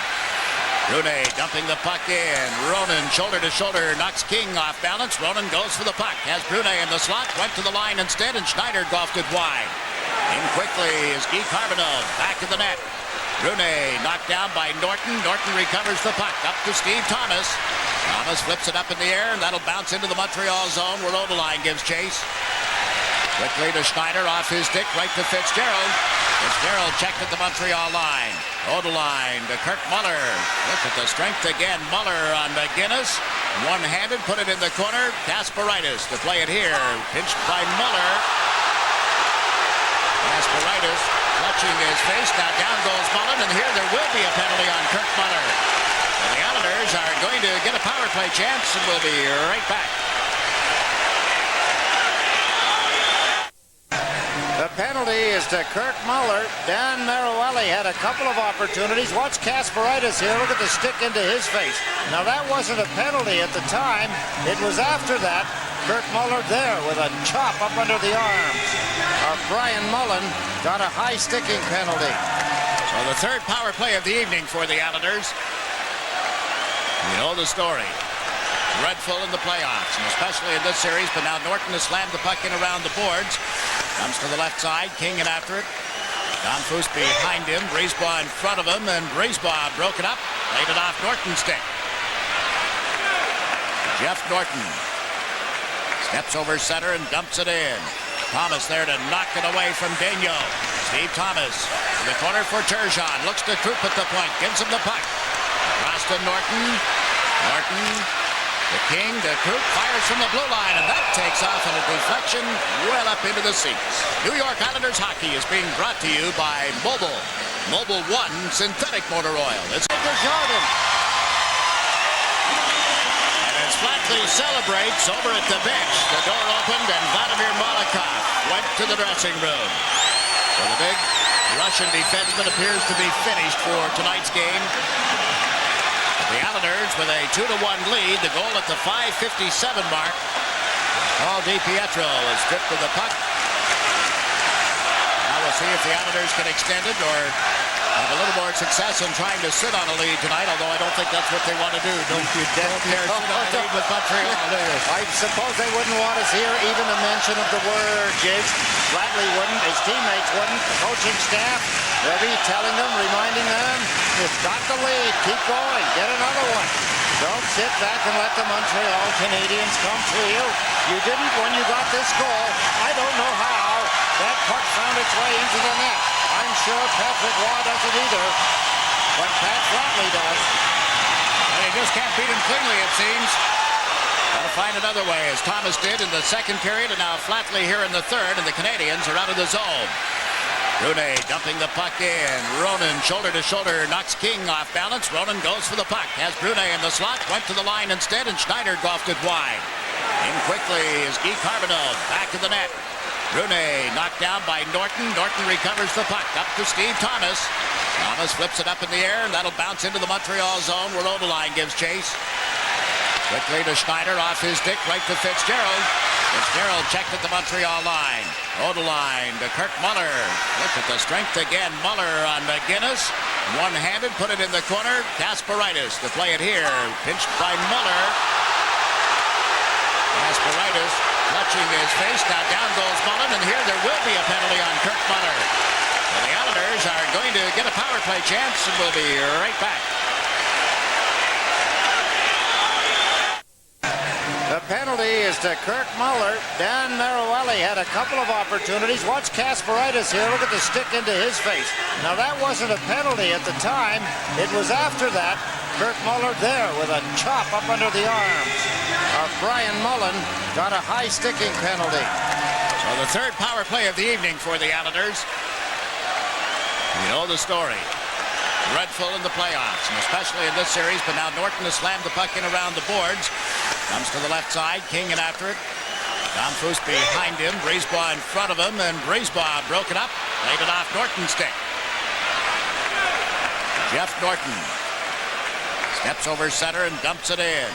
Brune dumping the puck in. Ronan shoulder to shoulder knocks King off balance. Ronan goes for the puck. Has Brune in the slot. Went to the line instead, and Schneider golfed it wide. In quickly is Guy Carbonneau. Back to the net. Brune knocked down by Norton. Norton recovers the puck. Up to Steve Thomas. Thomas flips it up in the air, and that'll bounce into the Montreal zone where Odeline gives chase. Quickly to Schneider, off his stick, right to Fitzgerald. Fitzgerald checked at the Montreal line. Odeline to Kirk Muller. Look at the strength again. Muller on McGinnis. One-handed, put it in the corner. Kasparaitis to play it here. Pinched by Muller. Kasparaitis clutching his face. Now down goes Mullen, and here there will be a penalty on Kirk Muller. And the Islanders are going to get a power play chance, and we'll be right back. The penalty is to Kirk Muller. Dan Maruelli had a couple of opportunities. Watch Kasparaitis here. Look at the stick into his face. Now that wasn't a penalty at the time. It was after that. Kirk Muller there with a chop up under the arms of Brian Mullen. Got a high sticking penalty. So the third power play of the evening for the Islanders. You know the story. Dreadful in the playoffs, and especially in this series, but now Norton has slammed the puck in around the boards. Comes to the left side, King in after it. Don Foose behind him, Brisebois in front of him, and Brisebois broke it up, laid it off Norton's stick. Jeff Norton steps over center and dumps it in. Thomas there to knock it away from Daigneault. Steve Thomas in the corner for Turgeon. Looks to Krupp at the point, gives him the puck. Across to Norton. Norton. The King, the Krupp fires from the blue line, and that takes off in a deflection well up into the seats. New York Islanders hockey is being brought to you by Mobil. Mobil 1 synthetic motor oil. It's Jordan. And as Flatley celebrates over at the bench, the door opened and Vladimir Malakhov went to the dressing room. So the big Russian defenseman appears to be finished for tonight's game. The Islanders with a 2-1 lead. The goal at the 5:57 mark. Paul DiPietro is stripped of the puck. Now we'll see if the Islanders can extend it or have a little more success in trying to sit on a lead tonight, although I don't think that's what they want to do. Don't you dare sit on a lead with Montreal, do you? I suppose they wouldn't want us here even a mention of the word, James. Flatley wouldn't, his teammates wouldn't, the coaching staff, they'll be telling them, reminding them, you've got the lead, keep going, get another one. Don't sit back and let the Montreal Canadiens come to you. You didn't when you got this goal. I don't know how that puck found its way into the net. I'm sure Patrick Roy doesn't either, but Pat Flatley does. And he just can't beat him cleanly, it seems. Got to find another way, as Thomas did in the second period, and now Flatley here in the third, and the Canadiens are out of the zone. Brune dumping the puck in. Ronan shoulder to shoulder knocks King off balance. Ronan goes for the puck. Has Brune in the slot. Went to the line instead, and Schneider golfed it wide. In quickly is Guy Carbonneau. Back to the net. Brune knocked down by Norton. Norton recovers the puck. Up to Steve Thomas. Thomas flips it up in the air, and that'll bounce into the Montreal zone where Odeline gives chase. Quickly to Schneider, off his stick, right to Fitzgerald. Fitzgerald checked at the Montreal line. Odeline to Kirk Muller. Look at the strength again. Muller on McGinnis. One-handed, put it in the corner. Kasparaitis to play it here. Pinched by Muller. Kasparaitis clutching his face. Now down goes Mullen, and here there will be a penalty on Kirk Muller. So the Islanders are going to get a power play chance, and we'll be right back. The penalty is to Kirk Muller. Dan Maruelli had a couple of opportunities. Watch Kasparaitis here. Look at the stick into his face. Now that wasn't a penalty at the time. It was after that. Kirk Muller there with a chop up under the arms of Brian Mullen. Got a high sticking penalty. So the third power play of the evening for the Islanders. You know the story. Dreadful in the playoffs, and especially in this series, but now Norton has slammed the puck in around the boards. Comes to the left side, King in after it. Don Foose behind him, Brisebois in front of him, and Brisebois broke it up, laid it off Norton's stick. Jeff Norton steps over center and dumps it in.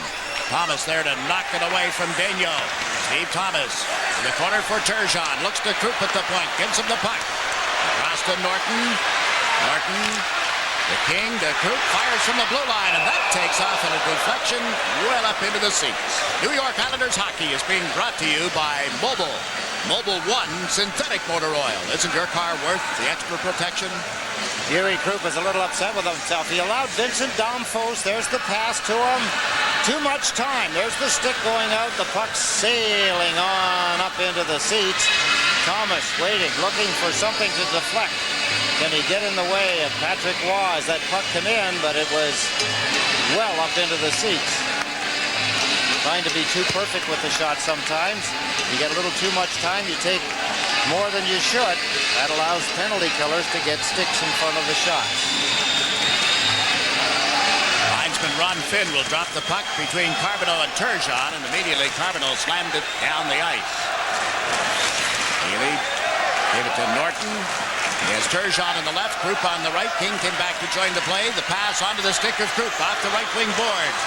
Thomas there to knock it away from Daigneault. Steve Thomas in the corner for Turgeon. Looks to Krupp at the point. Gives him the puck. Across to Norton. Norton, the King, to Krupp, fires from the blue line, and that takes off in a deflection well up into the seats. New York Islanders hockey is being brought to you by Mobil. Mobil 1 synthetic motor oil. Isn't your car worth the extra protection? Yuri Krupp is a little upset with himself. He allowed Vincent Damphos. There's the pass to him. Too much time. There's the stick going out. The puck sailing on up into the seats. Thomas waiting, looking for something to deflect. Can he get in the way of Patrick Waugh as that puck come in, but it was well up into the seats. Trying to be too perfect with the shot sometimes. You get a little too much time, you take more than you should. That allows penalty killers to get sticks in front of the shots. Linesman Ron Finn will drop the puck between Carbonneau and Turgeon, and immediately Carbonneau slammed it down the ice. Healy gave it to Norton. He has Turgeon on the left, Krupp on the right. King came back to join the play. The pass onto the stick of Krupp off the right wing boards.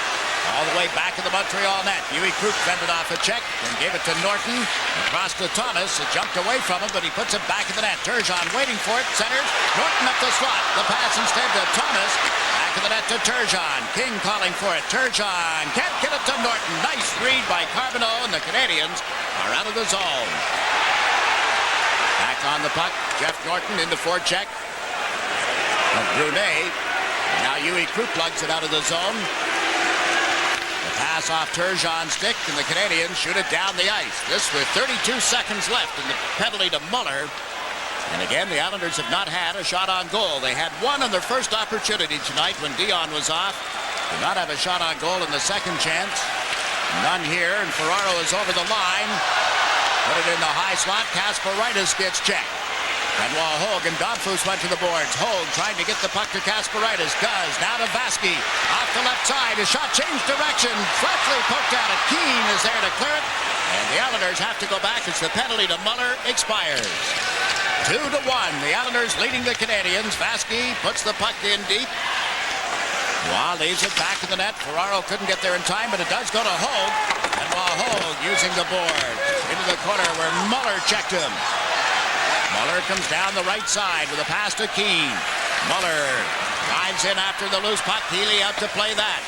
All the way back to the Montreal net. Yuri Krupp fended off a check and gave it to Norton. Across to Thomas. It jumped away from him, but he puts it back in the net. Turgeon waiting for it. Centers. Norton up the slot. The pass instead to Thomas. Back in the net to Turgeon. King calling for it. Turgeon can't get it to Norton. Nice read by Carbonneau, and the Canadiens are out of the zone. Back on the puck. Jeff Norton into forecheck. Brunet. Now Yuri Krupp lugs it out of the zone. Pass off Turgeon's stick, and the Canadiens shoot it down the ice. This with 32 seconds left, and the penalty to Muller. And again, the Islanders have not had a shot on goal. They had one on their first opportunity tonight when Dion was off. Did not have a shot on goal in the second chance. None here, and Ferraro is over the line. Put it in the high slot. Kasparaitis gets checked. Benoit Hogue and Damphos went to the boards. Hogue trying to get the puck to Kasparaitis. Does. Now to Vasky. Off the left side. His shot changed direction. Flatley poked at it. Keane is there to clear it. And the Islanders have to go back as the penalty to Muller expires. 2-1. The Islanders leading the Canadiens. Vasky puts the puck in deep. Waugh leaves it back in the net. Ferraro couldn't get there in time, but it does go to Hogue. Benoit Hogue using the boards. Into the corner where Muller checked him. Muller comes down the right side with a pass to Keane. Muller dives in after the loose puck. Healy out to play that.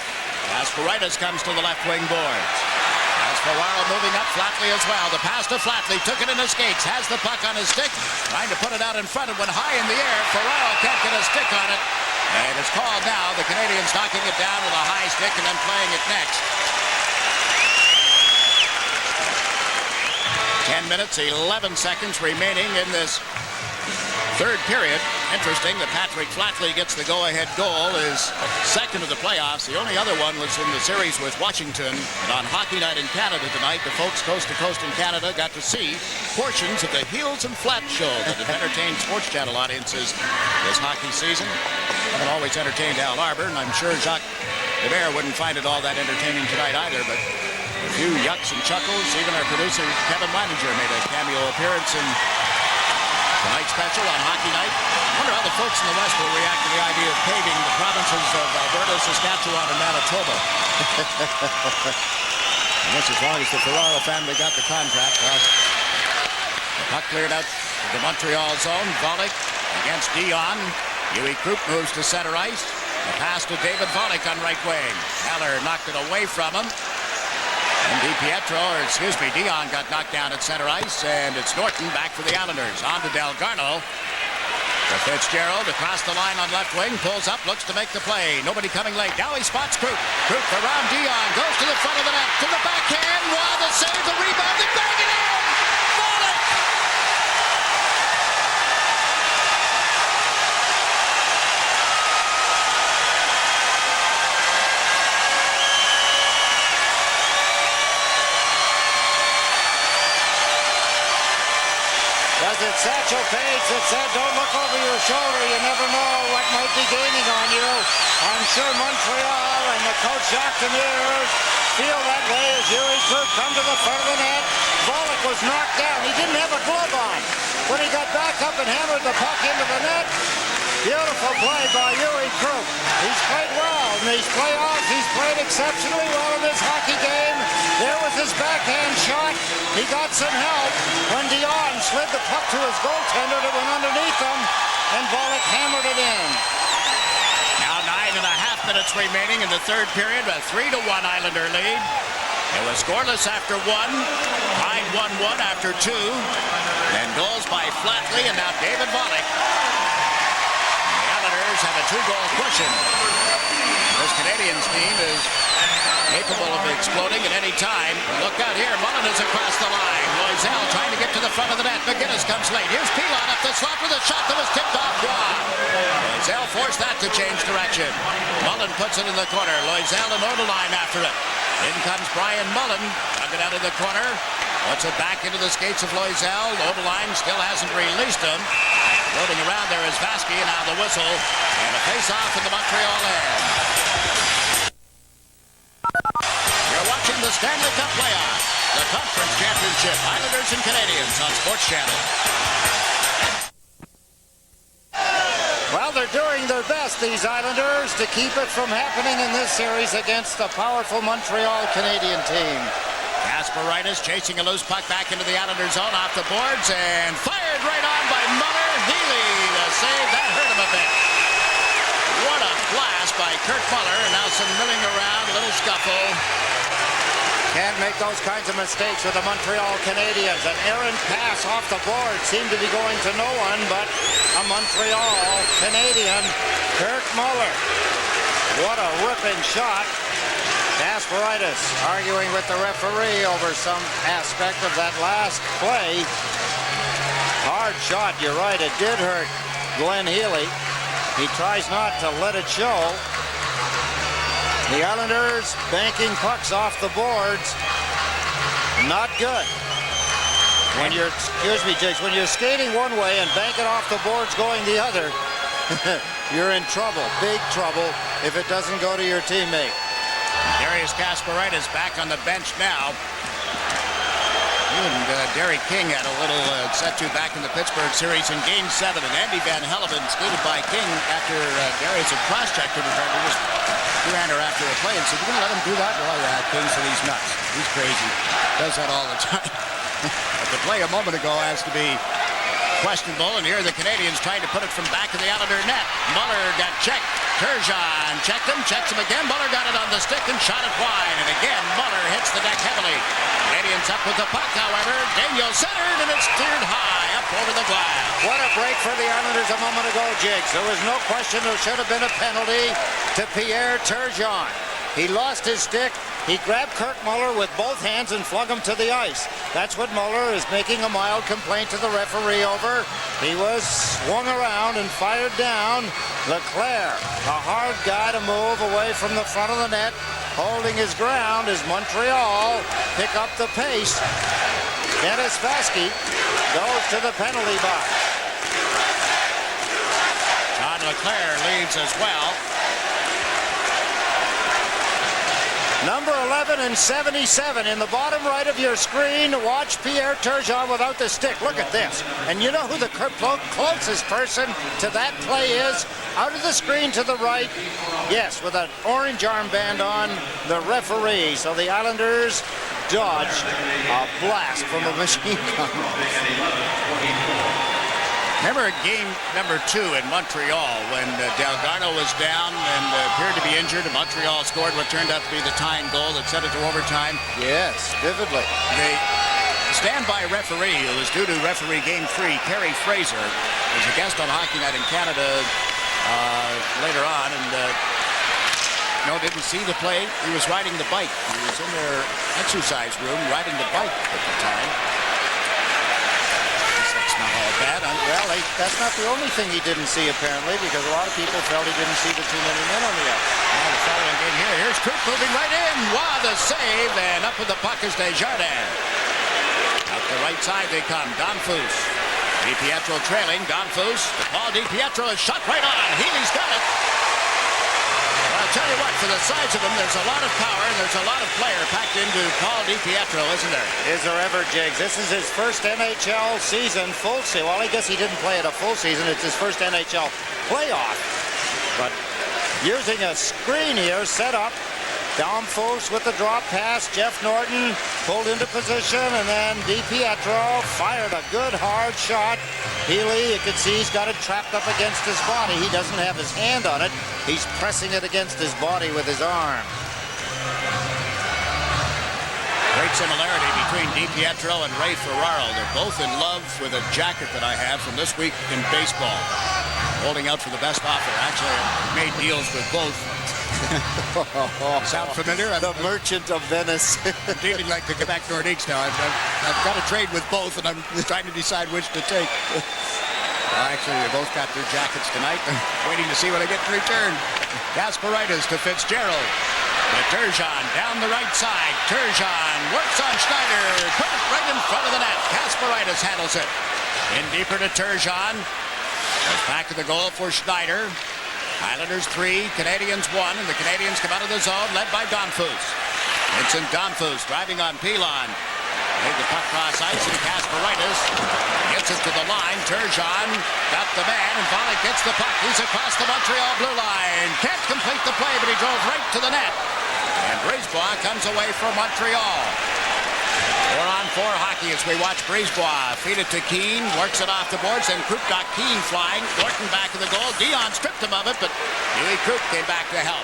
Kasparaitis comes to the left wing boards. As Ferraro moving up, Flatley as well. The pass to Flatley, took it in his skates, has the puck on his stick, trying to put it out in front. It went high in the air. Ferraro can't get a stick on it. And it's called now. The Canadiens knocking it down with a high stick and then playing it next. 10 minutes, 11 seconds remaining in this third period. Interesting that Patrick Flatley gets the go-ahead goal, his second of the playoffs. The only other one was in the series with Washington. And on Hockey Night in Canada tonight, the folks coast to coast in Canada got to see portions of the Heels and Flats show that have entertained SportsChannel audiences this hockey season. Haven't always entertained Al Arbor, and I'm sure Jacques Lebert wouldn't find it all that entertaining tonight either, but a few yucks and chuckles. Even our producer, Kevin Leininger, made a cameo appearance in tonight's special on Hockey Night. I wonder how the folks in the West will react to the idea of paving the provinces of Alberta, Saskatchewan, and Manitoba. I guess as long as the Ferraro family got the contract. Well, the puck cleared out the Montreal zone. Volek against Dion. Yuri Krupp moves to center ice. The pass to David Volek on right wing. Heller knocked it away from him. And Dion got knocked down at center ice, and it's Norton back for the Islanders. On to Delgarno. To Fitzgerald across the line on left wing, pulls up, looks to make the play. Nobody coming late. Now he spots Krupp. Krupp around Dion, goes to the front of the net, to the backhand. Wow, the save, the rebound, they bang it in! Volek! Was it Satchel Paige that said, don't look over your shoulder, you never know what might be gaining on you? I'm sure Montreal and the coach Jacques Demers feel that way as Yuri Krupp come to the front of the net. Volek was knocked down. He didn't have a glove on. When he got back up and hammered the puck into the net, Beautiful play by Yui Krug. He's played well in these playoffs. He's played exceptionally well in this hockey game. There was his backhand shot. He got some help when Dion slid the puck to his goaltender that went underneath him, and Volek hammered it in. Now 9.5 minutes remaining in the third period, a 3-1 Islander lead. It was scoreless after one, tied 1-1 after two, then goals by Flatley and now David Volek. The Islanders have a 2-goal cushion. This Canadiens team is capable of exploding at any time. Look out here, Mullen is across the line. Loisel trying to get to the front of the net. McGinnis comes late. Here's Pilon up the slot with a shot that was tipped off Roy. Loisel forced that to change direction. Mullen puts it in the corner. Loisel and Odeline after it. In comes Brian Mullen, dug it out of the corner, puts it back into the skates of Loisel. Odeline still hasn't released him. Floating around there is Vasky, and now the whistle, and a face-off in the Montreal end. You're watching the Stanley Cup playoff, the Conference Championship, Islanders and Canadiens on SportsChannel. Well, they're doing their best, these Islanders, to keep it from happening in this series against the powerful Montreal Canadian team. Kasparaitis chasing a loose puck back into the Islander zone off the boards and fired right on by Muller. Healy, the save, that hurt him a bit. What a blast by Kurt Muller, and now some milling around, a little scuffle. Can't make those kinds of mistakes with the Montreal Canadiens. An errant pass off the board seemed to be going to no one but a Montreal Canadian, Kurt Muller. What a ripping shot. Kasparaitis arguing with the referee over some aspect of that last play. Hard shot, you're right, it did hurt Glenn Healy. He tries not to let it show. The Islanders banking pucks off the boards. Not good. When you're, excuse me, Jigs, when you're skating one way and banking off the boards going the other, you're in trouble, big trouble, if it doesn't go to your teammate. Darius Kasparaitis back on the bench now. And Derek King had a little set-to back in the Pittsburgh series in Game 7, and Andy Van Helleven skated by King after Darius had cross-checked him. He just ran her after a play and said, "You're going to let him do that?" "Well, yeah, King said he's nuts. He's crazy. Does that all the time." But the play a moment ago has to be questionable, and here the Canadiens trying to put it from back of the Islander net. Muller got checked. Turgeon checked him, checks him again. Muller got it on the stick and shot it wide. And again, Muller hits the deck heavily. Canadiens up with the puck, however. Daniel centered, and it's cleared high up over the glass. What a break for the Islanders a moment ago, Jigs. There was no question there should have been a penalty to Pierre Turgeon. He lost his stick. He grabbed Kirk Muller with both hands and flung him to the ice. That's what Muller is making a mild complaint to the referee over. He was swung around and fired down. Leclerc, a hard guy to move away from the front of the net, holding his ground as Montreal pick up the pace. Dennis Vasky goes to the penalty box. John Leclerc leads as well. Number 11 and 77 in the bottom right of your screen. Watch Pierre Turgeon without the stick. Look at this. And you know who the closest person to that play is? Out of the screen to the right. Yes, with an orange armband on, the referee. So the Islanders dodged a blast from a machine gun. Remember game number 2 in Montreal when Delgado was down and appeared to be injured, and Montreal scored what turned out to be the tying goal that sent it to overtime? Yes, vividly. The standby referee who was due to referee game 3, Kerry Fraser, was a guest on Hockey Night in Canada later on, and didn't see the play. He was riding the bike. He was in their exercise room riding the bike at the time. Not all bad. Well, that's not the only thing he didn't see, apparently, because a lot of people felt he didn't see the too many men on the ice. Now the following game here. Here's Coop moving right in. Wow, the save, and up with the puck is Desjardins. Up the right side they come. Donfus. DiPietro trailing. Donfus. The ball. DiPietro is shot right on. Healy's got it. Well, I'll tell you what, for the size of them, there's a lot of power and there's a lot of player packed into Paul DiPietro, isn't there? Is there ever, Jiggs? This is his first NHL season, full season. Well, I guess he didn't play it a full season. It's his first NHL playoff. But using a screen here, set up. Dom Foose with the drop pass. Jeff Norton pulled into position, and then DiPietro fired a good hard shot. Healy, you can see he's got it trapped up against his body. He doesn't have his hand on it. He's pressing it against his body with his arm. Great similarity between DiPietro and Ray Ferraro. They're both in love with a jacket that I have from this week in baseball. Holding out for the best offer. Actually, I made deals with both. Sound familiar? The Merchant of Venice. I'm dealing like the Quebec Nordiques now. I've got to trade with both, and I'm trying to decide which to take. Actually, they both got their jackets tonight. Waiting to see what I get in return. Kasparaitis to Fitzgerald. To Turgeon down the right side. Turgeon works on Schneider. Put it right in front of the net. Kasparaitis handles it. In deeper to Turgeon. Goes back to the goal for Schneider. Islanders 3, Canadiens 1, and the Canadiens come out of the zone, led by Donfus. Vincent Donfus driving on Pilon. Made the puck cross ice, and Kasparaitis gets it to the line. Turgeon got the man, and Volley gets the puck. He's across the Montreal blue line. Can't complete the play, but he drove right to the net. And Brisebois comes away for Montreal. 4-on-4 hockey as we watch Brisebois feed it to Keane, works it off the boards, and Kruk got Keane flying. Norton back to the goal. Dion stripped him of it, but Huey Kruk came back to help.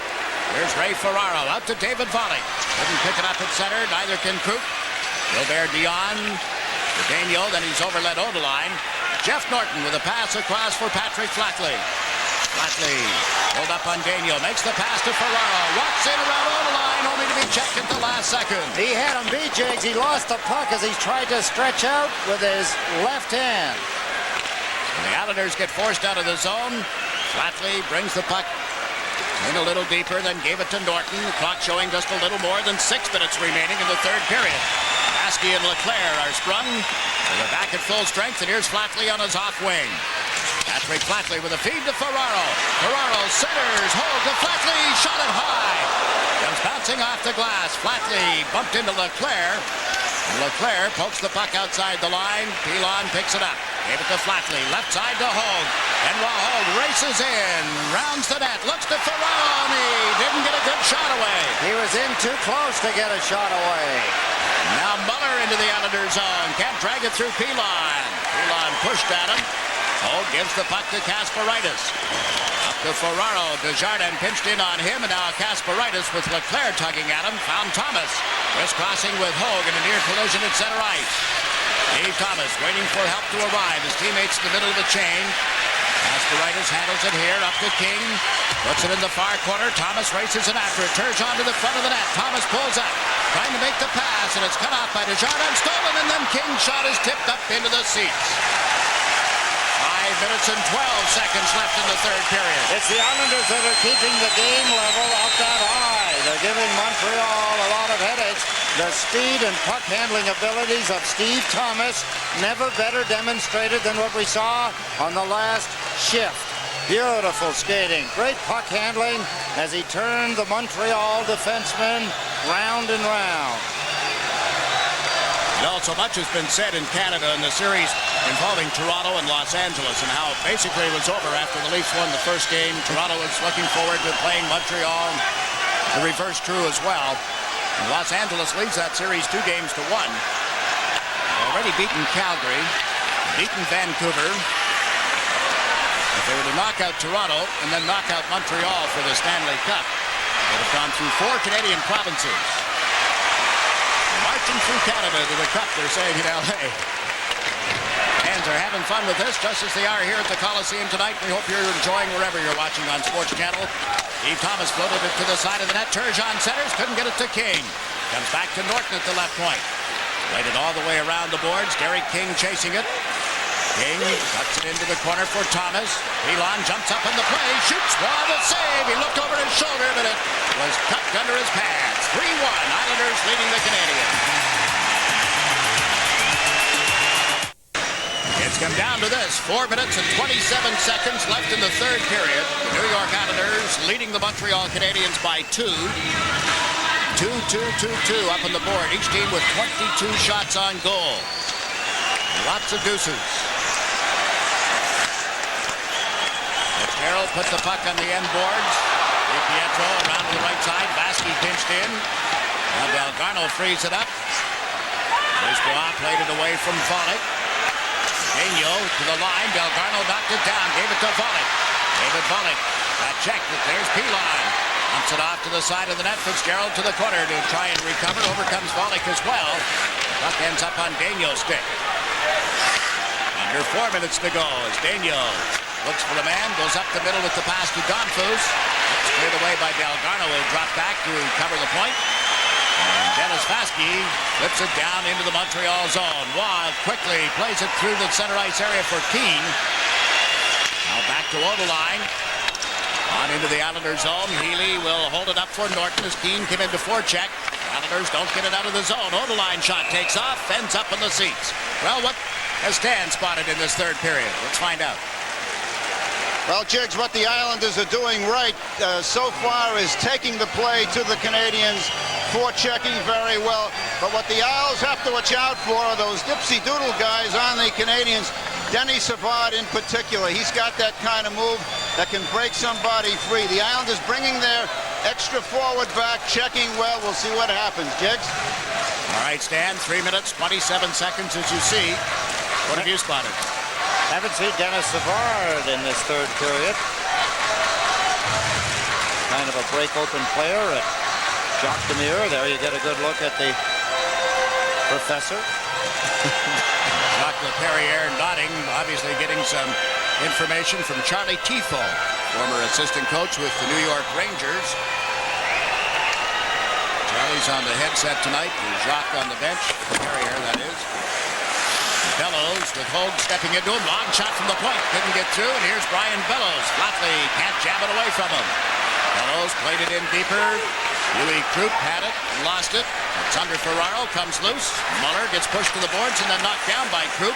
There's Ray Ferraro out to David Volley. Couldn't pick it up at center, neither can Kruk. Gilbert Dion to Daniel, then he's overled Odeline. Jeff Norton with a pass across for Patrick Flatley. Flatley pulled up on Daniel, makes the pass to Ferraro, walks in around Odeline, only to be checked at the last second. He had him beat, Jiggs. He lost the puck as he tried to stretch out with his left hand. And the Islanders get forced out of the zone. Flatley brings the puck in a little deeper, then gave it to Norton. The clock showing just a little more than 6 minutes remaining in the third period. Baskey and Leclerc are sprung. They're back at full strength, and here's Flatley on his off wing. Patrick Flatley with a feed to Ferraro. Ferraro centers, hold to Flatley, shot it high. Comes bouncing off the glass. Flatley bumped into Leclerc. Leclerc pokes the puck outside the line. Pilon picks it up. Gave it to Flatley. Left side to Hogue. And while Hogue races in, rounds the net, looks to Ferraro, and he didn't get a good shot away. He was in too close to get a shot away. Now Muller into the Islander zone. Can't drag it through Pilon. Pilon pushed at him. Hogue gives the puck to Kasparaitis. Up to Ferraro. Desjardins pinched in on him, and now Kasparaitis with Leclerc tugging at him. Found Thomas. Crisscrossing with Hogue in a near collision at center ice. Dave Thomas waiting for help to arrive. His teammates in the middle of the chain. Kasparaitis handles it here, up to King. Puts it in the far corner. Thomas races it after it. Turns on to the front of the net. Thomas pulls up. Trying to make the pass, and it's cut off by Desjardins. Stolen, and then King's shot is tipped up into the seats. 5 minutes and 12 seconds left in the third period. It's the Islanders that are keeping the game level up that high. They're giving Montreal a lot of headaches. The speed and puck handling abilities of Steve Thomas never better demonstrated than what we saw on the last shift. Beautiful skating, great puck handling as he turned the Montreal defenseman round and round. You know, so much has been said in Canada in the series involving Toronto and Los Angeles, and how basically it was over after the Leafs won the first game. Toronto was looking forward to playing Montreal. The reverse true as well. And Los Angeles leads that series 2-1. Already beaten Calgary, beaten Vancouver. If they were to knock out Toronto and then knock out Montreal for the Stanley Cup, they'd have gone through 4 Canadian provinces. Marching through Canada to the Cup, they're saying in L.A. Fans are having fun with this, just as they are here at the Coliseum tonight. We hope you're enjoying wherever you're watching on SportsChannel. Steve Thomas floated it to the side of the net. Turgeon centers, couldn't get it to King. Comes back to Norton at the left point. Played it all the way around the boards. Derek King chasing it. King cuts it into the corner for Thomas. Pilon jumps up in the play, shoots, while the save. He looked over his shoulder, but it was tucked under his pads. 3-1, Islanders leading the Canadiens. It's come down to this. 4 minutes and 27 seconds left in the third period. The New York Islanders leading the Montreal Canadiens by 2. 2-2-2-2 up on the board. Each team with 22 shots on goal. Lots of deuces. Fitzgerald put the puck on the end boards. Pietro around to the right side. Vasky pinched in. Now Delgarno frees it up. Bois played it away from Volek. Daniel to the line. Delgarno knocked it down. Gave it to Volek. David Volek. Checked it. There's Pilon. Dumps it off to the side of the net. Fitzgerald to the corner to try and recover. Over comes Volek as well. Puck ends up on Daniel's stick. Under 4 minutes to go as Daniel looks for the man. Goes up the middle with the pass to Donfus. It's cleared away by Delgarno. Will drop back to cover the point. And Dennis Vasky flips it down into the Montreal zone. Wild quickly plays it through the center ice area for Keane. Now back to Odeline. On into the Islanders zone. Healy will hold it up for Norton as Keane came into forecheck. Islanders don't get it out of the zone. Odeline shot takes off. Ends up in the seats. Well, what has Stan spotted in this third period? Let's find out. Well, Jiggs, what the Islanders are doing right so far is taking the play to the Canadiens, forechecking very well. But what the Isles have to watch out for are those dipsy-doodle guys on the Canadiens. Denny Savard in particular. He's got that kind of move that can break somebody free. The Islanders bringing their extra forward back, checking well. We'll see what happens. Jiggs? All right, Stan, 3 minutes, 27 seconds as you see. What have you spotted? Haven't seen Dennis Savard in this third period. Kind of a break-open player at Jacques Demire. There you get a good look at the professor. Jacques Perrier nodding, obviously getting some information from Charlie Tifo, former assistant coach with the New York Rangers. Charlie's on the headset tonight. Jacques on the bench. Perrier, that is. Bellows with Hogue stepping into him. Long shot from the point. Didn't get through. And here's Brian Bellows. Flatley can't jab it away from him. Bellows played it in deeper. Huey Krupp had it. Lost it. It's under Ferraro. Comes loose. Muller gets pushed to the boards and then knocked down by Krupp.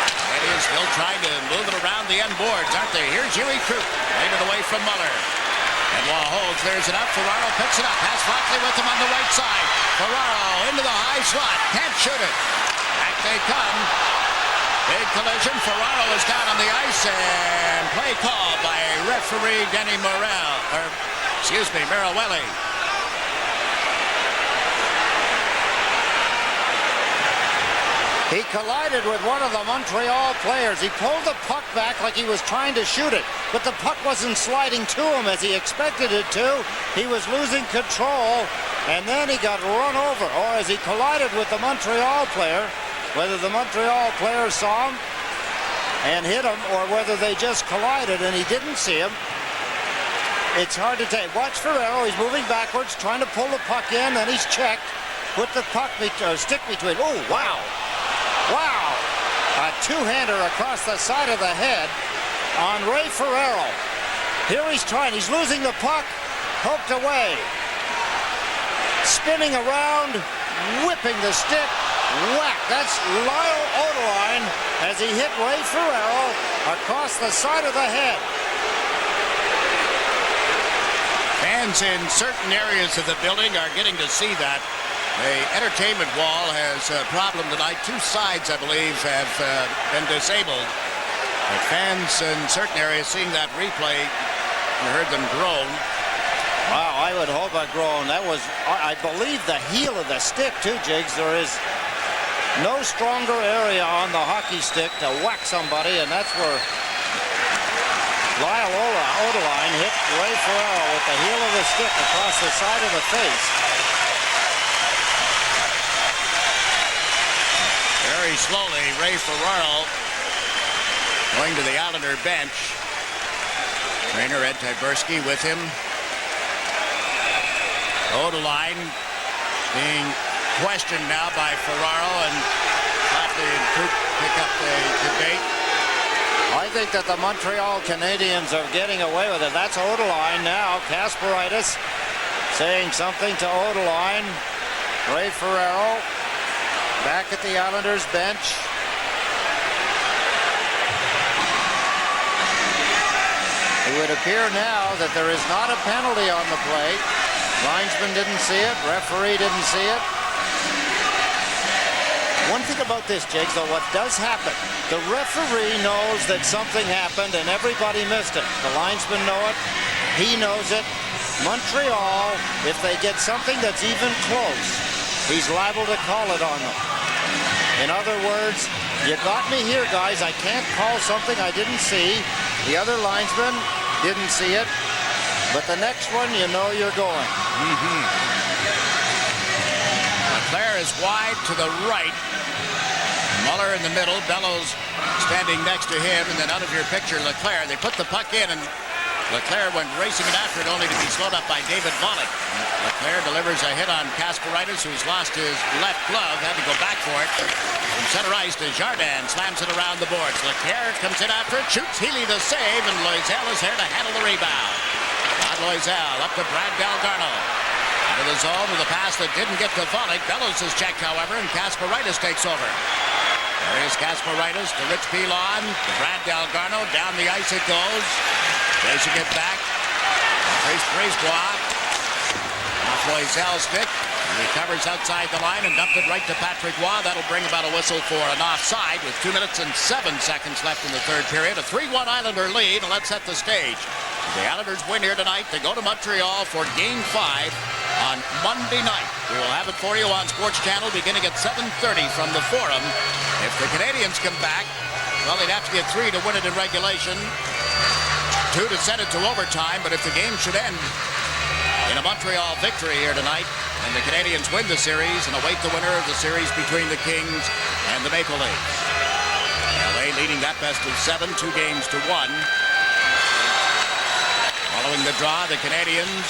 Canadiens still trying to move it around the end boards, aren't they? Here's Huey Krupp. Played it away from Muller. And while Hogue clears it up, Ferraro picks it up. Has Flatley with him on the right side. Ferraro into the high slot. Can't shoot it. Back they come. Big collision. Ferraro is down on the ice and play called by referee Denny Merriwelli. He collided with one of the Montreal players. He pulled the puck back like he was trying to shoot it, but the puck wasn't sliding to him as he expected it to. He was losing control, and then he got run over, or as he collided with the Montreal player, whether the Montreal player saw him and hit him, or whether they just collided and he didn't see him. It's hard to tell. Watch Ferraro. He's moving backwards, trying to pull the puck in, then he's checked. Put the puck stick between. Oh, wow. Wow. A two-hander across the side of the head on Ray Ferraro. Here he's trying. He's losing the puck. Poked away. Spinning around. Whipping the stick. Whack. That's Lyle Odeline as he hit Ray Ferraro across the side of the head. Fans in certain areas of the building are getting to see that. The entertainment wall has a problem tonight. Two sides, I believe, have been disabled. But fans in certain areas seeing that replay, you heard them groan. Wow, I would hope I groan. That was, I believe, the heel of the stick, too, Jiggs. There is no stronger area on the hockey stick to whack somebody, and that's where Lyle Odeline hit Ray Ferraro with the heel of the stick across the side of the face. Very slowly, Ray Ferraro going to the Islander bench. Trainer Ed Tyberski with him. Odeline being questioned now by Ferraro, and Flatley and Krupp pick up the debate. I think that the Montreal Canadiens are getting away with it. That's Odeline now. Kasperitis saying something to Odeline. Ray Ferraro back at the Islanders bench. would appear now that there is not a penalty on the play. Linesman didn't see it. Referee didn't see it. One thing about this, Jigs, though, what does happen, the referee knows that something happened and everybody missed it. The linesmen know it. He knows it. Montreal, if they get something that's even close, he's liable to call it on them. In other words, you got me here, guys. I can't call something I didn't see. The other linesman didn't see it. But the next one, you know you're going. Leclerc is wide to the right. Muller in the middle. Bellows standing next to him. And then out of your picture, Leclerc. They put the puck in, and Leclerc went racing it after it, only to be slowed up by David Volek. Leclerc delivers a hit on Kasparaitis, who's lost his left glove, had to go back for it. From center ice, Desjardins slams it around the boards. Leclerc comes in after it, shoots Healy the save, and Loisel is there to handle the rebound. Not Loisel, up to Brad Delgarno. Out of the zone with a pass that didn't get to Volek. Bellows is checked, however, and Kasparaitis takes over. There is Kasparaitis to Rich Pilon, to Brad Delgarno. Down the ice it goes. Chasing it back. Brisebois. Off Loisel's stick. He recovers outside the line and dumped it right to Patrick Roy. That'll bring about a whistle for an offside with 2 minutes and 7 seconds left in the third period. A 3-1 Islander lead, and let's set the stage. The Islanders win here tonight. They go to Montreal for Game 5 on Monday night. We will have it for you on SportsChannel beginning at 7:30 from the Forum. If the Canadiens come back, well, they'd have to get 3 to win it in regulation. 2 to send it to overtime, but if the game should end in a Montreal victory here tonight, and the Canadiens win the series and await the winner of the series between the Kings and the Maple Leafs. LA leading that best of 7, 2 games to 1. Following the draw, the Canadiens,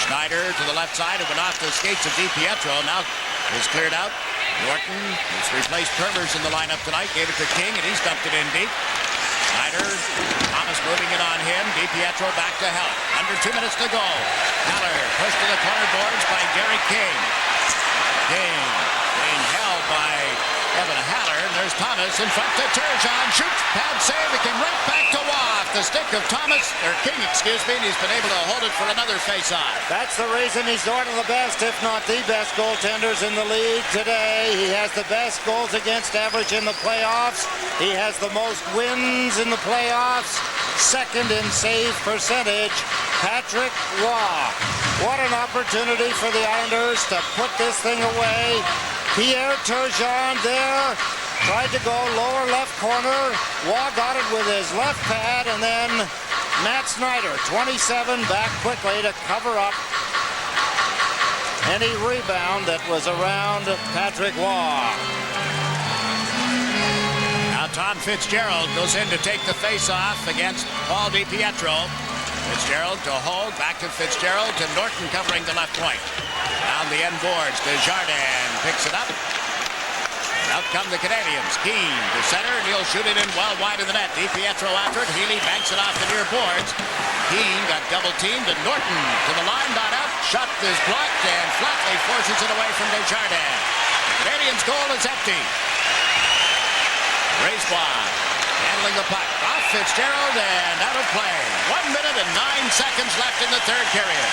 Schneider to the left side, who went off the skates of DiPietro, now is cleared out. Norton has replaced Pervers in the lineup tonight, gave it to King, and he's dumped it in deep. Schneider, Thomas moving it on him. DiPietro back to help. Under 2 minutes to go. Haller pushed to the corner boards by Gary King. King being held by Evan Haller. And there's Thomas in front to Turgeon. Shoots, pad save. It came right back to Waugh. The stick of Thomas, or King, excuse me, and he's been able to hold it for another face-off. That's the reason he's one of the best, if not the best, goaltenders in the league today. He has the best goals against average in the playoffs. He has the most wins in the playoffs. Second in save percentage, Patrick Roy. What an opportunity for the Islanders to put this thing away. Pierre Turgeon there. Tried to go lower left corner. Waugh got it with his left pad, and then Matt Snyder, 27, back quickly to cover up any rebound that was around Patrick Waugh. Now Tom Fitzgerald goes in to take the face-off against Paul DiPietro. Fitzgerald to hold, back to Fitzgerald, to Norton covering the left point. Down the end boards, Desjardins picks it up. Out come the Canadiens. Keane to center, and he'll shoot it in well wide of the net. DiPietro after it. Healy banks it off the near boards. Keane got double-teamed, and Norton to the line, not out. Shot is blocked, and flatly forces it away from Desjardins. The Canadiens' goal is empty. Brisebois handling the puck. Off Fitzgerald, and out of play. 1 minute and 9 seconds left in the third period.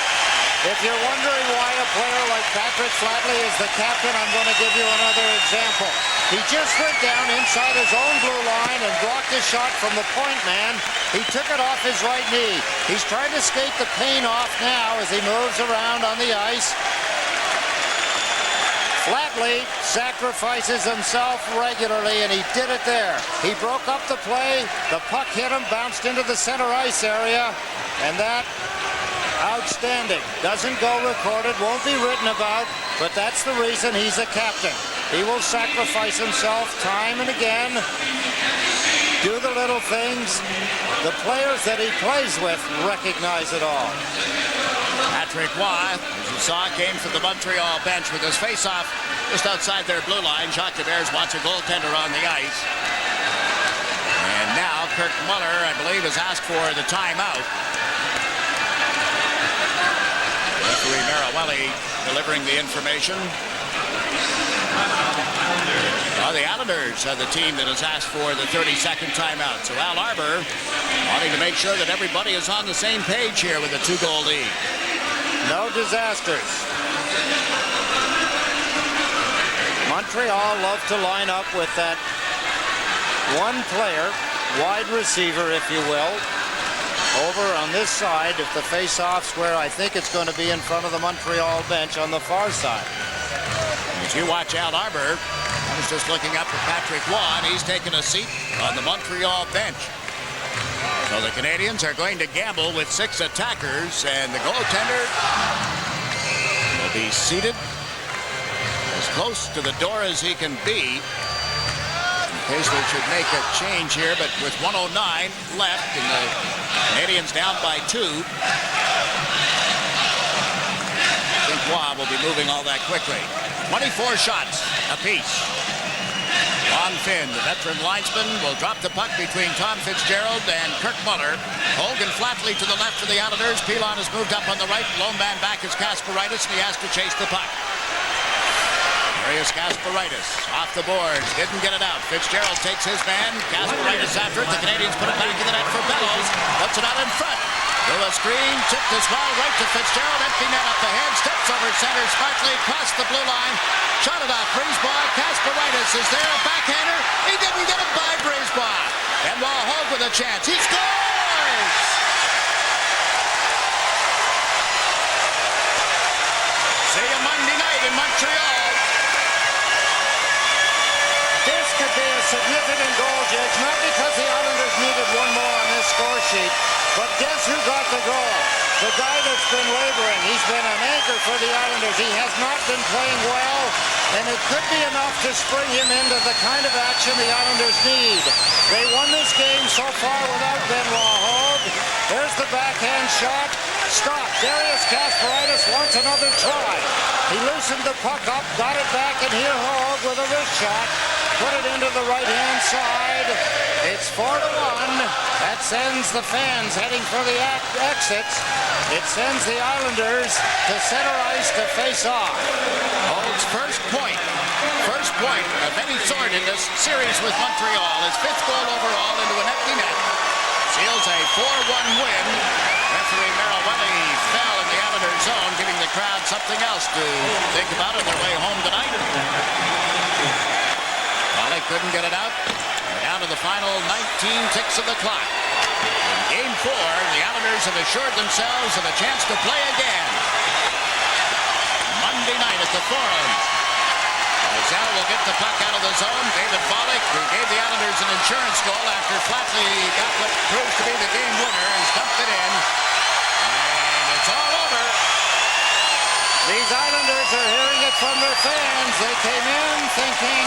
If you're wondering why a player like Patrick Flatley is the captain, I'm going to give you another example. He just went down inside his own blue line and blocked a shot from the point man. He took it off his right knee. He's trying to skate the pain off now as he moves around on the ice. Flatley sacrifices himself regularly, and he did it there. He broke up the play. The puck hit him, bounced into the center ice area, and that outstanding. Doesn't go recorded, won't be written about, but that's the reason he's a captain. He will sacrifice himself time and again, do the little things. The players that he plays with recognize it all. Patrick Roy, as you saw, came from the Montreal bench with his face-off just outside their blue line. Jacques Demers wants a goaltender on the ice. And now Kirk Muller, I believe, has asked for the timeout. Referee Marawelli delivering the information. Well, the Islanders are the team that has asked for the 30-second timeout. So Al Arbor wanting to make sure that everybody is on the same page here with a 2-goal lead. No disasters. Montreal love to line up with that one player, wide receiver, if you will, over on this side if the face-off's where I think it's going to be in front of the Montreal bench on the far side. As you watch Al Arbor, I was just looking up at Patrick Waugh. He's taken a seat on the Montreal bench. So the Canadiens are going to gamble with 6 attackers, and the goaltender will be seated as close to the door as he can be in case they should make a change here, but with 1:09 left and the Canadiens down by 2, I think Waugh will be moving all that quickly. 24 shots apiece. Ron Finn, the veteran linesman, will drop the puck between Tom Fitzgerald and Kirk Muller. Hogan flatly to the left for the Islanders. Pilon has moved up on the right. Lone man back is Kasparaitis, and he has to chase the puck. Marius Kasparaitis off the boards, didn't get it out. Fitzgerald takes his man. Kasparaitis after it. The Canadiens put it back in the net for Bellows. Puts it out in front. Through a screen, tipped as well, right to Fitzgerald. Empty net up ahead, steps over center smartly, across the blue line. Shot it off Brisebois. Kasparaitis is there, a backhander. He didn't get it by Brisebois. And Wall Hogue with a chance. He scores! See you Monday night in Montreal. This could be a significant goal, Jake, not because the Islanders needed one more on this score sheet, but guess who got the goal? The guy that's been laboring. He's been an anchor for the Islanders. He has not been playing well, and it could be enough to spring him into the kind of action the Islanders need. They won this game so far without Benoit Hogue. There's the backhand shot. Stop. Darius Kasparaitis wants another try. He loosened the puck up, got it back, and here Hogue with a wrist shot. Put it into the right-hand side. It's 4-1. That sends the fans heading for the exits. It sends the Islanders to center ice to face off. Hogue's first point of any sort in this series with Montreal. His 5th goal overall into an empty net. Seals a 4-1 win. Referee Marawelli fell in the Islanders' zone, giving the crowd something else to think about on their way home tonight. Well, they couldn't get it out. We're down to the final 19 ticks of the clock. In Game 4, the Islanders have assured themselves of a chance to play again. Monday night at the Forum. Zell will get the puck out of the zone. David Volek, who gave the Islanders an insurance goal after Flatley got what proves to be the game winner, has dumped it in. And it's all over. These Islanders are hearing it from their fans. They came in thinking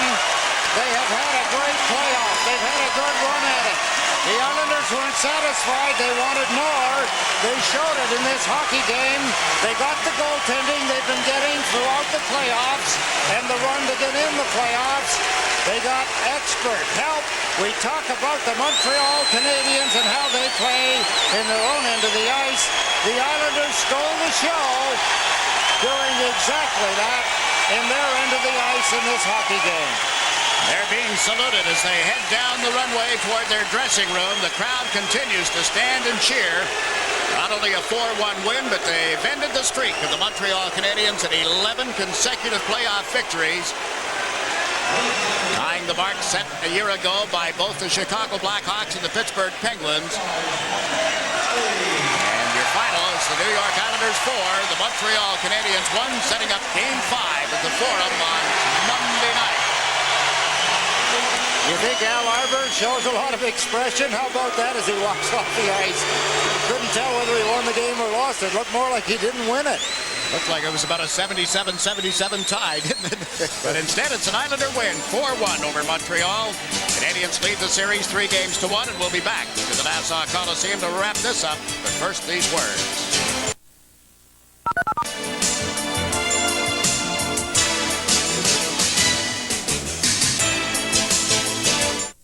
they have had a great playoff. They've had a good run at it. The Islanders weren't satisfied. They wanted more. They showed it in this hockey game. They got the goaltending they've been getting throughout the playoffs and the run to get in the playoffs. They got expert help. We talk about the Montreal Canadiens and how they play in their own end of the ice. The Islanders stole the show, doing exactly that in their end of the ice in this hockey game. They're being saluted as they head down the runway toward their dressing room. The crowd continues to stand and cheer. Not only a 4-1 win, but they've ended the streak of the Montreal Canadiens at 11 consecutive playoff victories, tying the mark set a year ago by both the Chicago Blackhawks and the Pittsburgh Penguins. And your final is the New York Islanders 4, the Montreal Canadiens 1, setting up Game 5 at the Forum on Monday night. You think Al Arbor shows a lot of expression? How about that as he walks off the ice? Couldn't tell whether he won the game or lost it. Looked more like he didn't win it. Looked like it was about a 77-77 tie, didn't it? But instead, it's an Islander win, 4-1 over Montreal. Canadiens lead the series 3-1, and we'll be back to the Nassau Coliseum to wrap this up. But first, these words.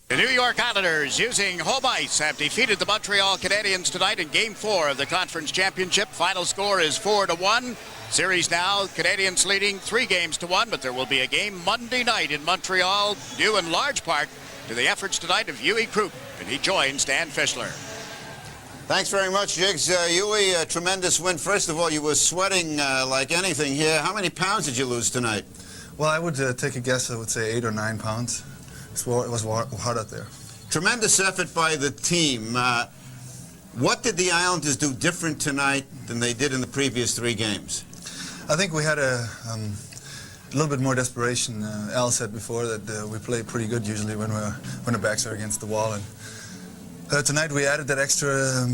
The New York Islanders, using home ice, have defeated the Montreal Canadiens tonight in Game 4 of the Conference Championship. Final score is 4-1. Series now, Canadiens leading 3-1, but there will be a game Monday night in Montreal, due in large part to the efforts tonight of Huey Krupp, and he joins Dan Fischler. Thanks very much, Jigs. Huey, a tremendous win. First of all, you were sweating like anything here. How many pounds did you lose tonight? Well, I would take a guess. I would say 8 or 9 pounds. It was hard out there. Tremendous effort by the team. What did the Islanders do different tonight than they did in the previous 3 games? I think we had a little bit more desperation. Al said before that we play pretty good usually when the backs are against the wall. And tonight we added that extra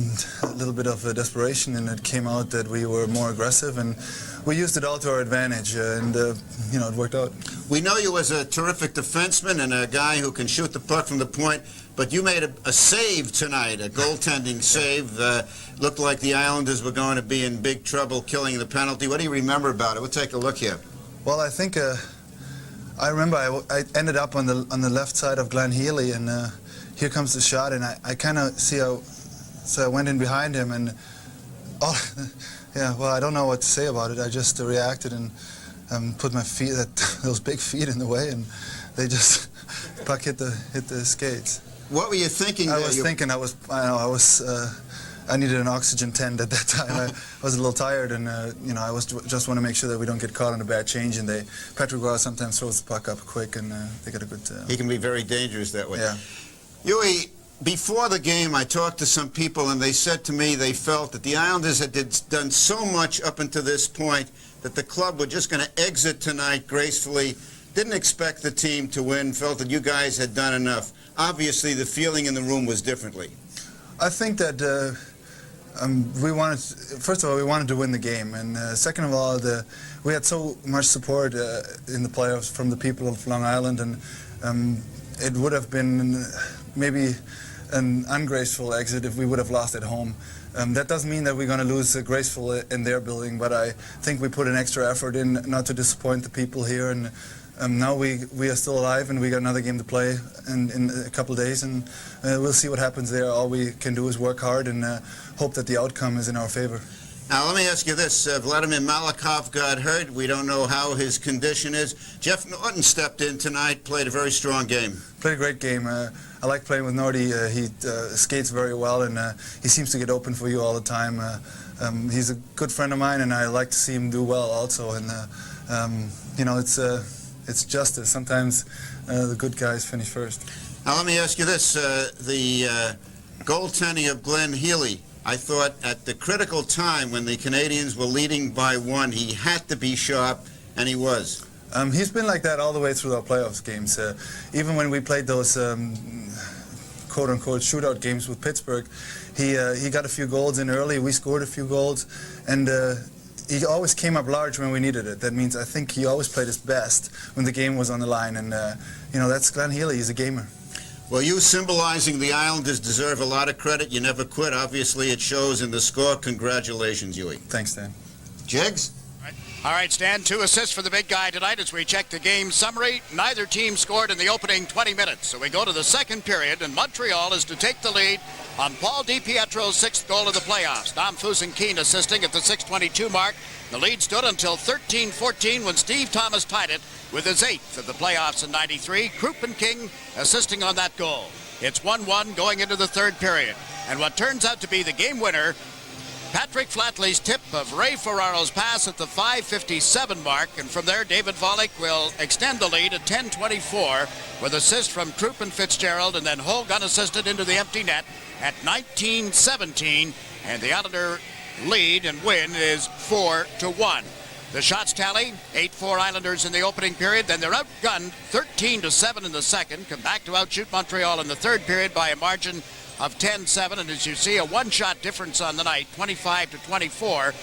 little bit of desperation, and it came out that we were more aggressive, and we used it all to our advantage, and you know, it worked out. We know you as a terrific defenseman and a guy who can shoot the puck from the point, but you made a save tonight, a goaltending save. Looked like the Islanders were going to be in big trouble killing the penalty. What do you remember about it? We'll take a look here. Well, I think I remember I ended up on the left side of Glenn Healy, and here comes the shot, and I kind of see how, so I went in behind him, and yeah, well, I don't know what to say about it. I just reacted and put my feet, those big feet, in the way, and they just puck hit the skates. What were you thinking? I was thinking I needed an oxygen tent at that time. I was a little tired, and you know, I just want to make sure that we don't get caught on a bad change. And Patrick Roy sometimes throws the puck up quick, and they get a good. He can be very dangerous that way. Yeah. Huey, before the game, I talked to some people, and they said to me they felt that the Islanders had done so much up until this point that the club were just going to exit tonight gracefully. Didn't expect the team to win. Felt that you guys had done enough. Obviously, the feeling in the room was differently. I think that we wanted, first of all, we wanted to win the game, and second of all, we had so much support in the playoffs from the people of Long Island, and it would have been maybe an ungraceful exit if we would have lost at home. That doesn't mean that we're going to lose graceful in their building, but I think we put an extra effort in not to disappoint the people here, and now we are still alive, and we got another game to play in a couple of days, and we'll see what happens there. All we can do is work hard and hope that the outcome is in our favor. Now, let me ask you this. Vladimir Malakhov got hurt. We don't know how his condition is. Jeff Norton stepped in tonight, played a very strong game. Played a great game. I like playing with Norty. He skates very well, and he seems to get open for you all the time. He's a good friend of mine, and I like to see him do well also. And you know, it's justice. Sometimes the good guys finish first. Now, let me ask you this. The goaltending of Glenn Healy, I thought at the critical time when the Canadiens were leading by 1, he had to be sharp, and he was. He's been like that all the way through our playoffs games. Even when we played those quote-unquote shootout games with Pittsburgh, he got a few goals in early. We scored a few goals, and he always came up large when we needed it. That means I think he always played his best when the game was on the line, and you know, that's Glenn Healy. He's a gamer. Well, you symbolizing the Islanders deserve a lot of credit. You never quit. Obviously, it shows in the score. Congratulations, Huey. Thanks, Dan. Jigs? All right, Stan, 2 assists for the big guy tonight as we check the game summary. Neither team scored in the opening 20 minutes, so we go to the second period, and Montreal is to take the lead on Paul DiPietro's 6th goal of the playoffs. Dom Fusen-Keen assisting at the 6:22 mark. The lead stood until 13-14 when Steve Thomas tied it with his 8th of the playoffs in '93. Krupp and King assisting on that goal. It's 1-1 going into the third period. And what turns out to be the game winner, Patrick Flatley's tip of Ray Ferraro's pass at the 5:57 mark, and from there David Volek will extend the lead at 10:24 with assist from Krupp and Fitzgerald, and then Hogue unassisted into the empty net at 19:17, and the Islander lead and win is 4-1. The shots tally, 8-4 Islanders in the opening period, then they're outgunned 13-7 in the second, come back to outshoot Montreal in the third period by a margin of 10-7, and as you see, a one-shot difference on the night, 25-24.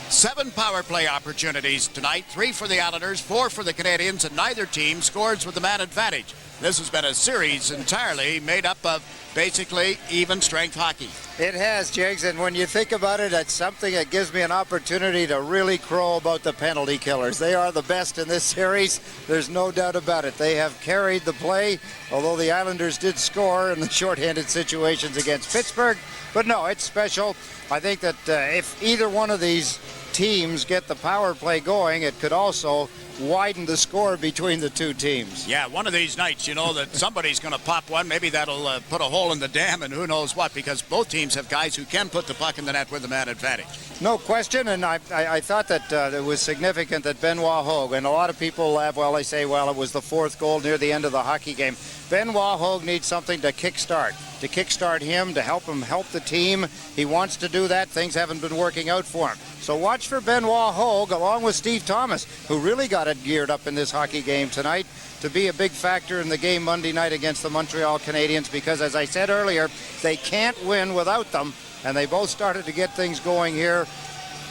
7 power play opportunities tonight, 3 for the Islanders, 4 for the Canadiens, and neither team scores with the man advantage. This has been a series entirely made up of basically even strength hockey. It has, Jigs, and when you think about it, it's something that gives me an opportunity to really crow about the penalty killers. They are the best in this series. There's no doubt about it. They have carried the play, although the Islanders did score in the shorthanded situations against Pittsburgh. But no, it's special. I think that if either one of these teams get the power play going, it could also widen the score between the two teams. Yeah, one of these nights, you know, that somebody's going to pop one. Maybe that'll put a hole in the dam and who knows what, because both teams have guys who can put the puck in the net with the man advantage. No question, and I thought that it was significant that Benoit Hogue, and a lot of people laugh, well, they say, well, it was the fourth goal near the end of the hockey game. Benoit Hogue needs something to kickstart him, to help him help the team. He wants to do that. Things haven't been working out for him. So watch for Benoit Hogue, along with Steve Thomas, who really got it geared up in this hockey game tonight, to be a big factor in the game Monday night against the Montreal Canadiens, because, as I said earlier, they can't win without them, and they both started to get things going here.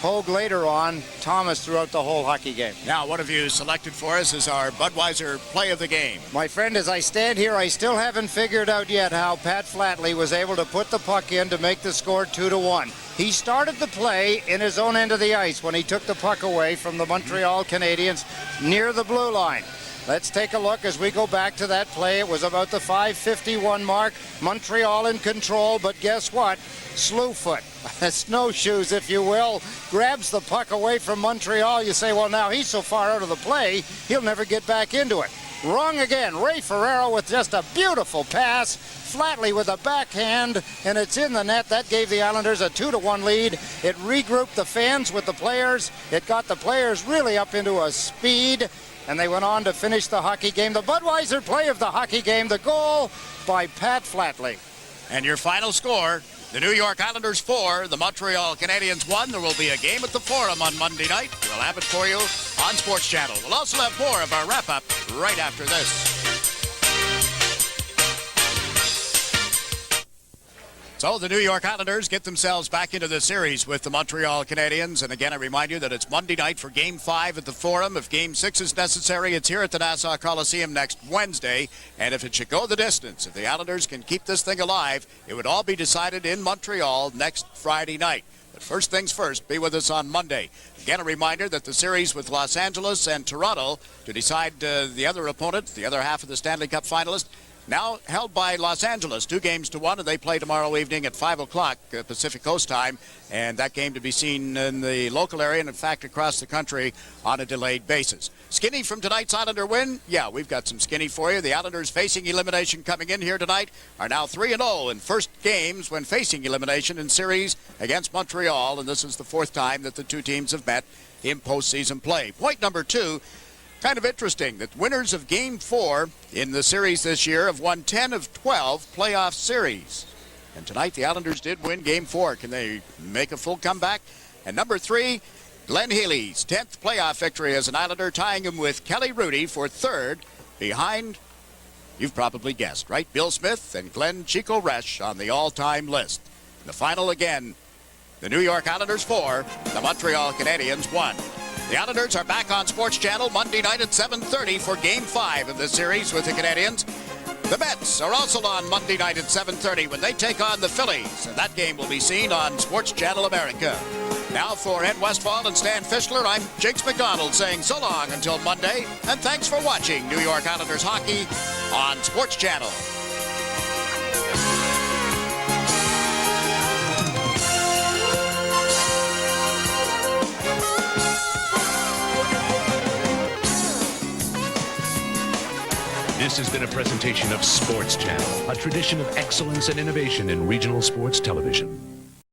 Hogue later on, Thomas throughout the whole hockey game. Now, what have you selected for us as our Budweiser play of the game? My friend, as I stand here, I still haven't figured out yet how Pat Flatley was able to put the puck in to make the score 2-1. He started the play in his own end of the ice when he took the puck away from the Montreal Canadiens near the blue line. Let's take a look as we go back to that play. It was about the 5:51 mark. Montreal in control, but guess what? Slewfoot, snowshoes if you will, grabs the puck away from Montreal. You say, well, now he's so far out of the play, he'll never get back into it. Wrong again. Ray Ferraro with just a beautiful pass. Flatley with a backhand, and it's in the net. That gave the Islanders a 2-1 lead. It regrouped the fans with the players. It got the players really up into a speed, and they went on to finish the hockey game. The Budweiser play of the hockey game, the goal by Pat Flatley. And your final score, the New York Islanders 4, the Montreal Canadiens 1. There will be a game at the Forum on Monday night. We'll have it for you on SportsChannel. We'll also have more of our wrap-up right after this. So the New York Islanders get themselves back into the series with the Montreal Canadiens. And again, I remind you that it's Monday night for Game 5 at the Forum. If Game 6 is necessary, it's here at the Nassau Coliseum next Wednesday. And if it should go the distance, if the Islanders can keep this thing alive, it would all be decided in Montreal next Friday night. But first things first, be with us on Monday. Again, a reminder that the series with Los Angeles and Toronto to decide the other opponent, the other half of the Stanley Cup finalist, now held by Los Angeles, 2-1, and they play tomorrow evening at 5 o'clock Pacific Coast time, and that game to be seen in the local area and, in fact, across the country on a delayed basis. Skinny from tonight's Islander win? Yeah, we've got some skinny for you. The Islanders facing elimination coming in here tonight are now 3-0 in first games when facing elimination in series against Montreal, and this is the fourth time that the two teams have met in postseason play. Point number 2, kind of interesting that winners of Game 4 in the series this year have won 10 of 12 playoff series. And tonight the Islanders did win Game 4. Can they make a full comeback? And number 3, Glenn Healy's 10th playoff victory as an Islander, tying him with Kelly Rudy for third behind, you've probably guessed, right? Bill Smith and Glenn Chico Resch on the all-time list. The final again, the New York Islanders 4, the Montreal Canadiens 1. The Islanders are back on SportsChannel Monday night at 7:30 for Game 5 of the series with the Canadiens. The Mets are also on Monday night at 7:30 when they take on the Phillies, and that game will be seen on SportsChannel America. Now for Ed Westfall and Stan Fischler, I'm Jakes McDonald saying so long until Monday, and thanks for watching New York Islanders hockey on SportsChannel. This has been a presentation of SportsChannel, a tradition of excellence and innovation in regional sports television.